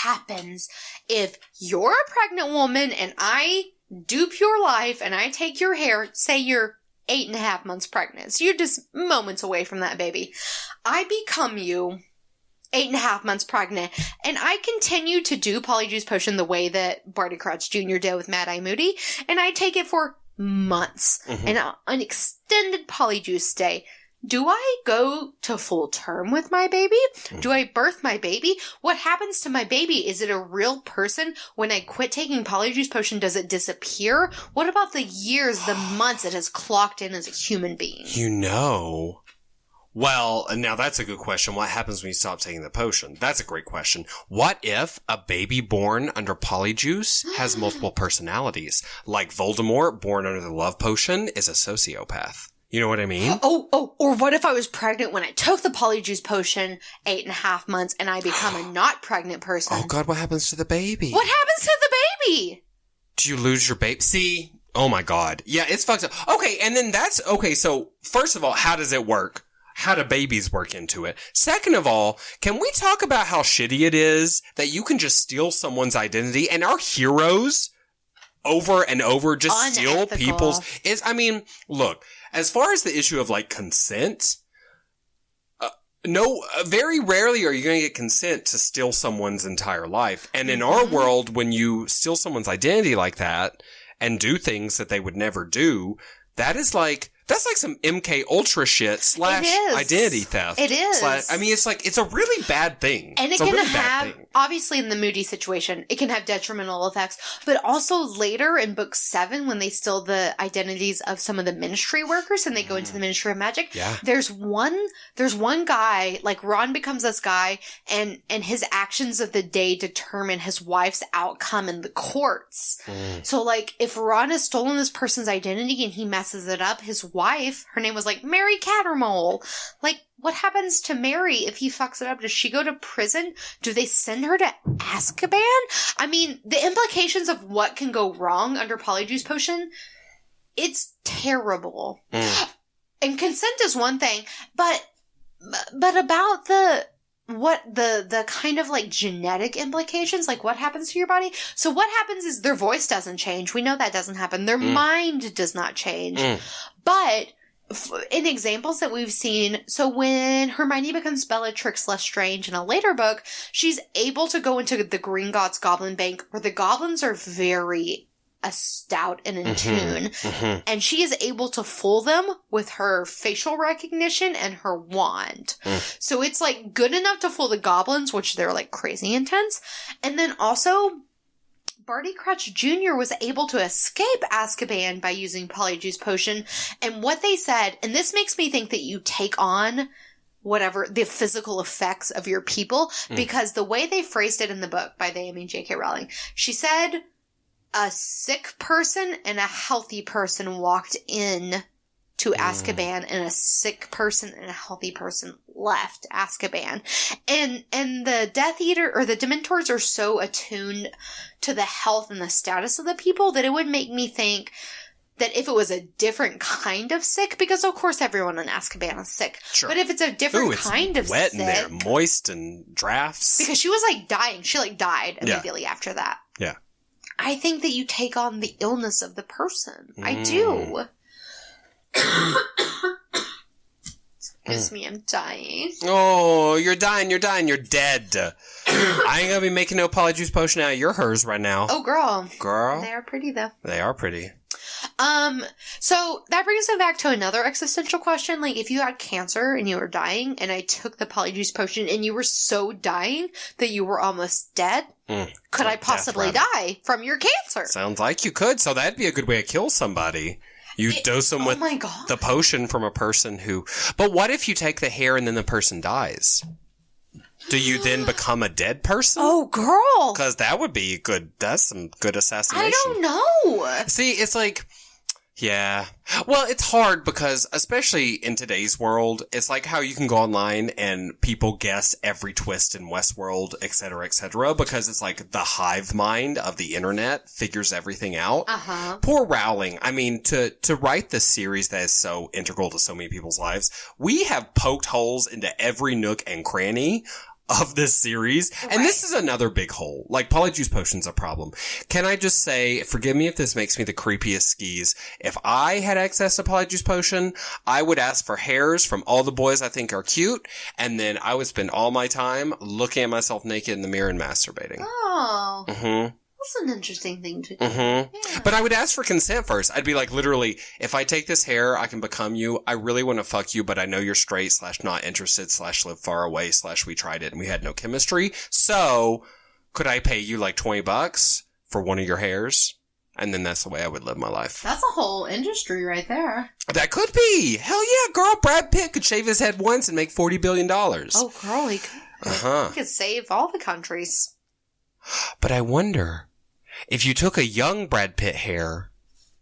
happens if you're a pregnant woman and I dupe your life and I take your hair, say you're 8.5 months pregnant, so you're just moments away from that baby. I become you, 8.5 months pregnant, and I continue to do Polyjuice Potion the way that Barty Crouch Jr. did with Mad Eye Moody, and I take it for months, and an extended Polyjuice stay. Do I go to full term with my baby? Do I birth my baby? What happens to my baby? Is it a real person? When I quit taking Polyjuice Potion, does it disappear? What about the years, the months it has clocked in as a human being? You know. Well, now that's a good question. What happens when you stop taking the potion? That's a great question. What if a baby born under Polyjuice has multiple personalities? Like Voldemort, born under the love potion, is a sociopath. You know what I mean? Or what if I was pregnant when I took the Polyjuice Potion 8.5 months and I become a not pregnant person? Oh God, what happens to the baby? What happens to the baby? Do you lose your baby? See? Oh my God. Yeah, it's fucked up. Okay, and then okay, so first of all, how does it work? How do babies work into it? Second of all, can we talk about how shitty it is that you can just steal someone's identity and our heroes over and over just steal people's... Look, as far as the issue of, like, consent, very rarely are you going to get consent to steal someone's entire life. And in our world, when you steal someone's identity like that and do things that they would never do, that's like some MK Ultra shit / identity theft. It is. It's a really bad thing. And it can have, obviously in the Moody situation, it can have detrimental effects, but also later in book 7, when they steal the identities of some of the ministry workers and they go into the Ministry of Magic, there's one guy, like Ron becomes this guy, and his actions of the day determine his wife's outcome in the courts. So like, if Ron has stolen this person's identity and he messes it up, his wife, her name was like Mary Cattermole. Like, what happens to Mary if he fucks it up? Does she go to prison? Do they send her to Azkaban? I mean, the implications of what can go wrong under Polyjuice Potion, it's terrible. And consent is one thing, but about the kind of like genetic implications, like what happens to your body. So what happens is their voice doesn't change. We know that doesn't happen. Their mind does not change. But in examples that we've seen, so when Hermione becomes Bellatrix Lestrange in a later book, she's able to go into the Green Gods Goblin Bank, where the goblins are very stout and in tune. And she is able to fool them with her facial recognition and her wand. So it's like good enough to fool the goblins, which they're like crazy intense. And then also Barty Crouch Jr. was able to escape Azkaban by using Polyjuice Potion. And what they said, and this makes me think that you take on whatever the physical effects of your people, because the way they phrased it in the book, by they I mean J.K. Rowling, she said a sick person and a healthy person walked in to Azkaban, and a sick person and a healthy person left Azkaban. And the Death Eater, or the Dementors, are so attuned to the health and the status of the people that it would make me think that if it was a different kind of sick, because of course everyone in Azkaban is sick, but if it's a different kind of wet sick, in there, moist and drafts. Because she was like dying. She like died immediately after that. Yeah. I think that you take on the illness of the person. I do. Excuse me, I'm dying. Oh, you're dying, you're dead. I ain't gonna be making no Polyjuice Potion out of your hers right now. Oh, girl. Girl. They are pretty, though. They are pretty. So that brings me back to another existential question. Like, if you had cancer and you were dying, and I took the Polyjuice Potion and you were so dying that you were almost dead, could I possibly die from your cancer? Sounds like you could, so that'd be a good way to kill somebody. You dose them with the potion from a person who... But what if you take the hair and then the person dies? Do you then become a dead person? Oh, girl. Because that would be good. That's some good assassination. I don't know. See, it's like... Yeah. Well, it's hard because, especially in today's world, it's like how you can go online and people guess every twist in Westworld, et cetera, because it's like the hive mind of the internet figures everything out. Poor Rowling. I mean, to write this series that is so integral to so many people's lives, we have poked holes into every nook and cranny of this series. And this is another big hole. Like, Polyjuice Potion's a problem. Can I just say, forgive me if this makes me the creepiest skis, if I had access to Polyjuice Potion, I would ask for hairs from all the boys I think are cute, and then I would spend all my time looking at myself naked in the mirror and masturbating. Oh. That's an interesting thing to do. Yeah. But I would ask for consent first. I'd be like, literally, if I take this hair, I can become you. I really want to fuck you, but I know you're straight / not interested / live far away / we tried it and we had no chemistry. So could I pay you like $20 for one of your hairs? And then that's the way I would live my life. That's a whole industry right there. That could be. Hell yeah, girl. Brad Pitt could shave his head once and make $40 billion. Oh, girl, he could. He could save all the countries. But I wonder... If you took a young Brad Pitt hair,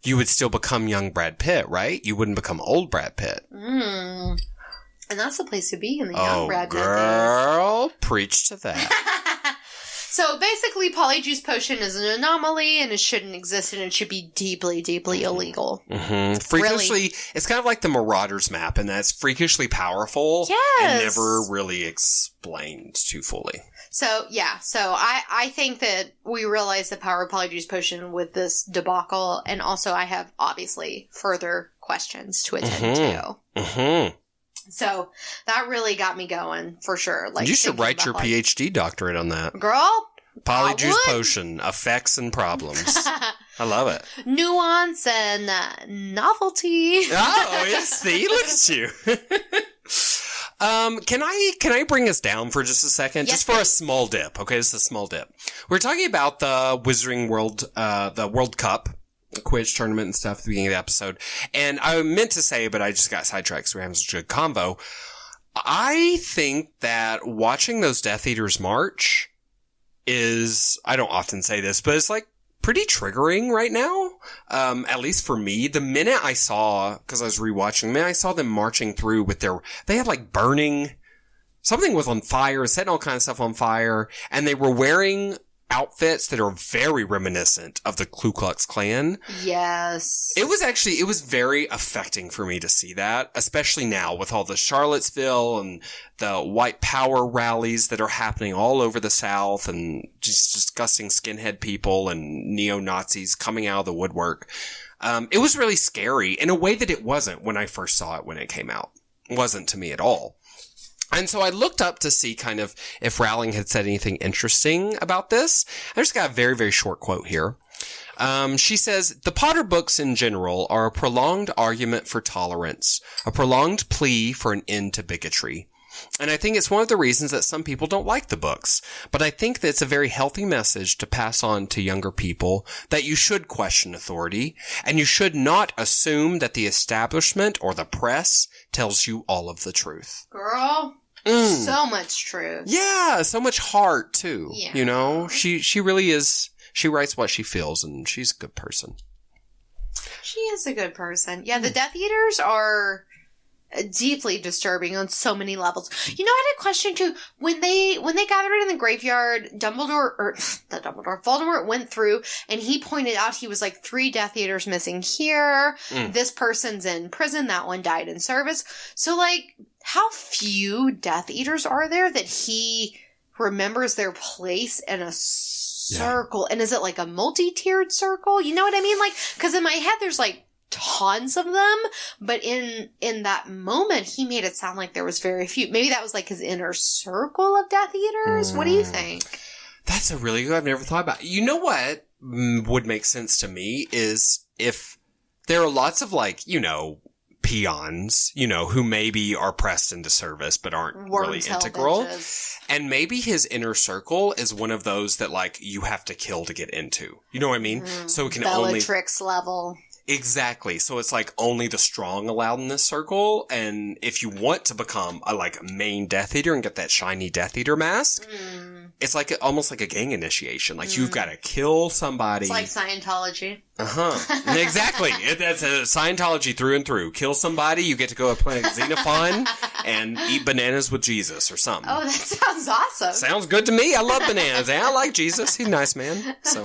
you would still become young Brad Pitt, right? You wouldn't become old Brad Pitt. And that's the place to be in the young Brad Pitt days. Girl, preach to that. So basically, Polyjuice Potion is an anomaly, and it shouldn't exist, and it should be deeply, deeply illegal. Freakishly, it's kind of like the Marauders map, and that's freakishly powerful. And never really explained too fully. So, yeah. So, I think that we realize the power of Polyjuice Potion with this debacle, and also I have, obviously, further questions to attend to. So, that really got me going, for sure. Like, you should write your PhD doctorate on that. Girl? Polyjuice Potion, effects and problems. I love it. Nuance and novelty. Oh, yeah, see? Look at you. Can I bring us down for just a second? Yes, just for a small dip. Okay, this is a small dip. We're talking about the Wizarding World, the World Cup, Quidditch tournament and stuff at the beginning of the episode. And I meant to say, but I just got sidetracked, so we're having such a good convo. I think that watching those Death Eaters march is, I don't often say this, but it's like pretty triggering right now. At least for me, the minute I saw, cause I was rewatching, I saw them marching through with they had like burning, something was on fire, setting all kinds of stuff on fire, and they were wearing outfits that are very reminiscent of the Ku Klux Klan. Yes. It was very affecting for me to see that, especially now with all the Charlottesville and the white power rallies that are happening all over the South and just disgusting skinhead people and neo-Nazis coming out of the woodwork. It was really scary in a way that it wasn't when I first saw it when it came out. It wasn't to me at all. And so I looked up to see kind of if Rowling had said anything interesting about this. I just got a very, very short quote here. She says, the Potter books in general are a prolonged argument for tolerance, a prolonged plea for an end to bigotry. And I think it's one of the reasons that some people don't like the books. But I think that it's a very healthy message to pass on to younger people that you should question authority, and you should not assume that the establishment or the press tells you all of the truth. Girl, so much truth. Yeah, so much heart, too. Yeah. You know, she really is, she writes what she feels, and she's a good person. She is a good person. Yeah, the Death Eaters are deeply disturbing on so many levels. You know, I had a question too. When they gathered in the graveyard, Voldemort went through and he pointed out he was like 3 Death Eaters missing here. This person's in prison. That one died in service. So like, how few Death Eaters are there that he remembers their place in a circle? And is it like a multi-tiered circle? You know what I mean? Like, cause in my head, there's like tons of them, but in that moment he made it sound like there was very few. Maybe that was like his inner circle of Death Eaters. What do you think? That's a really good, I've never thought about it. You know what would make sense to me is if there are lots of like, you know, peons, you know, who maybe are pressed into service but aren't really integral. Bitches. And maybe his inner circle is one of those that like you have to kill to get into. You know what I mean? So it can Bellatrix level. Exactly. So it's like only the strong allowed in this circle. And if you want to become a like main Death Eater and get that shiny Death Eater mask, it's like almost like a gang initiation. Like you've got to kill somebody. It's like Scientology. Exactly. That's a Scientology through and through. Kill somebody, you get to go to Planet Xenophon and eat bananas with Jesus or something. Oh, that sounds awesome. Sounds good to me. I love bananas. And I like Jesus. He's a nice man. So,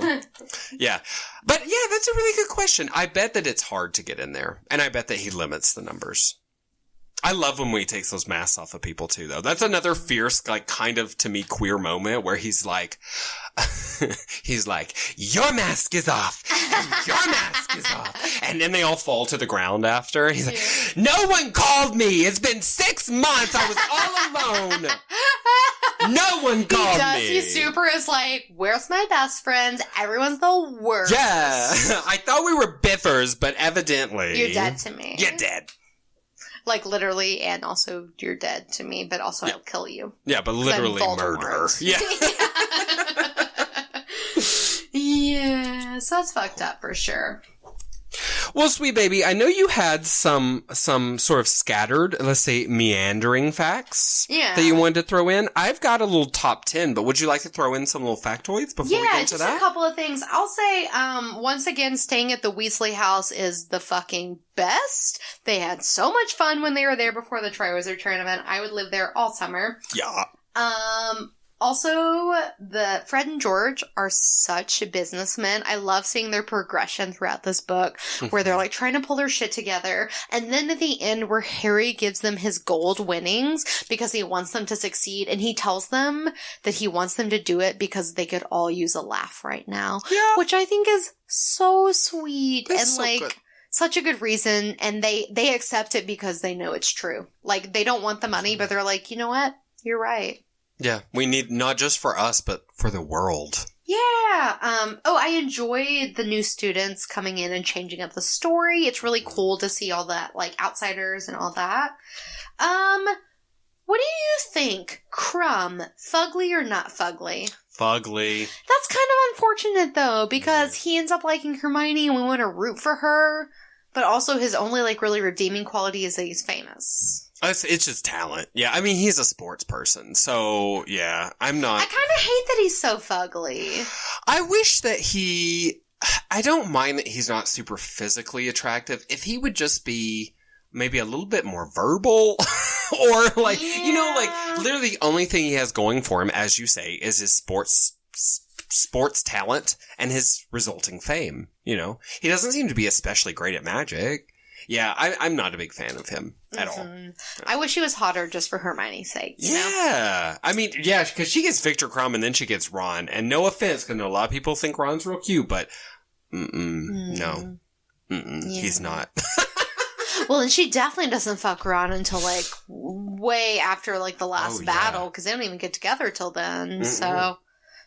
yeah. But yeah, that's a really good question. I bet that it's hard to get in there. And I bet that he limits the numbers. I love when he takes those masks off of people too, though. That's another fierce, like, kind of, to me, queer moment where he's like, your mask is off! And your mask is off! And then they all fall to the ground after. He's like, no one called me! It's been 6 months! I was all alone! No one called me! He super is like, where's my best friends? Everyone's the worst. Yeah! I thought we were biffers, but evidently... You're dead to me. You're dead. Like, literally, and also, you're dead to me, but also I'll kill you. Yeah, but literally murder. Yeah. Yeah, so that's fucked up for sure. Well, sweet baby, I know you had some sort of scattered, let's say, meandering facts that you wanted to throw in. I've got a little top 10, but would you like to throw in some little factoids before we get into that? Yeah, just a couple of things. I'll say, once again, staying at the Weasley house is the fucking best. They had so much fun when they were there before the Triwizard Tournament. I would live there all summer. Yeah. Also, the Fred and George are such businessmen. I love seeing their progression throughout this book, where they're like trying to pull their shit together. And then at the end where Harry gives them his gold winnings because he wants them to succeed. And he tells them that he wants them to do it because they could all use a laugh right now. Yeah. Which I think is so sweet. That's and so like, good. Such a good reason. And they accept it because they know it's true. Like, they don't want the money, but they're like, you know what? You're right. Yeah, we need not just for us, but for the world. Yeah. I enjoy the new students coming in and changing up the story. It's really cool to see all that, like, outsiders and all that. What do you think? Crumb, fugly or not fugly? Fugly. That's kind of unfortunate, though, because he ends up liking Hermione and we want to root for her. But also his only, like, really redeeming quality is that he's famous. It's just talent. Yeah, I mean, he's a sports person, so, yeah, I'm not... I kind of hate that he's so fugly. I wish that I don't mind that he's not super physically attractive. If he would just be maybe a little bit more verbal, or, like, you know, like, literally the only thing he has going for him, as you say, is his sports talent and his resulting fame, you know? He doesn't seem to be especially great at magic. Yeah, I'm not a big fan of him at all. I wish he was hotter just for Hermione's sake. You know? I mean, yeah, because she gets Victor Crumb and then she gets Ron. And no offense, because a lot of people think Ron's real cute, but no. He's not. Well, and she definitely doesn't fuck Ron until, like, way after, like, the last battle, because they don't even get together till then. So,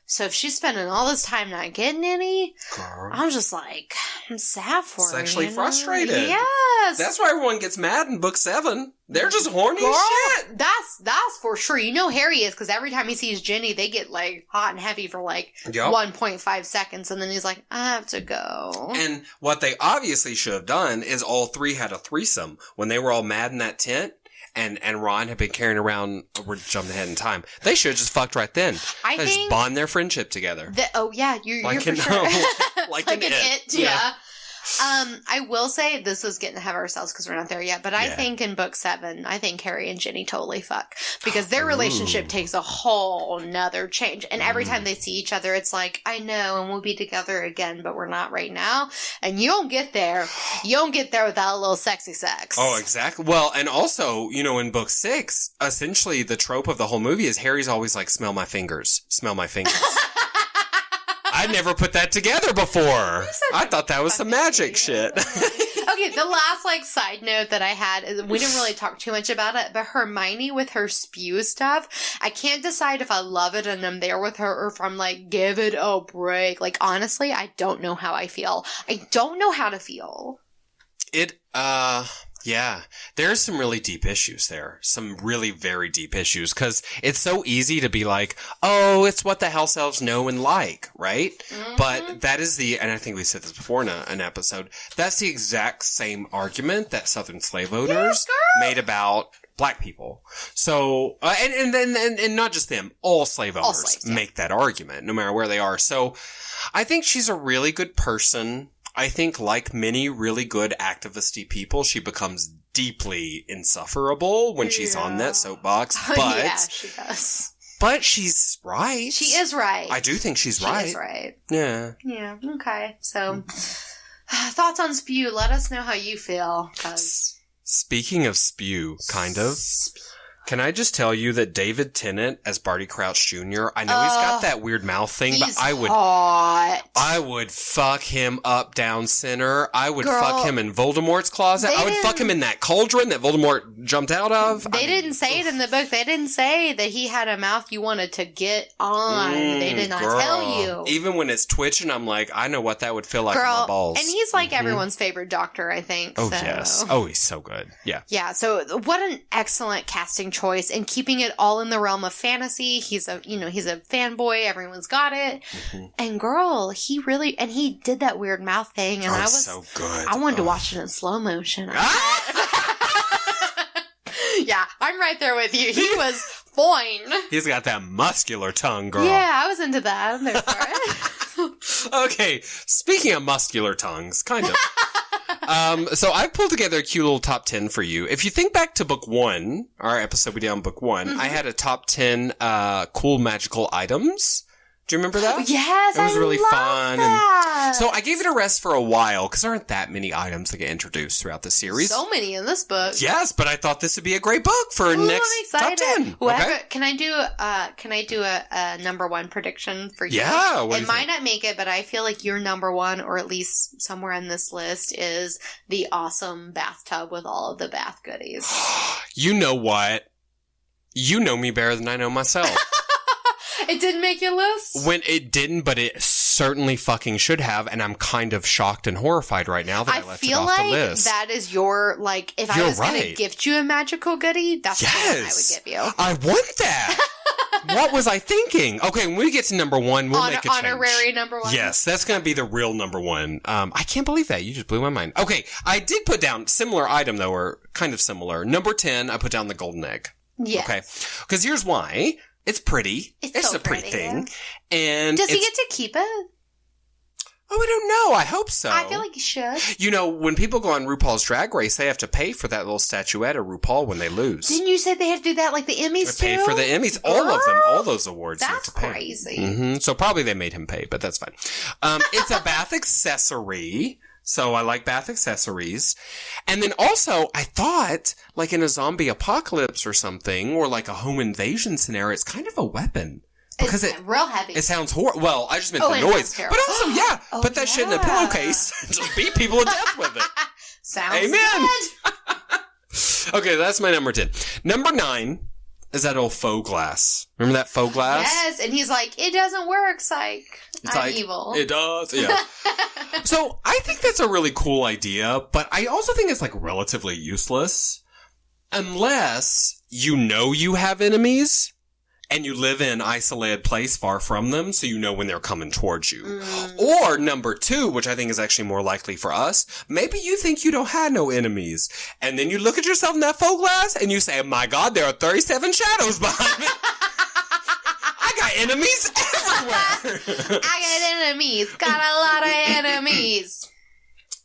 So if she's spending all this time not getting any, Girl. I'm just like, I'm sad for her. Sexually you know? frustrated. Yes. That's why everyone gets mad in book 7. They're just horny Girl, as shit. That's for sure. You know Harry is, because every time he sees Ginny, they get like hot and heavy for like Yep. 1.5 seconds, and then he's like, I have to go. And what they obviously should have done is all 3 had a threesome when they were all mad in that tent. And Ron had been carrying around, we're jumping ahead in time. They should have just fucked right then. I They think just bond their friendship together. oh yeah, you're Like for an- sure. like like an an it. it, yeah. I will say, this is getting ahead of ourselves because we're not there yet, but I think in book 7, I think Harry and Ginny totally fuck, because their relationship takes a whole nother change. And every time they see each other, it's like, I know, and we'll be together again, but we're not right now. And you don't get there. You don't get there without a little sexy sex. Oh, exactly. Well, and also, you know, in book 6, essentially the trope of the whole movie is Harry's always like, smell my fingers. Smell my fingers. I never put that together before. I thought that was some magic shit. Okay, the last like side note that I had is, we didn't really talk too much about it, but Hermione with her spew stuff, I can't decide if I love it and I'm there with her, or if I'm like, give it a break. Like, honestly, I don't know how I feel. I don't know how to feel. Yeah, there's some really deep issues there. Some really very deep issues, because it's so easy to be like, oh, it's what the house elves know and like, right? Mm-hmm. But that is and I think we said this before in an episode, that's the exact same argument that Southern slave owners made about black people. So, and not just them, all slave owners slaves, make that argument, no matter where they are. So, I think she's a really good person. I think, like many really good activist-y people, she becomes deeply insufferable when she's on that soapbox. But yeah, she does. But she's right. She is right. I do think she's right. She is right. Yeah. Yeah. Okay. So, thoughts on spew? Let us know how you feel. 'Cause Speaking of spew, kind of. Can I just tell you that David Tennant as Barty Crouch Jr., I know he's got that weird mouth thing, but he's I would fuck him up down center. I would fuck him in Voldemort's closet. I would fuck him in that cauldron that Voldemort jumped out of. They didn't say it in the book. They didn't say that he had a mouth you wanted to get on. They did not tell you. Even when it's twitching, I'm like, I know what that would feel like in my balls. And he's like everyone's favorite doctor, I think. Oh, so. yes. Oh, he's so good. Yeah. Yeah, so what an excellent casting choice, and keeping it all in the realm of fantasy. He's a fanboy. Everyone's got it. Mm-hmm. And girl, he did that weird mouth thing, and I was so good. I wanted to watch it in slow motion. Yeah, I'm right there with you. He was fine. He's got that muscular tongue, girl. Yeah, I was into that. I'm there for it. Okay, speaking of muscular tongues, kind of. So I've pulled together a cute little top 10 for you. If you think back to book 1, our episode we did on book 1, I had a top 10 cool magical items. Do you remember that? Yes, it was really fun. that. And so I gave it a rest for a while because there aren't that many items that get introduced throughout the series. So many in this book. Yes, but I thought this would be a great book for next top 10. Okay. Can I do a number 1 prediction for you? Yeah. It might not make it, but I feel like your number 1, or at least somewhere on this list, is the awesome bathtub with all of the bath goodies. You know what? You know me better than I know myself. It didn't make your list? When it didn't, but it certainly fucking should have, and I'm kind of shocked and horrified right now that I left it off the list. That is your, like, if I was going to gift you a magical goodie, that's the one I would give you. I want that! What was I thinking? Okay, when we get to number 1, we'll make a change. Honorary number 1? Yes, that's going to be the real number 1. I can't believe that. You just blew my mind. Okay, I did put down similar item, though, or kind of similar. Number 10, I put down the golden egg. Yes. Okay, because here's why. It's pretty. It's so a pretty thing. And does he get to keep it? Oh, I don't know. I hope so. I feel like he should. You know, when people go on RuPaul's Drag Race, they have to pay for that little statuette of RuPaul when they lose. Didn't you say they had to do that like the Emmys they pay for the Emmys. Girl, all of them. All those awards. That's you have to pay. crazy. Mm-hmm. So probably they made him pay, but that's fine. It's a bath accessory. So I like bath accessories. And then also, I thought, like in a zombie apocalypse or something, or like a home invasion scenario, it's kind of a weapon. Because it's real heavy. It sounds horrible. Well, I just meant the noise. But also, yeah, put that shit in a pillowcase. Just beat people to death with it. Sounds Amen. good. Okay, that's my number 10. Number 9, is that old faux glass. Remember that faux glass? Yes, and he's like, it doesn't work, psych. I'm evil. It does, yeah. So, I think that's a really cool idea, but I also think it's, like, relatively useless. Unless you know you have enemies, and you live in an isolated place far from them, so you know when they're coming towards you. Or, number 2, which I think is actually more likely for us, maybe you think you don't have no enemies. And then you look at yourself in that faux glass, and you say, my God, there are 37 shadows behind me. I got enemies everywhere. I got enemies. Got a lot of enemies.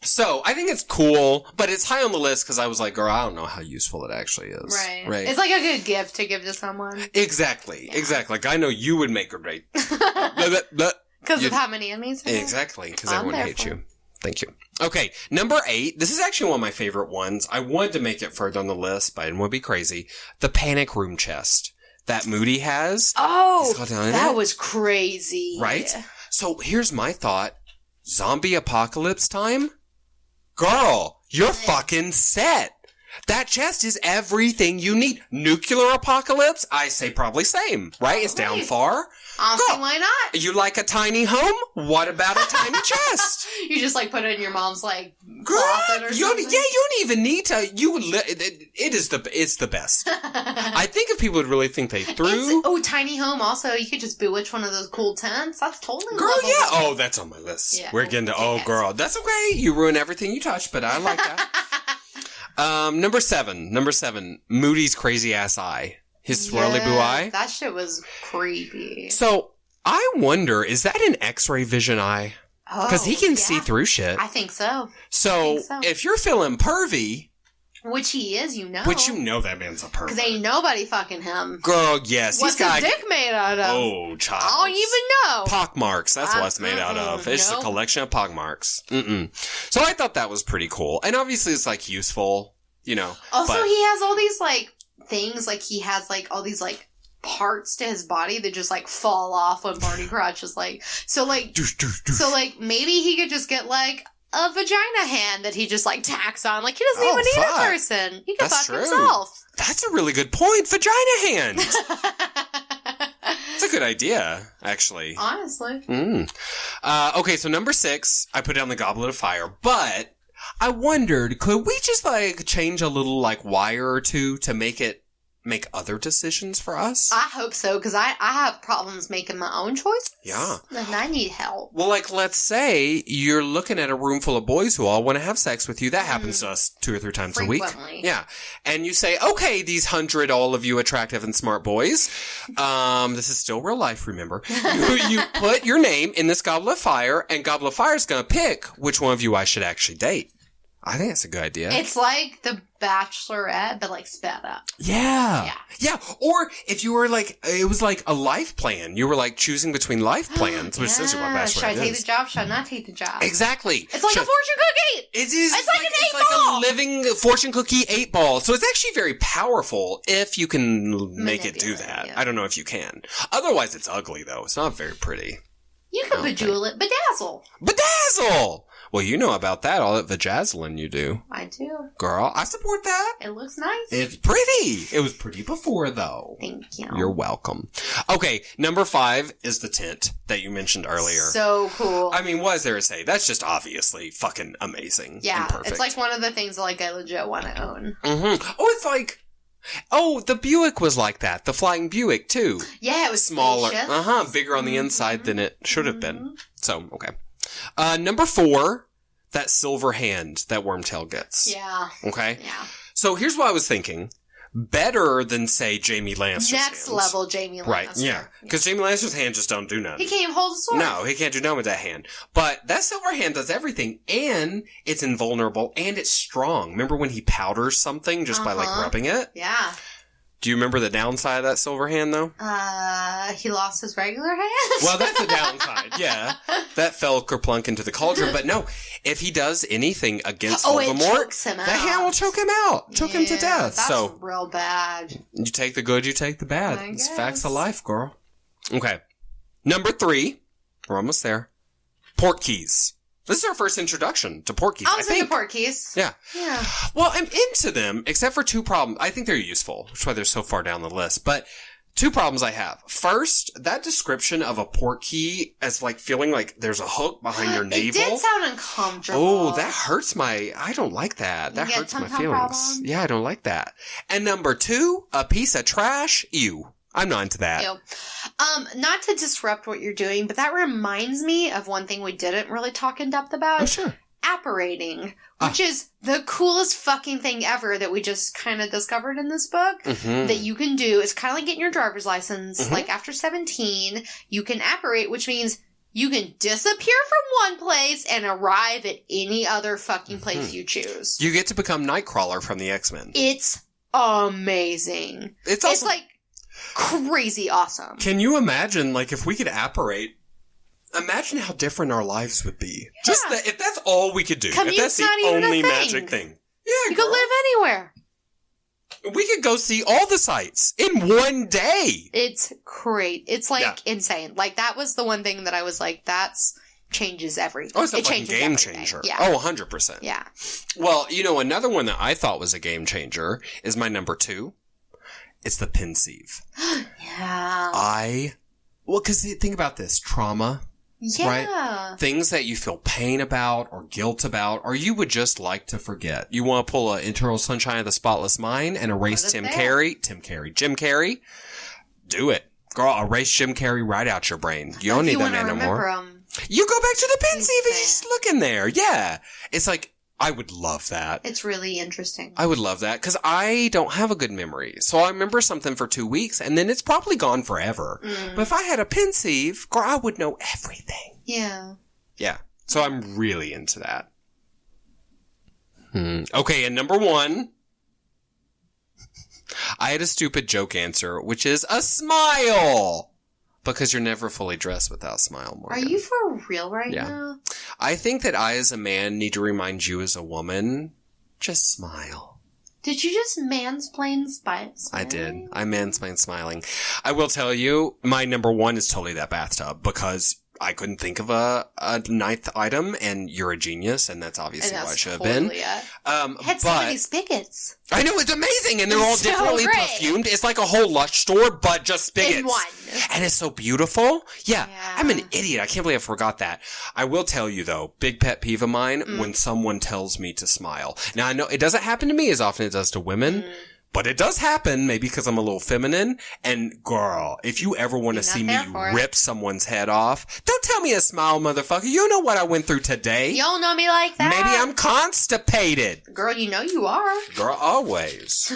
So, I think it's cool, but it's high on the list because I was like, girl, I don't know how useful it actually is. Right. It's like a good gift to give to someone. Exactly. Yeah. Exactly. Like, I know you would make a great... Because of how many enemies? Exactly. Because everyone hates you. Thank you. Okay. Number 8. This is actually one of my favorite ones. I wanted to make it further on the list, but I didn't want to be crazy. The panic room chest that Moody has. Oh, that was crazy. Right? So, here's my thought. Zombie apocalypse time? Girl, you're fucking set. That chest is everything you need. Nuclear apocalypse? I say probably same, right? It's down far. Honestly, why not? You like a tiny home? What about a tiny chest? You just like put it in your mom's like closet or something? Yeah, you don't even need to. It's the best. I think if people would really think they threw. Tiny home also. You could just bewitch one of those cool tents. That's totally girl, yeah. Oh, that's on my list. Yeah. We're getting to, girl. That's okay. You ruin everything you touch, but I like that. Number 7, Moody's crazy ass eye. His swirly blue eye. That shit was creepy. So, I wonder, is that an X-ray vision eye? Because he can see through shit. I think so. So, if you're feeling pervy... Which he is, you know. Which you know that man's a pervert. Because ain't nobody fucking him. Girl, yes. What's his dick made out of? Oh, child. I don't even know. Pockmarks. That's what it's made out of. It's just a collection of pockmarks. So, I thought that was pretty cool. And obviously, it's, like, useful, you know. Also, he has all these, like... things like he has like all these like parts to his body that just like fall off when Barney Crouch is like so like maybe he could just get like a vagina hand that he just like tacks on, like he doesn't even need a person, he can fuck himself. That's a really good point. Vagina hand. It's a good idea, actually. Honestly. Okay, so number 6, I put down the Goblet of Fire, but I wondered, could we just, like, change a little, like, wire or two to make other decisions for us? I hope so, because I have problems making my own choices. Yeah. And I need help. Well, like, let's say you're looking at a room full of boys who all want to have sex with you. That happens to us 2 or 3 times a week. Yeah. And you say, okay, these 100, all of you attractive and smart boys. This is still real life, remember. You put your name in this Goblet of Fire, and Goblet of Fire is going to pick which one of you I should actually date. I think that's a good idea. It's like The Bachelorette, but like sped up. Yeah. Or if you were like, it was like a life plan. You were like choosing between life plans, which is what Bachelorette is. Should I take the job? Should I not take the job? Exactly. It's like a fortune cookie. It's like an 8 ball. It's like a living fortune cookie 8 ball. So it's actually very powerful if you can make it do that. Yeah. I don't know if you can. Otherwise, it's ugly though. It's not very pretty. You can bejewel it. Bedazzle. Bedazzle! Well, you know about that, all that vajazzling you do. I do. Girl, I support that. It looks nice. It's pretty. It was pretty before, though. Thank you. You're welcome. Okay, number 5 is the tent that you mentioned earlier. So cool. I mean, what is there to say? That's just obviously fucking amazing. Yeah, and perfect. It's like one of the things like I legit want to own. Mm-hmm. Oh, it's like... Oh, the Buick was like that. The Flying Buick, too. Yeah, it was smaller. Spacious. Bigger on the inside than it should have been. So, okay. Number 4, that silver hand that Wormtail gets. Yeah. Okay? Yeah. So here's what I was thinking. Better than, say, Jamie Lannister's Next hands. level Jamie Lannister. Right, yeah. Because Jamie Lannister's hand just don't do nothing. He can't even hold a sword. No, he can't do nothing with that hand. But that silver hand does everything, and it's invulnerable, and it's strong. Remember when he powders something just by, like, rubbing it? Yeah. Do you remember the downside of that silver hand, though? He lost his regular hand? Well, that's the downside, yeah. That fell kerplunk into the cauldron. But no, if he does anything against Voldemort, it chokes him out. That hand will choke him out. Choke him to death. That's real bad. You take the good, you take the bad. It's facts of life, girl. Okay. Number 3. We're almost there. Port keys. This is our first introduction to Porkies. I was into Porkies. Yeah. Yeah. Well, I'm into them, except for two problems. I think they're useful, which is why they're so far down the list. But two problems I have. First, that description of a Porky as like feeling like there's a hook behind your navel. It did sound uncomfortable. Oh, that hurts I don't like that. That hurts my feelings. Problem? Yeah, I don't like that. And number two, a piece of trash. Ew. I'm not into that. Ew. Not to disrupt what you're doing, but that reminds me of one thing we didn't really talk in depth about. Oh, sure. Apparating, which is the coolest fucking thing ever that we just kind of discovered in this book that you can do. It's kind of like getting your driver's license. Like after 17, you can apparate, which means you can disappear from one place and arrive at any other fucking place you choose. You get to become Nightcrawler from the X-Men. It's amazing. It's like crazy awesome. Can you imagine, like, if we could apparate? Imagine how different our lives would be. Yeah. Just that, if that's all we could do. Commute's if that's the only magic thing. Yeah, you could live anywhere. We could go see all the sites in one day. It's great. It's like insane. Like that was the one thing that I was like, that's changes everything. Oh, it's a fucking game everything. changer. Yeah. Oh, 100%. Yeah. Well, you know, another one that I thought was a game changer is my number 2. It's the pensieve. Yeah. Because think about this. Trauma. Yeah. Right? Things that you feel pain about or guilt about, or you would just like to forget. You want to pull an Eternal Sunshine of the Spotless Mind and erase Jim Carrey. Do it. Girl, erase Jim Carrey right out your brain. You don't need that man no more. You go back to the pensieve and you just look in there. Yeah. It's like, I would love that. It's really interesting. I would love that because I don't have a good memory. So I remember something for 2 weeks and then it's probably gone forever. But if I had a pensieve, girl, I would know everything. Yeah. Yeah. So I'm really into that. Okay, and number 1, I had a stupid joke answer, which is a smile. Because you're never fully dressed without a smile, Morgan. Are you for real right now? I think that I, as a man, need to remind you as a woman, just smile. Did you just mansplain smiling? I did. I mansplained smiling. I will tell you, my number 1 is totally that bathtub, because I couldn't think of a 9th item, and you're a genius, and that's obviously what I should have been. Had so many spigots. I know, it's amazing, and they're all differently perfumed. It's like a whole Lush store, but just spigots. In one. And it's so beautiful. Yeah, I'm an idiot. I can't believe I forgot that. I will tell you, though, big pet peeve of mine, when someone tells me to smile. Now, I know it doesn't happen to me as often as it does to women, but it does happen, maybe because I'm a little feminine. And girl, if you ever want to see me rip someone's head off, don't tell me a smile, motherfucker. You know what I went through today. You don't know me like that. Maybe I'm constipated. Girl, you know you are. Girl, always.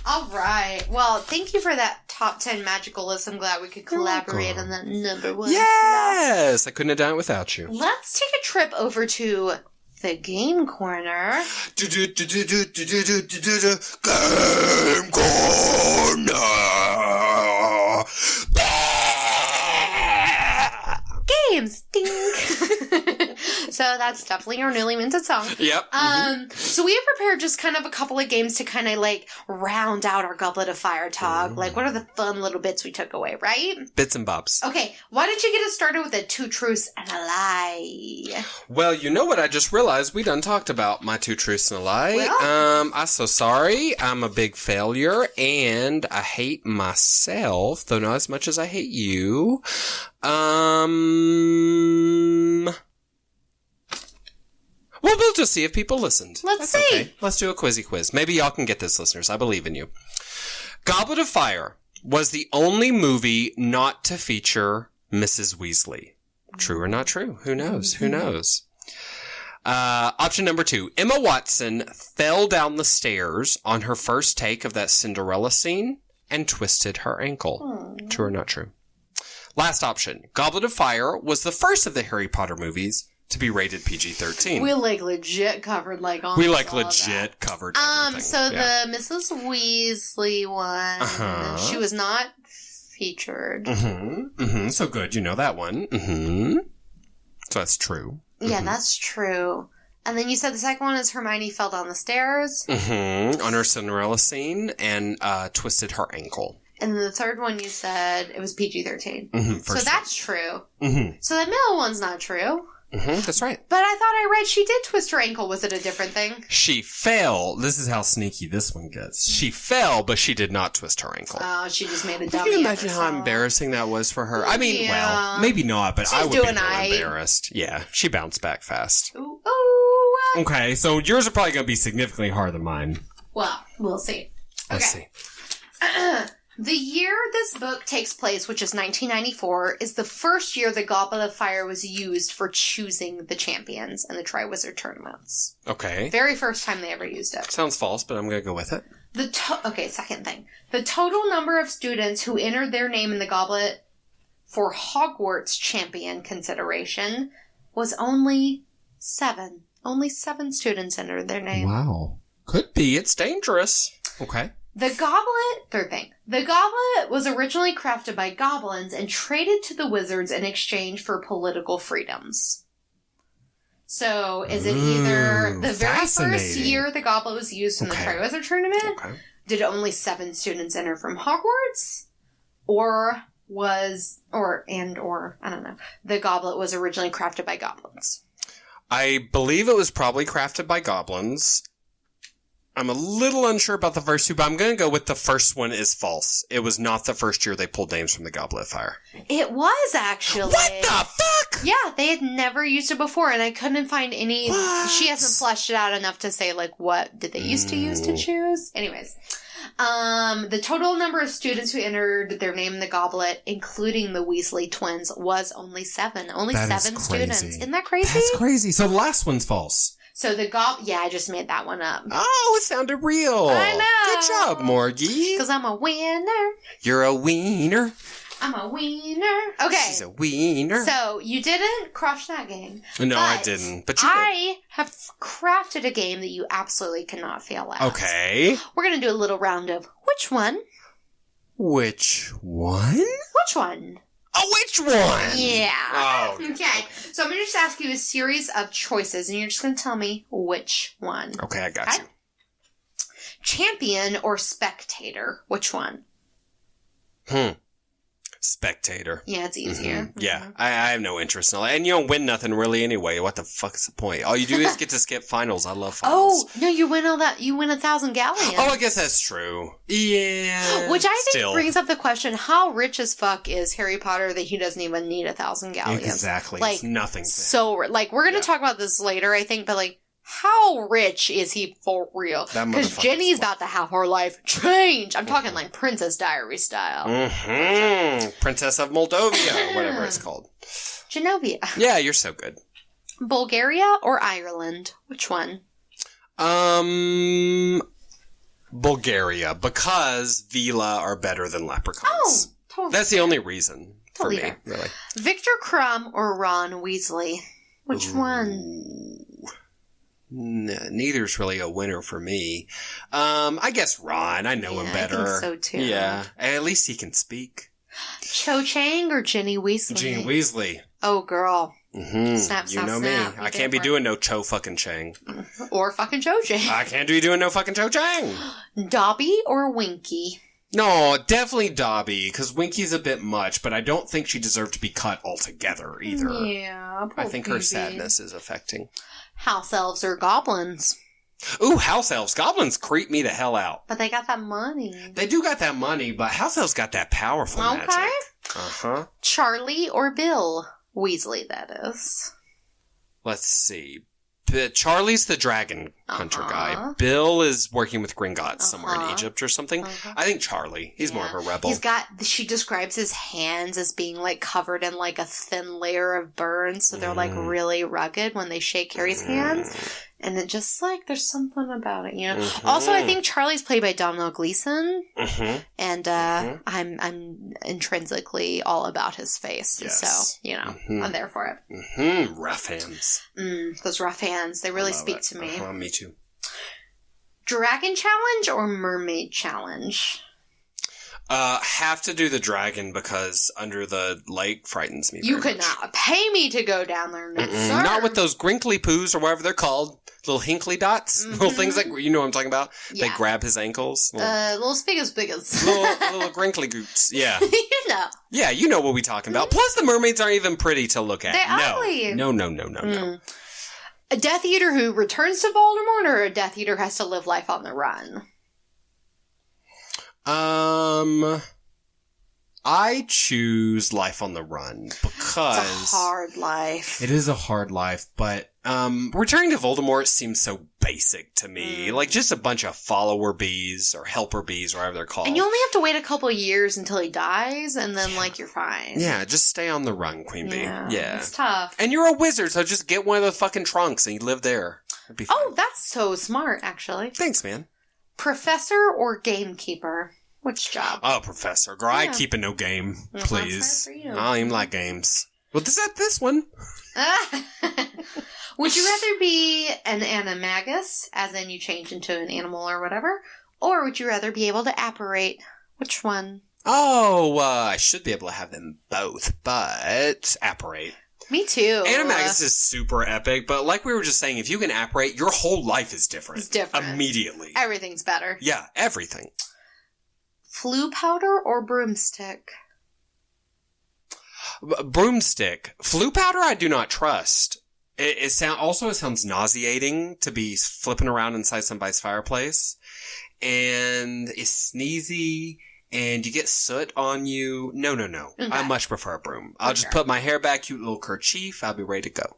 All right. Well, thank you for that top 10 magical list. I'm glad we could collaborate on that number 1. Yes! I couldn't have done it without you. Let's take a trip over to the game corner. Game corner! Games! Ding! So that's definitely our newly minted song. Yep. So we have prepared just kind of a couple of games to kind of like round out our Goblet of Fire talk. Like, what are the fun little bits we took away, right? Bits and bobs. Okay, why don't you get us started with a 2 truths and a lie? Well, you know what I just realized? We done talked about my 2 truths and a lie. Well, I'm so sorry. I'm a big failure, and I hate myself, though not as much as I hate you. Well, we'll just see if people listened. Let's see. Okay. Let's do a quizzy quiz. Maybe y'all can get this, listeners. I believe in you. Goblet of Fire was the only movie not to feature Mrs. Weasley. True or not true? Who knows? Who knows? Option number 2. Emma Watson fell down the stairs on her first take of that Cinderella scene and twisted her ankle. True or not true? Last option. Goblet of Fire was the first of the Harry Potter movies to be rated PG-13. We legit covered covered everything. So the Mrs. Weasley one, she was not featured. So good, you know that one. So that's true. Yeah, that's true. And then you said the second one is Hermione fell down the stairs. On her Cinderella scene and twisted her ankle. And the third one you said it was PG-13. So that's true. So the middle one's not true. That's right. But I thought I read she did twist her ankle. Was it a different thing? She fell. This is how sneaky this one gets. She fell, but she did not twist her ankle. Oh, she just made a dummy. Can you imagine how embarrassing that was for her? I mean, well, maybe not, but I would be real embarrassed. Yeah, she bounced back fast. Ooh. Okay, so yours are probably going to be significantly harder than mine. Well, we'll see. Let's see. The year this book takes place, which is 1994, is the first year the Goblet of Fire was used for choosing the champions in the Triwizard tournaments. Okay. Very first time they ever used it. Sounds false, but I'm going to go with it. Okay, second thing. The total number of students who entered their name in the Goblet for Hogwarts champion consideration was only 7. Only 7 students entered their name. Wow. Could be. It's dangerous. Okay. Third thing. The goblet was originally crafted by goblins and traded to the wizards in exchange for political freedoms. So, is it either the very first year the goblet was used in the Triwizard Tournament? Okay. Did only 7 students enter from Hogwarts? Or I don't know, the goblet was originally crafted by goblins? I believe it was probably crafted by goblins. I'm a little unsure about the first 2, but I'm going to go with the first one is false. It was not the first year they pulled names from the Goblet of Fire. It was, actually. What the fuck? Yeah, they had never used it before, and I couldn't find any... What? She hasn't fleshed it out enough to say, like, what did they used to use to choose? Anyways. The total number of students who entered their name in the Goblet, including the Weasley twins, was only 7. Only that 7 students. Isn't that crazy? That's crazy. So the last one's false. So the I just made that one up. Oh, it sounded real. I know. Good job, Morgie. Because I'm a winner. You're a wiener. I'm a wiener. Okay. She's a wiener. So you didn't crush that game. No, I didn't. But you did. I have crafted a game that you absolutely cannot fail at. Okay. We're going to do a little round of which one? Which one? Which one? Oh, which one? Yeah. Oh. Okay. So I'm going to just ask you a series of choices, and you're just going to tell me which one. Okay, I got you. Champion or spectator? Which one? Spectator. Yeah, it's easier. Mm-hmm. Yeah, I have no interest in all that. And you don't win nothing really anyway. What the fuck is the point? All you do is get to skip finals. I love finals. Oh, no, you win all that. You win 1,000 galleons. Oh, I guess that's true. Yeah. Which I think brings up the question, how rich as fuck is Harry Potter that he doesn't even need 1,000 galleons? Exactly. Like, it's nothing. So, like, we're going to talk about this later, I think, but, like, how rich is he for real? Because Jenny's about to have her life change. I'm talking like Princess Diary style. Mm-hmm. Princess of Moldovia, whatever it's called. Genovia. Yeah, you're so good. Bulgaria or Ireland? Which one? Bulgaria, because Vila are better than leprechauns. Oh, totally. That's the only reason for me, really. Victor Crumb or Ron Weasley? Which one? Neither's really a winner for me. I guess Ron. I know him better. I think so too. Yeah, at least he can speak. Cho Chang or Ginny Weasley? Ginny Weasley. Oh, girl. Mm-hmm. Snap, you know snap. me. I can't be doing no Cho fucking Chang. Or fucking Cho Chang. I can't be doing no fucking Cho Chang. Dobby or Winky? No, definitely Dobby, because Winky's a bit much, but I don't think she deserved to be cut altogether either. Yeah, I think her sadness is affecting. House elves or goblins? Ooh, house elves. Goblins creep me the hell out. But they got that money. They do got that money, but house elves got that powerful magic. Uh-huh. Charlie or Bill Weasley, that is. Let's see. Charlie's the dragon hunter guy. Bill is working with Gringotts somewhere in Egypt or something. I think Charlie. He's more of a rebel. She describes his hands as being like covered in like a thin layer of burns. So they're like really rugged when they shake Harry's hands. And it just like, there's something about it, you know? Also, I think Charlie's played by Domhnall Gleeson. And I'm intrinsically all about his face. Yes. So, you know, I'm there for it. Rough hands. Those rough hands. They really speak to me. Me too. Dragon Challenge or Mermaid Challenge? Have to do the dragon because under the lake frightens me. You very could much. not pay me to go down there. No, sir. Not with those grinkly poos or whatever they're called. Little hinkly dots. Little things like, you know what I'm talking about? Yeah. They grab his ankles. Little spigas. Little grinkly goots. Yeah. You know. Yeah, you know what we're talking about. Plus, the mermaids aren't even pretty to look at. They're ugly. No. A Death Eater who returns to Voldemort, or a Death Eater who has to live life on the run? I choose life on the run because It's a hard life. it is a hard life, but returning to Voldemort seems so basic to me. Like just a bunch of follower bees or helper bees or whatever they're called. And you only have to wait a couple of years until he dies, and then, like, you're fine. Yeah, just stay on the run, Queen Bee. Yeah. It's tough. And you're a wizard, so just get one of the fucking trunks and you live there. That'd be fine. Oh, that's so smart, actually. Thanks, man. Professor or gamekeeper? Which job? Oh, Professor. Girl, I Yeah. keep a no game, Well, please. that's right for you. I don't even like games. Well, this one. Would you rather be an animagus, as in you change into an animal or whatever, or would you rather be able to apparate? Which one? Oh, I should be able to have them both, but apparate. Me too. Animagus is super epic, but like we were just saying, if you can apparate, your whole life is different. It's different. Immediately. Everything's better. Yeah, everything. Flue powder or broomstick? Broomstick. Flue powder I do not trust. It sounds nauseating to be flipping around inside somebody's fireplace. And it's sneezy, and you get soot on you. No. Okay. I much prefer a broom. I'll just put my hair back, cute little kerchief, I'll be ready to go.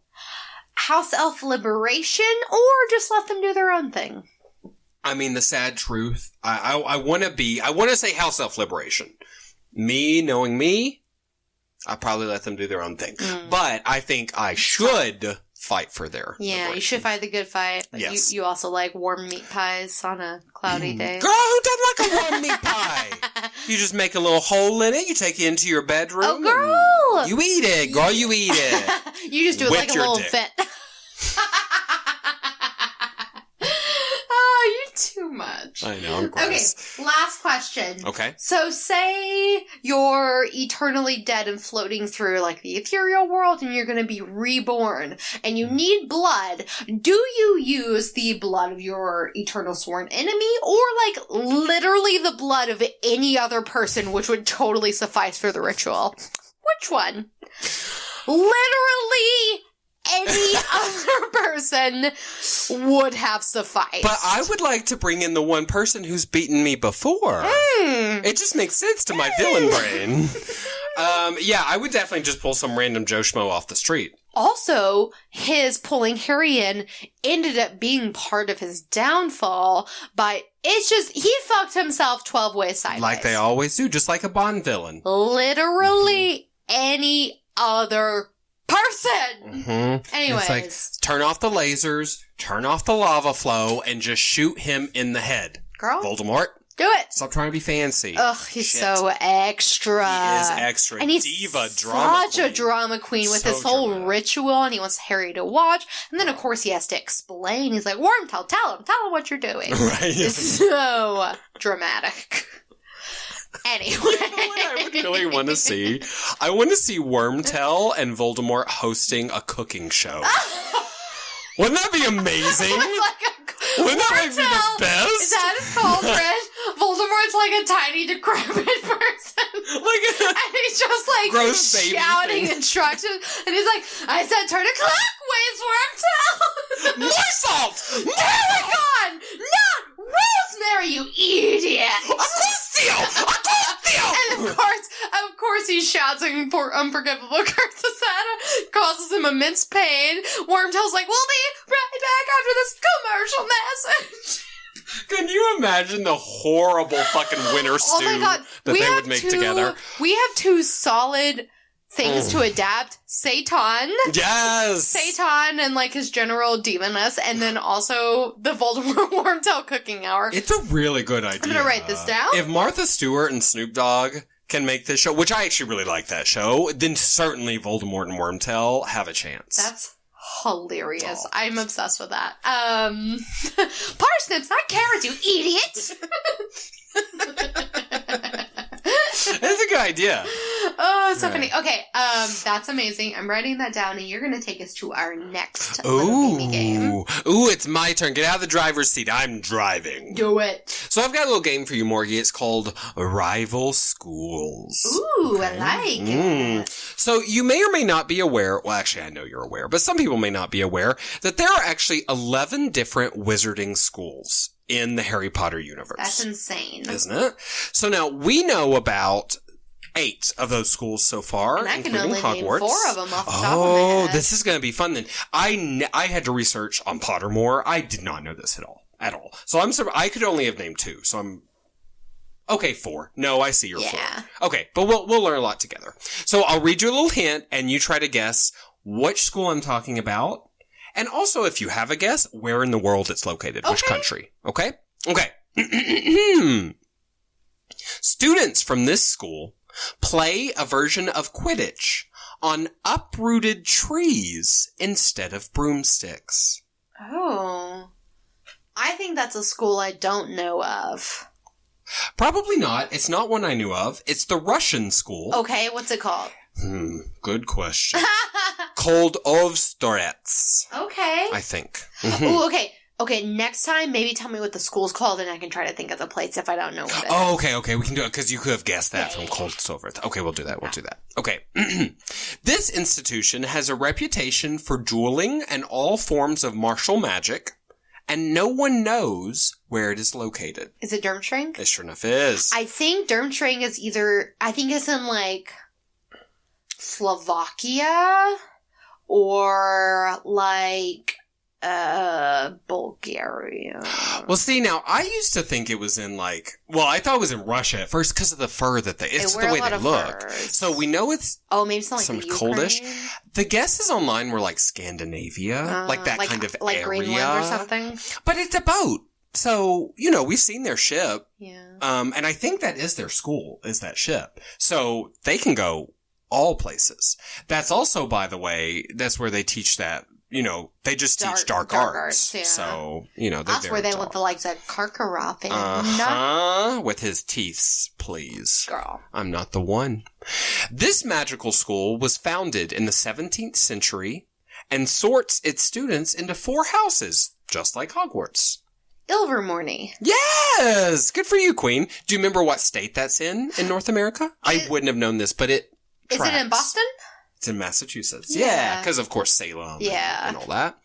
House elf liberation, or just let them do their own thing? I mean, the sad truth, I want to say house elf liberation. Me, knowing me, I'll probably let them do their own thing. But I think I should fight for their Yeah, you should fight the good fight. But Yes. you also like warm meat pies on a cloudy day. Girl, who doesn't like a warm meat pie? You just make a little hole in it, you take it into your bedroom. Oh, girl! and you eat it, girl, you eat it. You just do it With like a your little dick. fit. Oh, you're too much. I know, I'm Okay, gross. last question. Okay. So say you're eternally dead and floating through like the ethereal world and you're going to be reborn and you need blood. Do you use the blood of your eternal sworn enemy or like literally the blood of any other person, which would totally suffice for the ritual? Which one? Literally any other person would have sufficed. But I would like to bring in the one person who's beaten me before. It just makes sense to my villain brain. Yeah, I would definitely just pull some random Joe Schmo off the street. Also, his pulling Harry in ended up being part of his downfall, but it's just, he fucked himself 12 ways sideways. Like they always do, just like a Bond villain. Literally any other person. Anyways. It's like, turn off the lasers, turn off the lava flow, and just shoot him in the head. Girl, Voldemort, do it. stop trying to be fancy. Ugh, he's Shit. so extra. He is extra. And he's Diva drama such a queen. drama queen with So this whole dramatic. ritual, and he wants Harry to watch. And then, of course, he has to explain. He's like, Wormtail, tell him what you're doing. Right? It's so dramatic. Anyway. You know what I would really want to see? I want to see Wormtail and Voldemort hosting a cooking show. Wouldn't that be amazing? Wouldn't that be the Wormtail best? is at his cauldron. Voldemort's like a tiny, decrepit person. And he's just like Gross baby shouting thing. instructions. And he's like, I said turn it clockwise, Wormtail. More salt! Tarragon! Not rosemary, you idiot! And of course, he shouts unforgivable curses at him, causes him immense pain. Wormtail's like, we'll be right back after this commercial message. Can you imagine the horrible fucking winter stew Oh my god, that they would make together? We have two solid things to adapt. Satan. Yes! Satan and like his general demonness, and then also the Voldemort Wormtail cooking hour. It's a really good idea. I'm gonna write this down. If Martha Stewart and Snoop Dogg can make this show, which I actually really like that show, then certainly Voldemort and Wormtail have a chance. That's hilarious. I'm obsessed with that. Parsnips, not carrots, you idiot! That's a good idea. Oh, it's so funny. Okay, that's amazing. I'm writing that down, and you're going to take us to our next little gamey game. Ooh, it's my turn. Get out of the driver's seat. I'm driving. Do it. So I've got a little game for you, Morgie. It's called Rival Schools. Ooh, I like it. So you may or may not be aware, well, actually, I know you're aware, but some people may not be aware that there are actually 11 different wizarding schools in the Harry Potter universe. That's insane. Isn't it? So now we know about 8 of those schools so far, and I can including only Hogwarts. name 4 of them off the top of my head. This is going to be fun then. I had to research on Pottermore. I did not know this at all. So I could only have named 2. So I'm okay. 4. No, I see your 4. Okay, but we'll learn a lot together. So I'll read you a little hint, and you try to guess which school I'm talking about, and also if you have a guess, where in the world it's located, which country. Okay. Students from this school play a version of Quidditch on uprooted trees instead of broomsticks. Oh. I think that's a school I don't know of. Probably not. It's not one I knew of. It's the Russian school. Okay, what's it called? Good question. Called Ovstorets. Okay. I think. Ooh, okay. Okay, next time, maybe tell me what the school's called, and I can try to think of the place if I don't know what it is. Oh, okay, we can do it, because you could have guessed that from Cold Silver. Okay, we'll do that, Okay. This institution has a reputation for dueling and all forms of martial magic, and no one knows where it is located. Is it Durmstrang? It sure enough is. I think Durmstrang is it's in, like, Slovakia, or, like, Bulgaria. Well, see, now, I used to think it was in, I thought it was in Russia at first because of the fur that it's the way they look. Furs. So we know it's maybe some coldish. The guesses online were like Scandinavia, like that kind of like area. Greenland or something. But it's a boat. So, we've seen their ship. Yeah. And I think that is their school, is that ship. So they can go all places. That's also, by the way, that's where they teach that. They just teach dark arts. Yeah. So, that's where they let the likes of Karkaroff in. With his teeths, please. Girl. I'm not the one. This magical school was founded in the 17th century and sorts its students into 4 houses, just like Hogwarts. Ilvermorny. Yes! Good for you, Queen. Do you remember what state that's in North America? I wouldn't have known this, but it tracks. Is it in Boston? It's in Massachusetts. Yeah, because of course Salem and all that.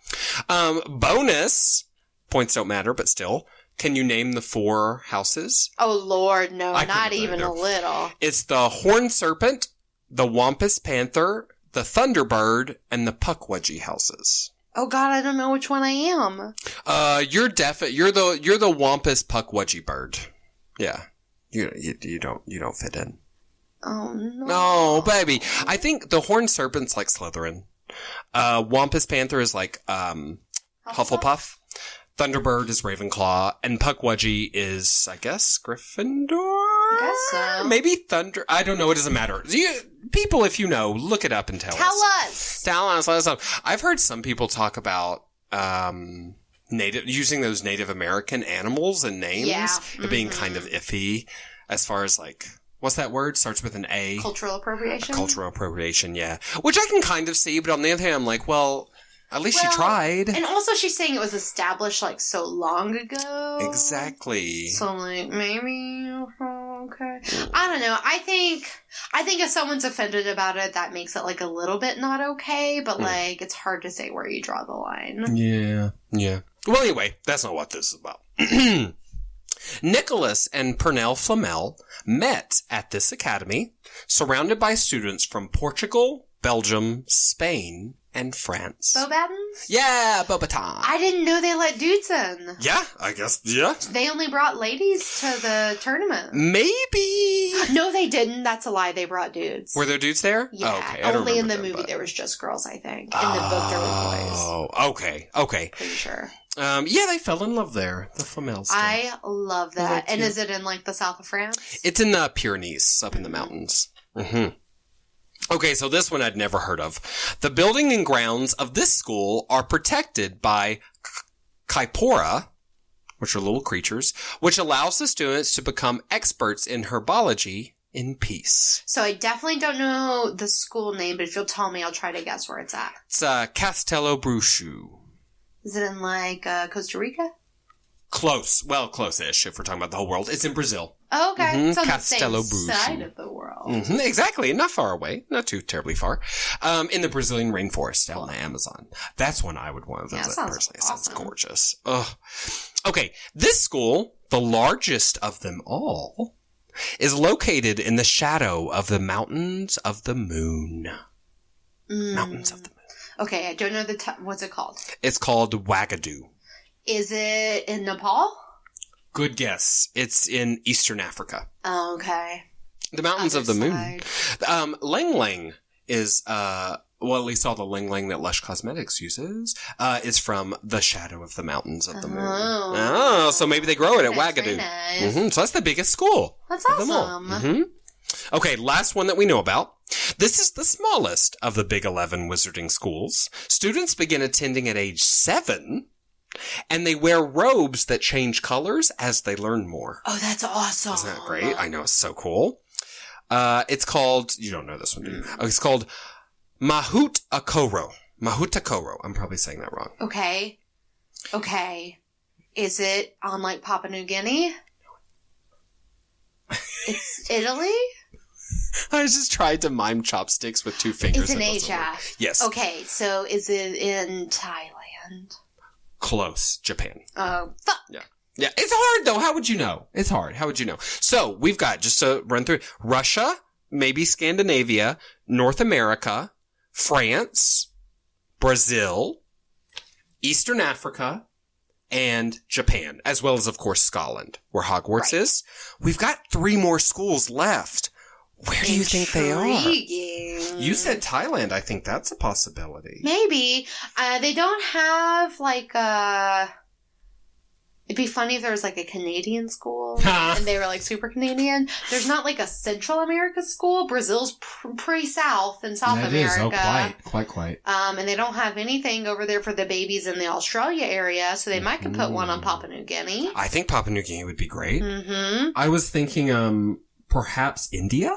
Bonus, points don't matter, but still, can you name the 4 houses? Oh Lord, no, not even a little. It's the Horned Serpent, the Wampus Panther, the Thunderbird, and the Puckwudgie houses. Oh God, I don't know which one I am. You're the Wampus Puckwudgie bird. Yeah. You don't fit in. Oh, no. No, baby. I think the Horned Serpent's like Slytherin. Wampus Panther is like, Hufflepuff. Thunderbird is Ravenclaw. And Puckwudgie is, I guess, Gryffindor? I guess so. Maybe Thunder. I don't know. It doesn't matter. People, if you know, look it up and tell us. Tell us. Let us know. I've heard some people talk about, using those Native American animals and names. Yeah. Being kind of iffy as far as what's that word? Starts with an A. Cultural appropriation? Cultural appropriation, yeah. Which I can kind of see, but on the other hand, I'm like, well, at least she tried. And also she's saying it was established, so long ago. Exactly. So, maybe, okay. I don't know. I think if someone's offended about it, that makes it, a little bit not okay, but, it's hard to say where you draw the line. Yeah. Well, anyway, that's not what this is about. Nicholas and Pernell Flamel met at this academy, surrounded by students from Portugal, Belgium, Spain, and France. Beauxbatons? Yeah, Beauxbaton. I didn't know they let dudes in. Yeah, I guess, yeah. They only brought ladies to the tournament. Maybe. No, they didn't. That's a lie. They brought dudes. Were there dudes there? Yeah. Oh, okay. Only in the movie there was just girls, I think. In the book there were boys. Oh, okay. Pretty sure. Yeah, they fell in love there. The Flamels did. I love that. And is it in, the south of France? It's in the Pyrenees, up in the mountains. Mm-hmm. Okay, so this one I'd never heard of. The building and grounds of this school are protected by Kypora, which are little creatures, which allows the students to become experts in herbology in peace. So I definitely don't know the school name, but if you'll tell me, I'll try to guess where it's at. It's Castelo Bruxo. Is it in, like, Costa Rica? Close. Well, close-ish, if we're talking about the whole world. It's in Brazil. Oh, okay. Mm-hmm. It's on Castelo the same Bruxo. side of the world. Mm-hmm. Exactly. Not far away. Not too terribly far. In the Brazilian rainforest out in the Amazon. That's one I would want to visit, personally. It sounds gorgeous. Ugh. Okay. This school, the largest of them all, is located in the shadow of the Mountains of the Moon. Mountains of the Moon. Okay, I don't know what's it called? It's called Wagadu. Is it in Nepal? Good guess. It's in Eastern Africa. Oh, okay. The Mountains of the Moon. Lang Lang is, well, at least all the Lang Lang that Lush Cosmetics uses, is from the shadow of the Mountains of the Moon. Oh, so maybe they grow it at Wagadu. Nice. Mm-hmm. So that's the biggest school. That's awesome. Mm-hmm. Okay, last one that we know about. This is the smallest of the Big 11 wizarding schools. Students begin attending at age 7, and they wear robes that change colors as they learn more. Oh, that's awesome. Isn't that great? I know, it's so cool. It's called, you don't know this one, do you? Oh, it's called Mahut Akoro. Mahut Akoro. I'm probably saying that wrong. Okay. Is it on, like, Papua New Guinea? It's Italy? I just tried to mime chopsticks with 2 fingers. It's in Asia. Yes. Okay, so is it in Thailand? Close. Japan. Oh, fuck. Yeah. Yeah, it's hard though. How would you know? It's hard. How would you know? So we've got, just to run through, Russia, maybe Scandinavia, North America, France, Brazil, Eastern Africa, and Japan, as well as, of course, Scotland, where Hogwarts is. We've got 3 more schools left. Where do you think they are? You said Thailand. I think that's a possibility. Maybe. They don't have, like, it'd be funny if there was, like, a Canadian school and they were, like, super Canadian. There's not, like, a Central America school. Brazil's pretty south in South America. It is. Oh, quite. And they don't have anything over there for the babies in the Australia area, so they might could put one on Papua New Guinea. I think Papua New Guinea would be great. Mm-hmm. I was thinking, perhaps India?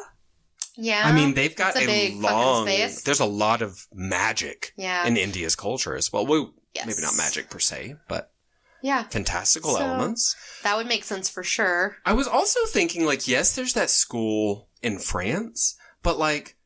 Yeah. I mean, they've got a big fucking space. There's a lot of magic in India's culture as well. Yes. Maybe not magic per se, but yeah, fantastical elements. That would make sense for sure. I was also thinking, like, yes, there's that school in France, but, like,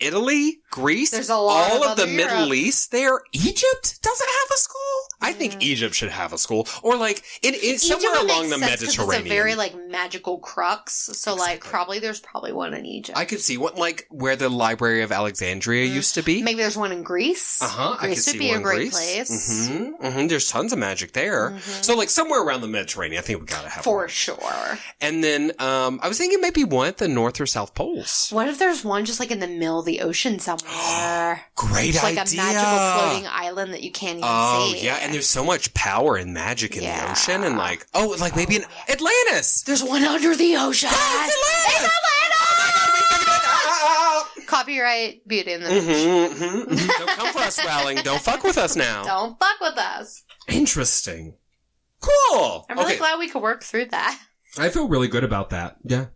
Italy, Greece, there's a lot all of the Europe. Middle East there. Egypt doesn't have a school? I think Egypt should have a school. Or, like, it's somewhere along the Mediterranean. It's a very, like, magical crux. So, like, there's probably one in Egypt. I could see one, like, where the Library of Alexandria used to be. Maybe there's one in Greece. Greece would be a great place. Mm-hmm. Mm-hmm. There's tons of magic there. Mm-hmm. So, like, somewhere around the Mediterranean, I think we gotta have one. For sure. And then, I was thinking maybe one at the North or South Poles. What if there's one just, like, in the middle of the ocean somewhere? Great idea. Like a magical floating island that you can't even see. Oh, yeah, and there's so much power and magic in the ocean, and like, maybe in Atlantis. There's one under the ocean. It's Atlantis! Copyright Beauty and the Beast. Don't come for us, Rowling. Don't fuck with us now. Don't fuck with us. Interesting. Cool. I'm really glad we could work through that. I feel really good about that. Yeah.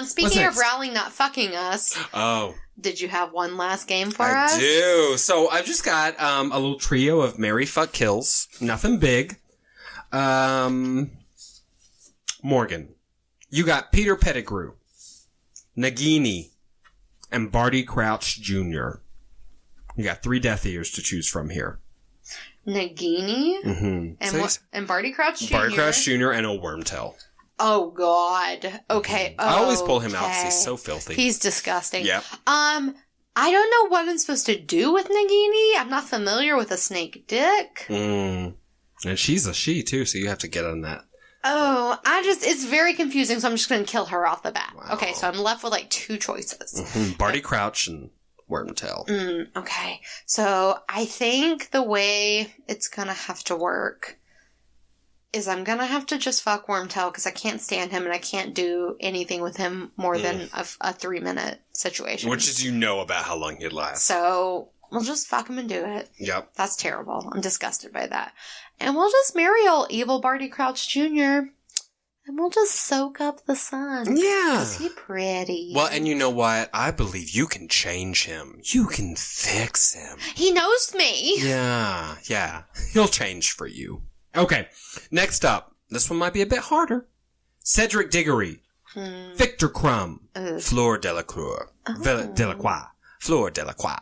Speaking of Rowling not fucking us. Oh. Did you have one last game for us? I do. So I've just got a little trio of Marry, Fuck, Kills. Nothing big. Morgan. You got Peter Pettigrew, Nagini, and Barty Crouch Jr. You got 3 Death Eaters to choose from here. Nagini? Mm-hmm. And Barty Crouch Jr.? Barty Crouch Jr. and a Wormtail. Oh, God. Okay. I always pull him out because he's so filthy. He's disgusting. Yep. I don't know what I'm supposed to do with Nagini. I'm not familiar with a snake dick. And she's a she, too, so you have to get on that. Oh, it's very confusing, so I'm just going to kill her off the bat. Wow. Okay, so I'm left with, like, 2 choices. Barty Crouch and Wormtail. Okay. So I think the way it's going to have to work is I'm going to have to just fuck Wormtail because I can't stand him and I can't do anything with him more than a 3-minute situation. Which is about how long he'd last. So we'll just fuck him and do it. Yep. That's terrible. I'm disgusted by that. And we'll just marry old evil Barty Crouch Jr. And we'll just soak up the sun. Yeah. Is he pretty? Well, and you know what? I believe you can change him. You can fix him. He knows me. Yeah. He'll change for you. Okay. Next up. This one might be a bit harder. Cedric Diggory. Victor Crumb. Fleur Delacroix. Delacroix. Fleur Delacroix.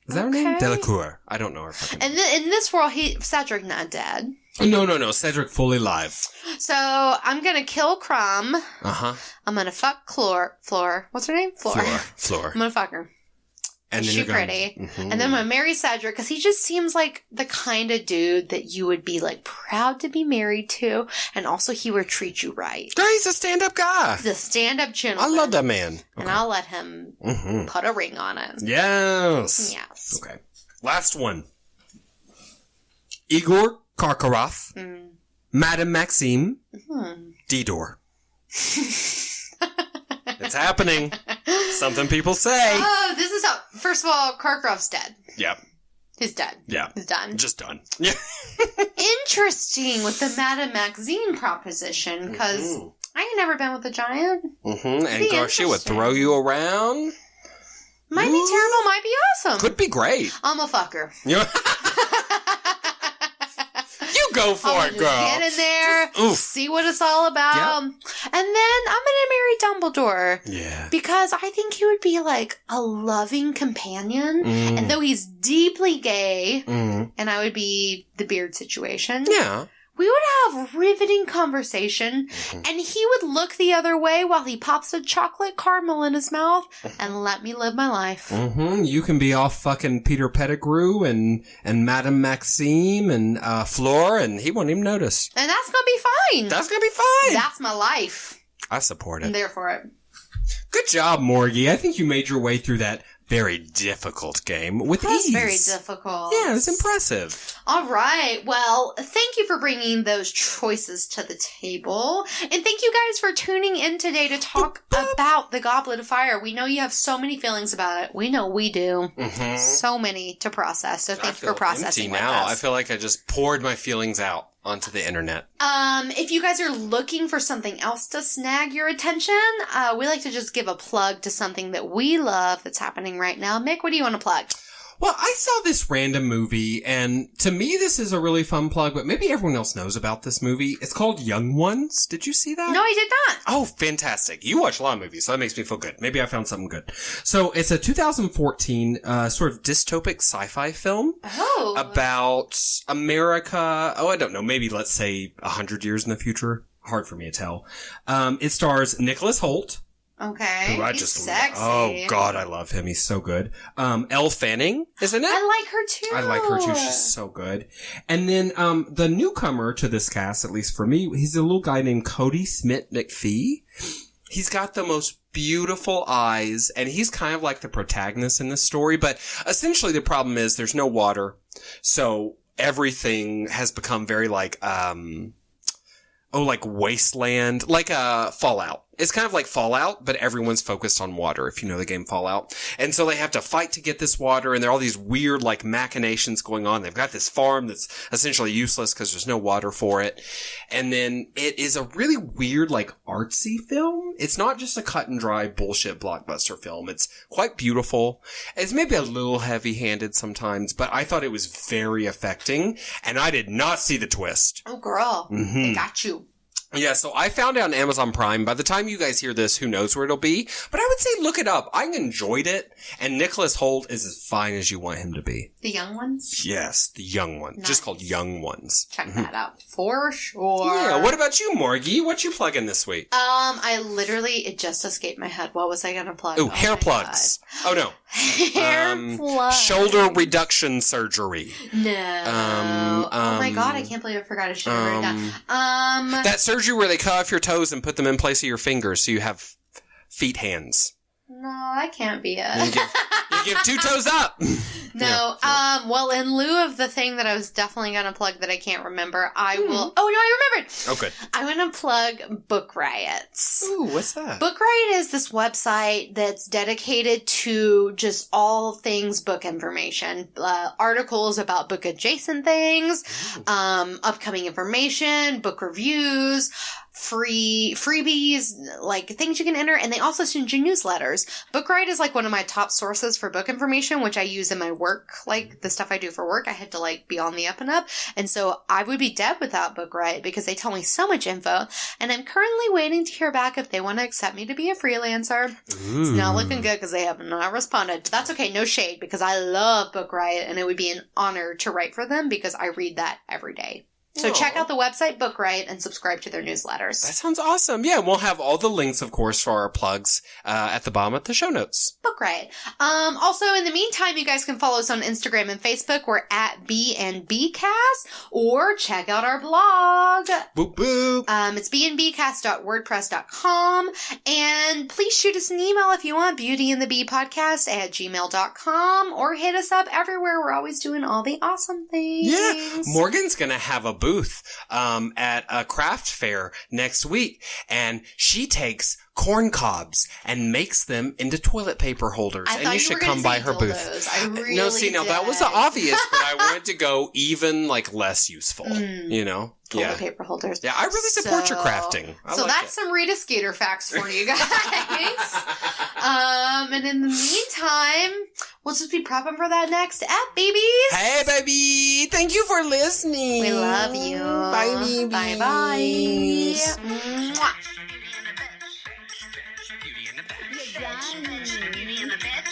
Is that her name? Delacroix. I don't know her fucking name. And in this world, Cedric not dead. No. Cedric fully live. So, I'm gonna kill Crumb. Uh-huh. I'm gonna fuck Fleur. What's her name? Fleur. I'm gonna fuck her. And then She's pretty. Mm-hmm. And then I'm gonna marry Cedric, because he just seems like the kind of dude that you would be, like, proud to be married to. And also, he would treat you right. He's a stand-up guy. He's a stand-up gentleman. I love that man. And I'll let him put a ring on it. Yes. Okay. Last one. Igor Karkaroff. Madame Maxime. Didor. It's happening. Something people say. Oh, this is how... First of all, Karkaroff's dead. Yep. He's dead. Yeah. He's done. Just done. Yeah. Interesting with the Madame Maxime proposition, because I ain't never been with a giant. And gosh, she would throw you around. Might be terrible, might be awesome. Could be great. I'm a fucker. Yeah. You go for it, girl. Get in there, see what it's all about. Yep. And then I'm going to marry Dumbledore. Yeah. Because I think he would be like a loving companion. And though he's deeply gay, and I would be the beard situation. Yeah. We would have riveting conversation, and he would look the other way while he pops a chocolate caramel in his mouth and let me live my life. You can be off fucking Peter Pettigrew and Madame Maxime and Fleur, and he won't even notice. And that's gonna be fine. That's gonna be fine. That's my life. I support it. I'm there for it. Good job, Morgie. I think you made your way through that very difficult game with ease. Very difficult. Yeah, it was impressive. All right. Well, thank you for bringing those choices to the table. And thank you guys for tuning in today to talk about the Goblet of Fire. We know you have so many feelings about it. We know we do. So many to process. So thank you for processing empty with now. us. I feel like I just poured my feelings out onto the internet. If you guys are looking for something else to snag your attention, we like to just give a plug to something that we love that's happening right now. Mick, what do you want to plug? Well, I saw this random movie, and to me this is a really fun plug, but maybe everyone else knows about this movie. It's called Young Ones. Did you see that? No, I did not. Oh, fantastic. You watch a lot of movies, so that makes me feel good. Maybe I found something good. So it's a 2014 sort of dystopic sci-fi film about America. I don't know, maybe let's say 100 years in the future. Hard for me to tell. It stars Nicholas Hoult. Okay. Who I He's just sexy. Oh God, I love him. He's so good. Elle Fanning, isn't it? I like her too. I like her too. She's so good. And then the newcomer to this cast, at least for me, he's a little guy named Cody Smith McPhee. He's got the most beautiful eyes, and he's kind of like the protagonist in this story. But essentially, the problem is there's no water, so everything has become very like wasteland, like Fallout. It's kind of like Fallout, but everyone's focused on water, if you know the game Fallout. And so they have to fight to get this water, and there are all these weird, like, machinations going on. They've got this farm that's essentially useless because there's no water for it. And then it is a really weird, like, artsy film. It's not just a cut and dry bullshit blockbuster film. It's quite beautiful. It's maybe a little heavy-handed sometimes, but I thought it was very affecting, and I did not see the twist. Oh, girl. They got you. Yeah, so I found it on Amazon Prime. By the time you guys hear this, who knows where it'll be. But I would say look it up. I enjoyed it. And Nicholas Hoult is as fine as you want him to be. The Young Ones? Yes, the Young Ones. Nice. Just called Young Ones. Check that out. For sure. Yeah, what about you, Morgie? What you plugging this week? It just escaped my head. What was I gonna plug? Ooh, hair plugs. God. Oh, no. Hair plugs. Shoulder reduction surgery. No. Oh my God, I can't believe I forgot. I should have written it down. That surgery where they cut off your toes and put them in place of your fingers so you have feet hands. No, that can't be it. You give 2 toes up. No. Yeah. Well, in lieu of the thing that I was definitely going to plug that I can't remember, I will... Oh, no, I remembered. Oh, good. I'm going to plug Book Riots. Ooh, what's that? Book Riot is this website that's dedicated to just all things book information. Articles about book adjacent things, upcoming information, book reviews. freebies, like things you can enter, and they also send you newsletters. Bookright is like one of my top sources for book information, which I use in my work, like the stuff I do for work. I had to like be on the up and up, and so I would be dead without Bookright because they tell me so much info, and I'm currently waiting to hear back if they want to accept me to be a freelancer. Ooh. It's not looking good because they have not responded, but that's okay, no shade, because I love Bookright, and it would be an honor to write for them because I read that every day. So check out the website Bookright and subscribe to their newsletters. That sounds awesome. Yeah, we'll have all the links, of course, for our plugs at the bottom of the show notes. Bookright. Also, in the meantime, you guys can follow us on Instagram and Facebook. We're at B&Bcast, or check out our blog. Boop, boop. It's bnbcast.wordpress.com. And please shoot us an email if you want, beautyandthebee@gmail.com, or hit us up everywhere. We're always doing all the awesome things. Yeah, Morgan's gonna have a booth at a craft fair next week, and she takes corn cobs and makes them into toilet paper holders. And you should come by her booth. I really No, that was obvious, but I wanted to go even like less useful, you know? Toilet paper holders. Yeah, I really support your crafting. So that's some Rita Skeeter facts for you guys. And in the meantime, we'll just be prepping for that next app, babies. Hey, baby. Thank you for listening. We love you. Bye, baby. Bye-bye. Mwah.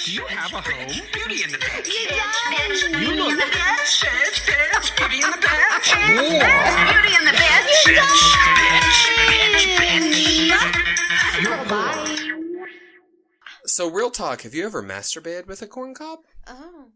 You have a home? Beauty in the Bed. You You look bitch, Beauty in the Bed. Beauty in the Bed. Bitch. You're cool. So, real talk, have you ever masturbated with a corn cob? Oh.